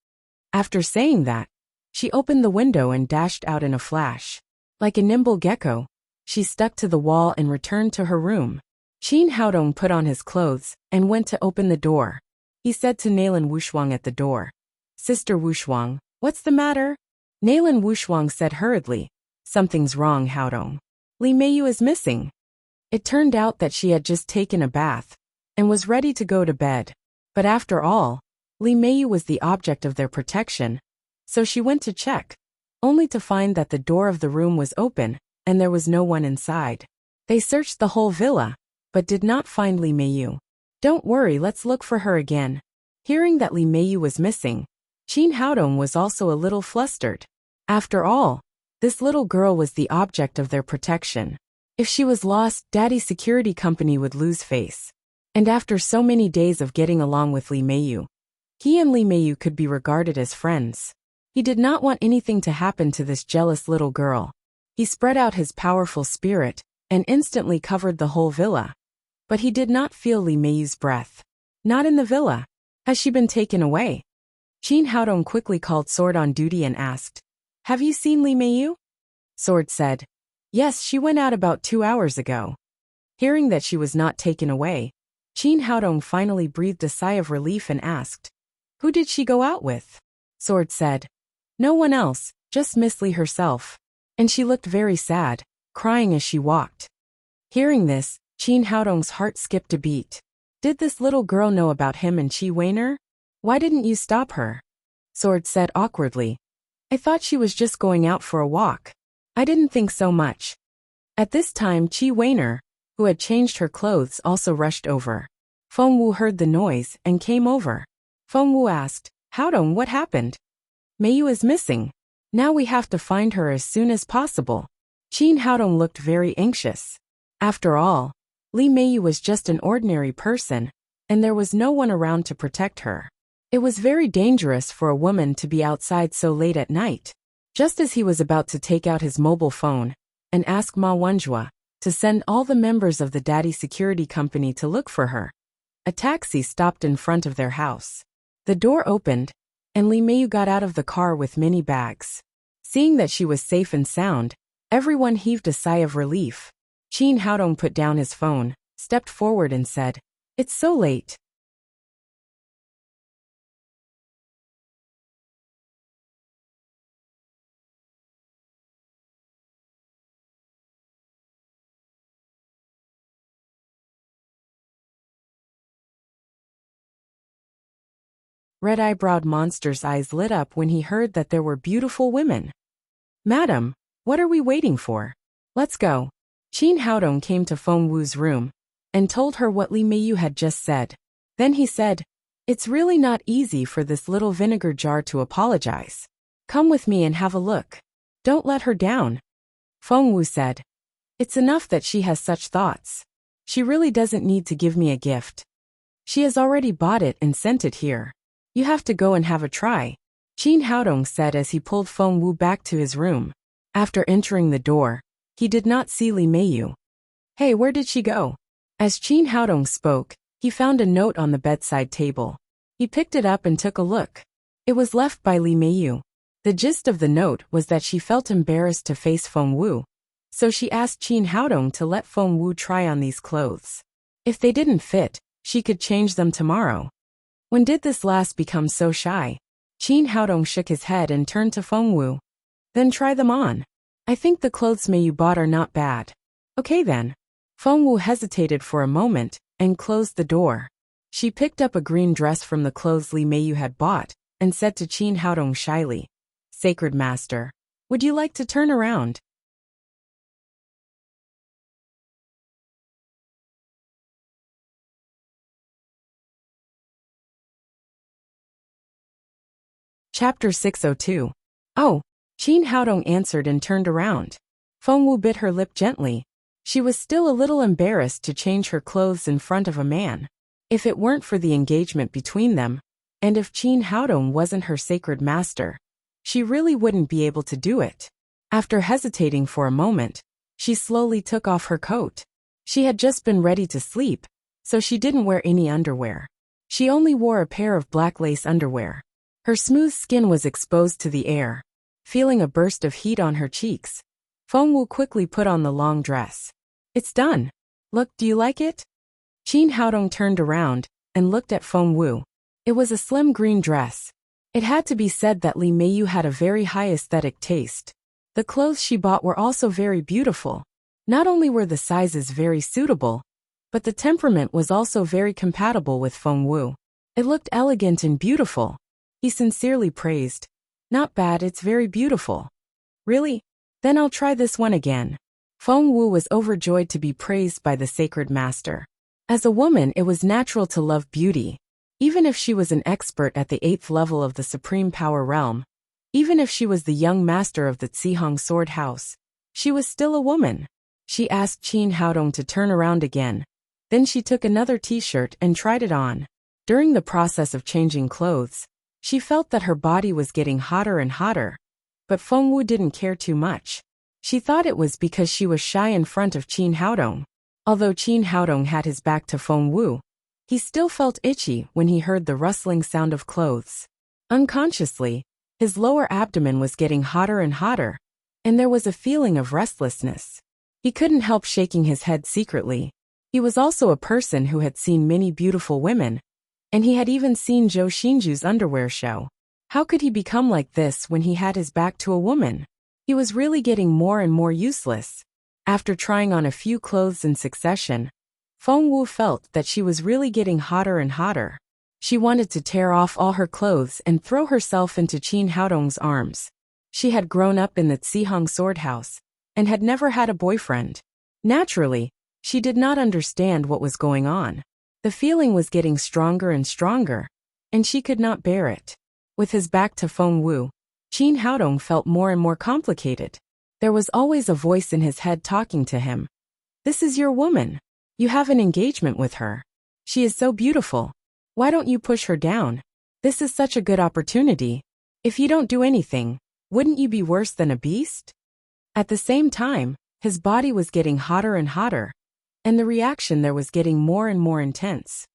After saying that, she opened the window and dashed out in a flash. Like a nimble gecko, she stuck to the wall and returned to her room. Qin Haodong put on his clothes and went to open the door. He said to Nalan Wushuang at the door, "Sister Wushuang, what's the matter?" Nalan Wushuang said hurriedly, "Something's wrong, Haodong. Li Meiyu is missing." It turned out that she had just taken a bath and was ready to go to bed. But after all, Li Meiyu was the object of their protection, so she went to check, only to find that the door of the room was open and there was no one inside. They searched the whole villa, but did not find Li Meiyu. "Don't worry, let's look for her again." Hearing that Li Meiyu was missing, Qin Haodong was also a little flustered. After all, this little girl was the object of their protection. If she was lost, Daddy's security company would lose face. And after so many days of getting along with Li Meiyu, he and Li Meiyu could be regarded as friends. He did not want anything to happen to this jealous little girl. He spread out his powerful spirit and instantly covered the whole villa. But he did not feel Li Meiyu's breath. "Not in the villa. Has she been taken away?" Qin Haodong quickly called Sword on duty and asked, "Have you seen Li Meiyu?" Sword said, "Yes, she went out about 2 hours ago." Hearing that she was not taken away, Qin Haodong finally breathed a sigh of relief and asked, "Who did she go out with?" Sword said, "No one else, just Miss Li herself." And she looked very sad, crying as she walked. Hearing this, Qin Haodong's heart skipped a beat. Did this little girl know about him and Qi Weiner? "Why didn't you stop her?" Sword said awkwardly, "I thought she was just going out for a walk. I didn't think so much." At this time Qi Weiner, who had changed her clothes, also rushed over. Feng Wu heard the noise and came over. Feng Wu asked, "Haodong, what happened?" "Meiyu is missing. Now we have to find her as soon as possible." Qin Haodong looked very anxious. After all, Li Meiyu was just an ordinary person, and there was no one around to protect her. It was very dangerous for a woman to be outside so late at night. Just as he was about to take out his mobile phone and ask Ma Wenjua to send all the members of the Daddy security company to look for her, a taxi stopped in front of their house. The door opened, and Li Meiyu got out of the car with many bags. Seeing that she was safe and sound, everyone heaved a sigh of relief. Qin Haodong put down his phone, stepped forward and said, "It's so late." Red-eyebrow monster's eyes lit up when he heard that there were beautiful women. "Madam, What are we waiting for? Let's go. Qin Haodong came to Feng Wu's room and told her what Li Meiyu had just said. Then he said, "It's really not easy for this little vinegar jar to apologize. Come with me and have a look. Don't let her down." Feng Wu said, "It's enough that she has such thoughts. She really doesn't need to give me a gift. She has already bought it and sent it here. You have to go and have a try," Qin Haodong said as he pulled Feng Wu back to his room. After entering the door, he did not see Li Meiyu. "Hey, where did she go?" As Qin Haodong spoke, he found a note on the bedside table. He picked it up and took a look. It was left by Li Meiyu. The gist of the note was that she felt embarrassed to face Feng Wu, so she asked Qin Haodong to let Feng Wu try on these clothes. If they didn't fit, she could change them tomorrow. When did this last become so shy? Qin Haodong shook his head and turned to Feng Wu. "Then try them on. I think the clothes Meiyu bought are not bad." "Okay then." Feng Wu hesitated for a moment and closed the door. She picked up a green dress from the clothes Li Meiyu had bought and said to Qin Haodong shyly, "Sacred Master, would you like to turn around?" Chapter 602. "Oh." Qin Haodong answered and turned around. Feng Wu bit her lip gently. She was still a little embarrassed to change her clothes in front of a man. If it weren't for the engagement between them, and if Qin Haodong wasn't her sacred master, she really wouldn't be able to do it. After hesitating for a moment, she slowly took off her coat. She had just been ready to sleep, so she didn't wear any underwear. She only wore a pair of black lace underwear. Her smooth skin was exposed to the air. Feeling a burst of heat on her cheeks, Feng Wu quickly put on the long dress. "It's done. Look, do you like it?" Qin Haodong turned around and looked at Feng Wu. It was a slim green dress. It had to be said that Li Meiyu had a very high aesthetic taste. The clothes she bought were also very beautiful. Not only were the sizes very suitable, but the temperament was also very compatible with Feng Wu. It looked elegant and beautiful. He sincerely praised, "Not bad, it's very beautiful." "Really? Then I'll try this one again." Feng Wu was overjoyed to be praised by the sacred master. As a woman, it was natural to love beauty. Even if she was an expert at the 8th level of the supreme power realm, even if she was the young master of the Zihong sword house, she was still a woman. She asked Qin Haodong to turn around again. Then she took another t-shirt and tried it on. During the process of changing clothes, she felt that her body was getting hotter and hotter. But Feng Wu didn't care too much. She thought it was because she was shy in front of Qin Haodong. Although Qin Haodong had his back to Feng Wu, he still felt itchy when he heard the rustling sound of clothes. Unconsciously, his lower abdomen was getting hotter and hotter, and there was a feeling of restlessness. He couldn't help shaking his head secretly. He was also a person who had seen many beautiful women, and he had even seen Zhou Xinju's underwear show. How could he become like this when he had his back to a woman? He was really getting more and more useless. After trying on a few clothes in succession, Feng Wu felt that she was really getting hotter and hotter. She wanted to tear off all her clothes and throw herself into Qin Haodong's arms. She had grown up in the Zihong sword house and had never had a boyfriend. Naturally, she did not understand what was going on. The feeling was getting stronger and stronger, and she could not bear it. With his back to Feng Wu, Qin Haodong felt more and more complicated. There was always a voice in his head talking to him. "This is your woman. You have an engagement with her. She is so beautiful. Why don't you push her down? This is such a good opportunity. If you don't do anything, wouldn't you be worse than a beast?" At the same time, his body was getting hotter and hotter, and the reaction there was getting more and more intense.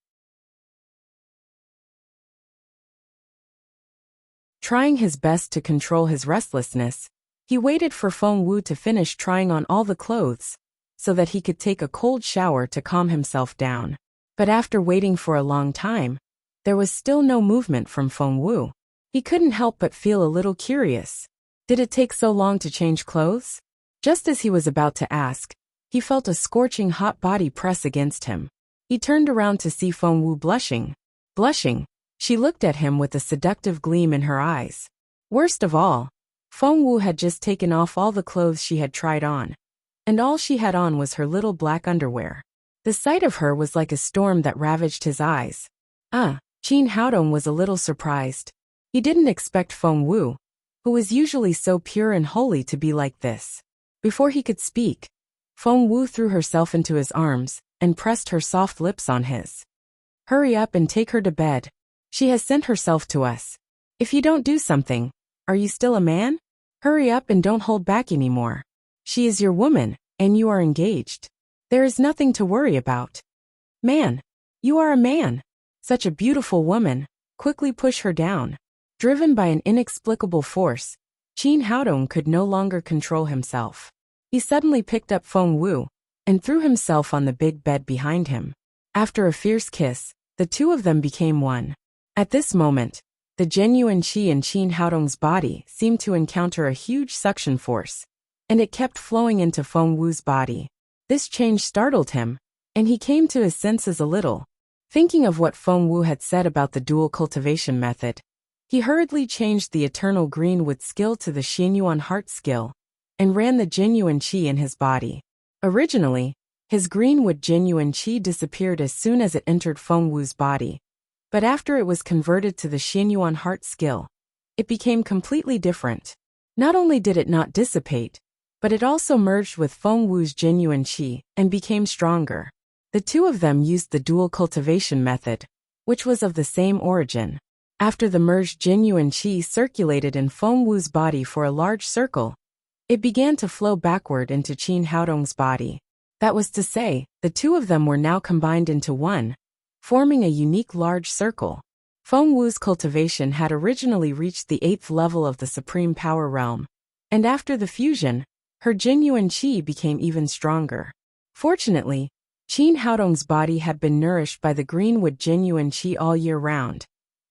Trying his best to control his restlessness, he waited for Feng Wu to finish trying on all the clothes, so that he could take a cold shower to calm himself down. But after waiting for a long time, there was still no movement from Feng Wu. He couldn't help but feel a little curious. Did it take so long to change clothes? Just as he was about to ask, he felt a scorching hot body press against him. He turned around to see Feng Wu blushing. Blushing, she looked at him with a seductive gleam in her eyes. Worst of all, Feng Wu had just taken off all the clothes she had tried on, and all she had on was her little black underwear. The sight of her was like a storm that ravaged his eyes. Qin Haodong was a little surprised. He didn't expect Feng Wu, who was usually so pure and holy, to be like this. Before he could speak, Feng Wu threw herself into his arms and pressed her soft lips on his. "Hurry up and take her to bed. She has sent herself to us. If you don't do something, are you still a man? Hurry up and don't hold back anymore. She is your woman, and you are engaged. There is nothing to worry about. Man, you are a man. Such a beautiful woman. Quickly push her down." Driven by an inexplicable force, Qin Haodong could no longer control himself. He suddenly picked up Feng Wu and threw himself on the big bed behind him. After a fierce kiss, the two of them became one. At this moment, the genuine qi in Qin Haodong's body seemed to encounter a huge suction force, and it kept flowing into Feng Wu's body. This change startled him, and he came to his senses a little. Thinking of what Feng Wu had said about the dual cultivation method, he hurriedly changed the eternal greenwood skill to the Xianyuan heart skill, and ran the genuine qi in his body. Originally, his greenwood genuine qi disappeared as soon as it entered Feng Wu's body, but after it was converted to the Xianyuan heart skill, it became completely different. Not only did it not dissipate, but it also merged with Feng Wu's genuine qi and became stronger. The two of them used the dual cultivation method, which was of the same origin. After the merged genuine qi circulated in Feng Wu's body for a large circle, it began to flow backward into Qin Haodong's body. That was to say, the two of them were now combined into one, forming a unique large circle. Feng Wu's cultivation had originally reached the 8th level of the Supreme Power Realm, and after the fusion, her genuine qi became even stronger. Fortunately, Qin Haodong's body had been nourished by the greenwood genuine qi all year round,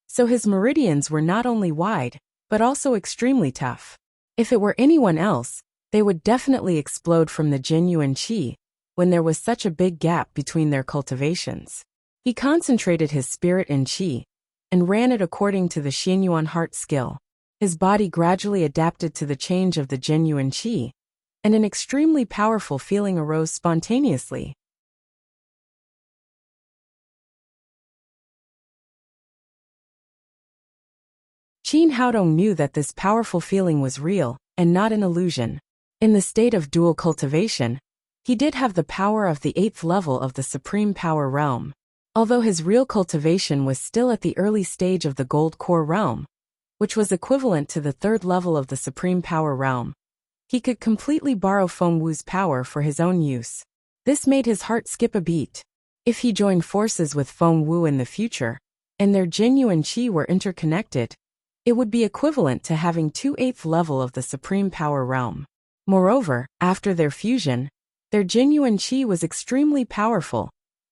so his meridians were not only wide, but also extremely tough. If it were anyone else, they would definitely explode from the genuine qi when there was such a big gap between their cultivations. He concentrated his spirit in qi and ran it according to the Xianyuan heart skill. His body gradually adapted to the change of the genuine qi, and an extremely powerful feeling arose spontaneously. Qin Haodong knew that this powerful feeling was real and not an illusion. In the state of dual cultivation, he did have the power of the 8th level of the Supreme Power Realm. Although his real cultivation was still at the early stage of the Gold Core Realm, which was equivalent to the 3rd level of the Supreme Power Realm, he could completely borrow Feng Wu's power for his own use. This made his heart skip a beat. If he joined forces with Feng Wu in the future, and their genuine qi were interconnected, it would be equivalent to having 2 8th level of the Supreme Power Realm. Moreover, after their fusion, their genuine qi was extremely powerful,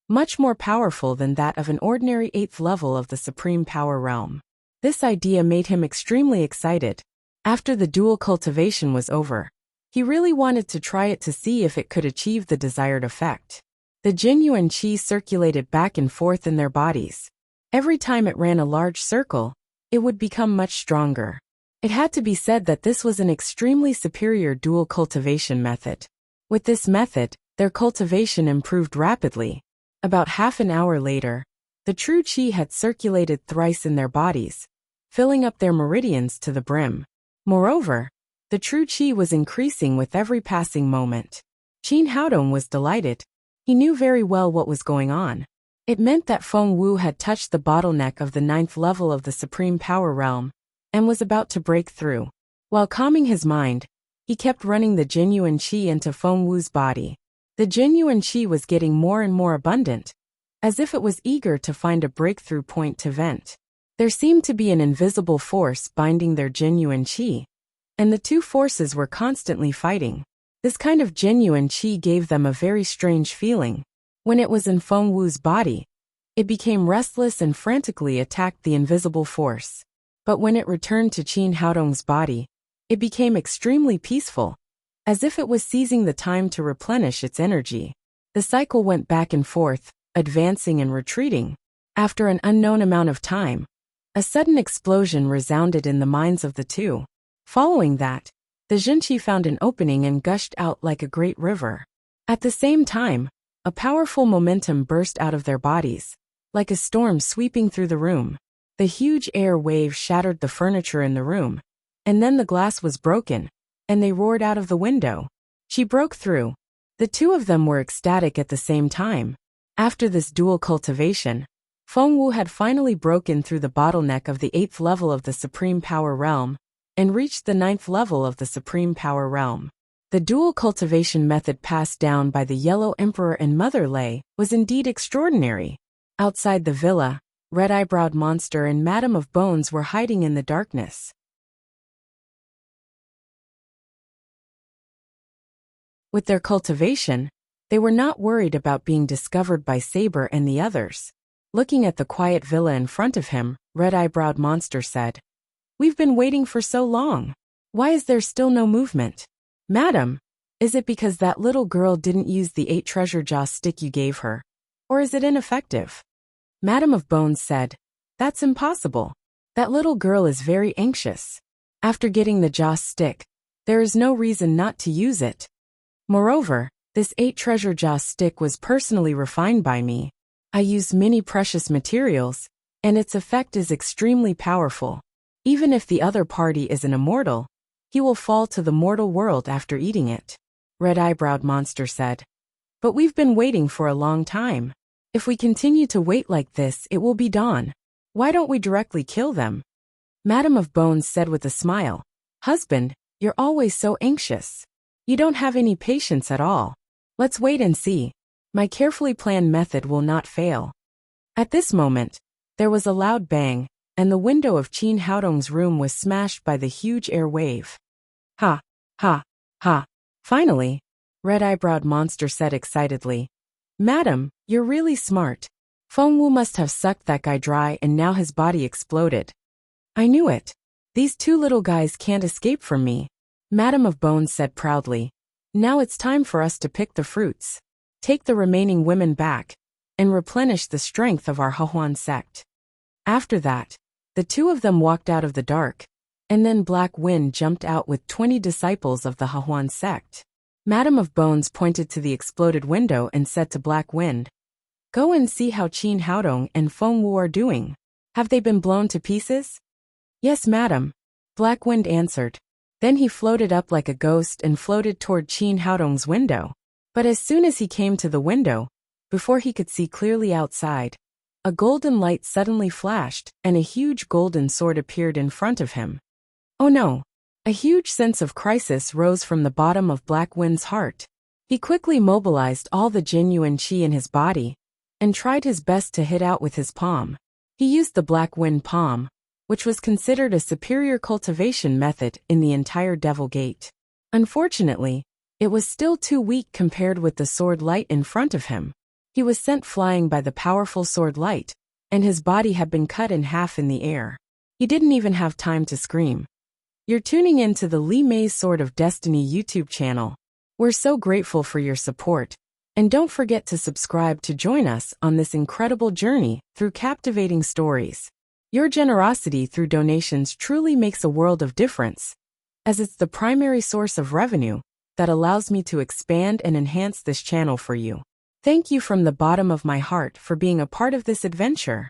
much more powerful than that of an ordinary 8th level of the Supreme Power Realm. This idea made him extremely excited. After the dual cultivation was over, he really wanted to try it to see if it could achieve the desired effect. The genuine qi circulated back and forth in their bodies. Every time it ran a large circle, it would become much stronger. It had to be said that this was an extremely superior dual cultivation method. With this method, their cultivation improved rapidly. About half an hour later, the true qi had circulated thrice in their bodies, filling up their meridians to the brim. Moreover, the true qi was increasing with every passing moment. Qin Haodong was delighted. He knew very well what was going on. It meant that Feng Wu had touched the bottleneck of the 9th level of the Supreme Power Realm, and was about to break through. While calming his mind, he kept running the genuine qi into Feng Wu's body. The genuine qi was getting more and more abundant, as if it was eager to find a breakthrough point to vent. There seemed to be an invisible force binding their genuine qi, and the two forces were constantly fighting. This kind of genuine qi gave them a very strange feeling. When it was in Feng Wu's body, it became restless and frantically attacked the invisible force. But when it returned to Qin Haodong's body, it became extremely peaceful, as if it was seizing the time to replenish its energy. The cycle went back and forth, advancing and retreating. After an unknown amount of time, a sudden explosion resounded in the minds of the two. Following that, the Zhenqi found an opening and gushed out like a great river. At the same time, a powerful momentum burst out of their bodies, like a storm sweeping through the room. The huge air wave shattered the furniture in the room, and then the glass was broken, and they roared out of the window. She broke through. The two of them were ecstatic at the same time. After this dual cultivation, Fengwu had finally broken through the bottleneck of the 8th level of the Supreme Power Realm and reached the 9th level of the Supreme Power Realm. The dual cultivation method passed down by the Yellow Emperor and Mother Lei was indeed extraordinary. Outside the villa, Red-Eyebrowed Monster and Madame of Bones were hiding in the darkness. With their cultivation, they were not worried about being discovered by Saber and the others. Looking at the quiet villa in front of him, Red-Eyebrowed Monster said, "We've been waiting for so long. Why is there still no movement? Madam, is it because that little girl didn't use the 8 treasure jaw stick you gave her? Or is it ineffective?" Madame of Bones said, "That's impossible. That little girl is very anxious. After getting the jaw stick, there is no reason not to use it. Moreover, this 8 treasure jaw stick was personally refined by me. I used many precious materials, and its effect is extremely powerful. Even if the other party is an immortal, he will fall to the mortal world after eating it." Red-Eyebrowed Monster said, "But we've been waiting for a long time. If we continue to wait like this, it will be dawn. Why don't we directly kill them?" Madame of Bones said with a smile, "Husband, you're always so anxious. You don't have any patience at all. Let's wait and see. My carefully planned method will not fail." At this moment, there was a loud bang, and the window of Qin Haodong's room was smashed by the huge air wave. "Ha, ha, ha." Finally, Red-Eyebrowed Monster said excitedly, "Madam, you're really smart. Fengwu must have sucked that guy dry and now his body exploded. I knew it. These two little guys can't escape from me." Madame of Bones said proudly, "Now it's time for us to pick the fruits. Take the remaining women back, and replenish the strength of our Hahuan sect." After that, the two of them walked out of the dark, and then Black Wind jumped out with 20 disciples of the Hahuan sect. Madame of Bones pointed to the exploded window and said to Black Wind, "Go and see how Qin Haodong and Fengwu are doing. Have they been blown to pieces?" "Yes, madam," Black Wind answered. Then he floated up like a ghost and floated toward Qin Haodong's window. But as soon as he came to the window, before he could see clearly outside, a golden light suddenly flashed and a huge golden sword appeared in front of him. Oh no! A huge sense of crisis rose from the bottom of Black Wind's heart. He quickly mobilized all the genuine qi in his body and tried his best to hit out with his palm. He used the Black Wind palm, which was considered a superior cultivation method in the entire Devil Gate. Unfortunately, it was still too weak compared with the sword light in front of him. He was sent flying by the powerful sword light, and his body had been cut in half in the air. He didn't even have time to scream. You're tuning in to the Li Mei's Sword of Destiny YouTube channel. We're so grateful for your support, and don't forget to subscribe to join us on this incredible journey through captivating stories. Your generosity through donations truly makes a world of difference, as it's the primary source of revenue that allows me to expand and enhance this channel for you. Thank you from the bottom of my heart for being a part of this adventure.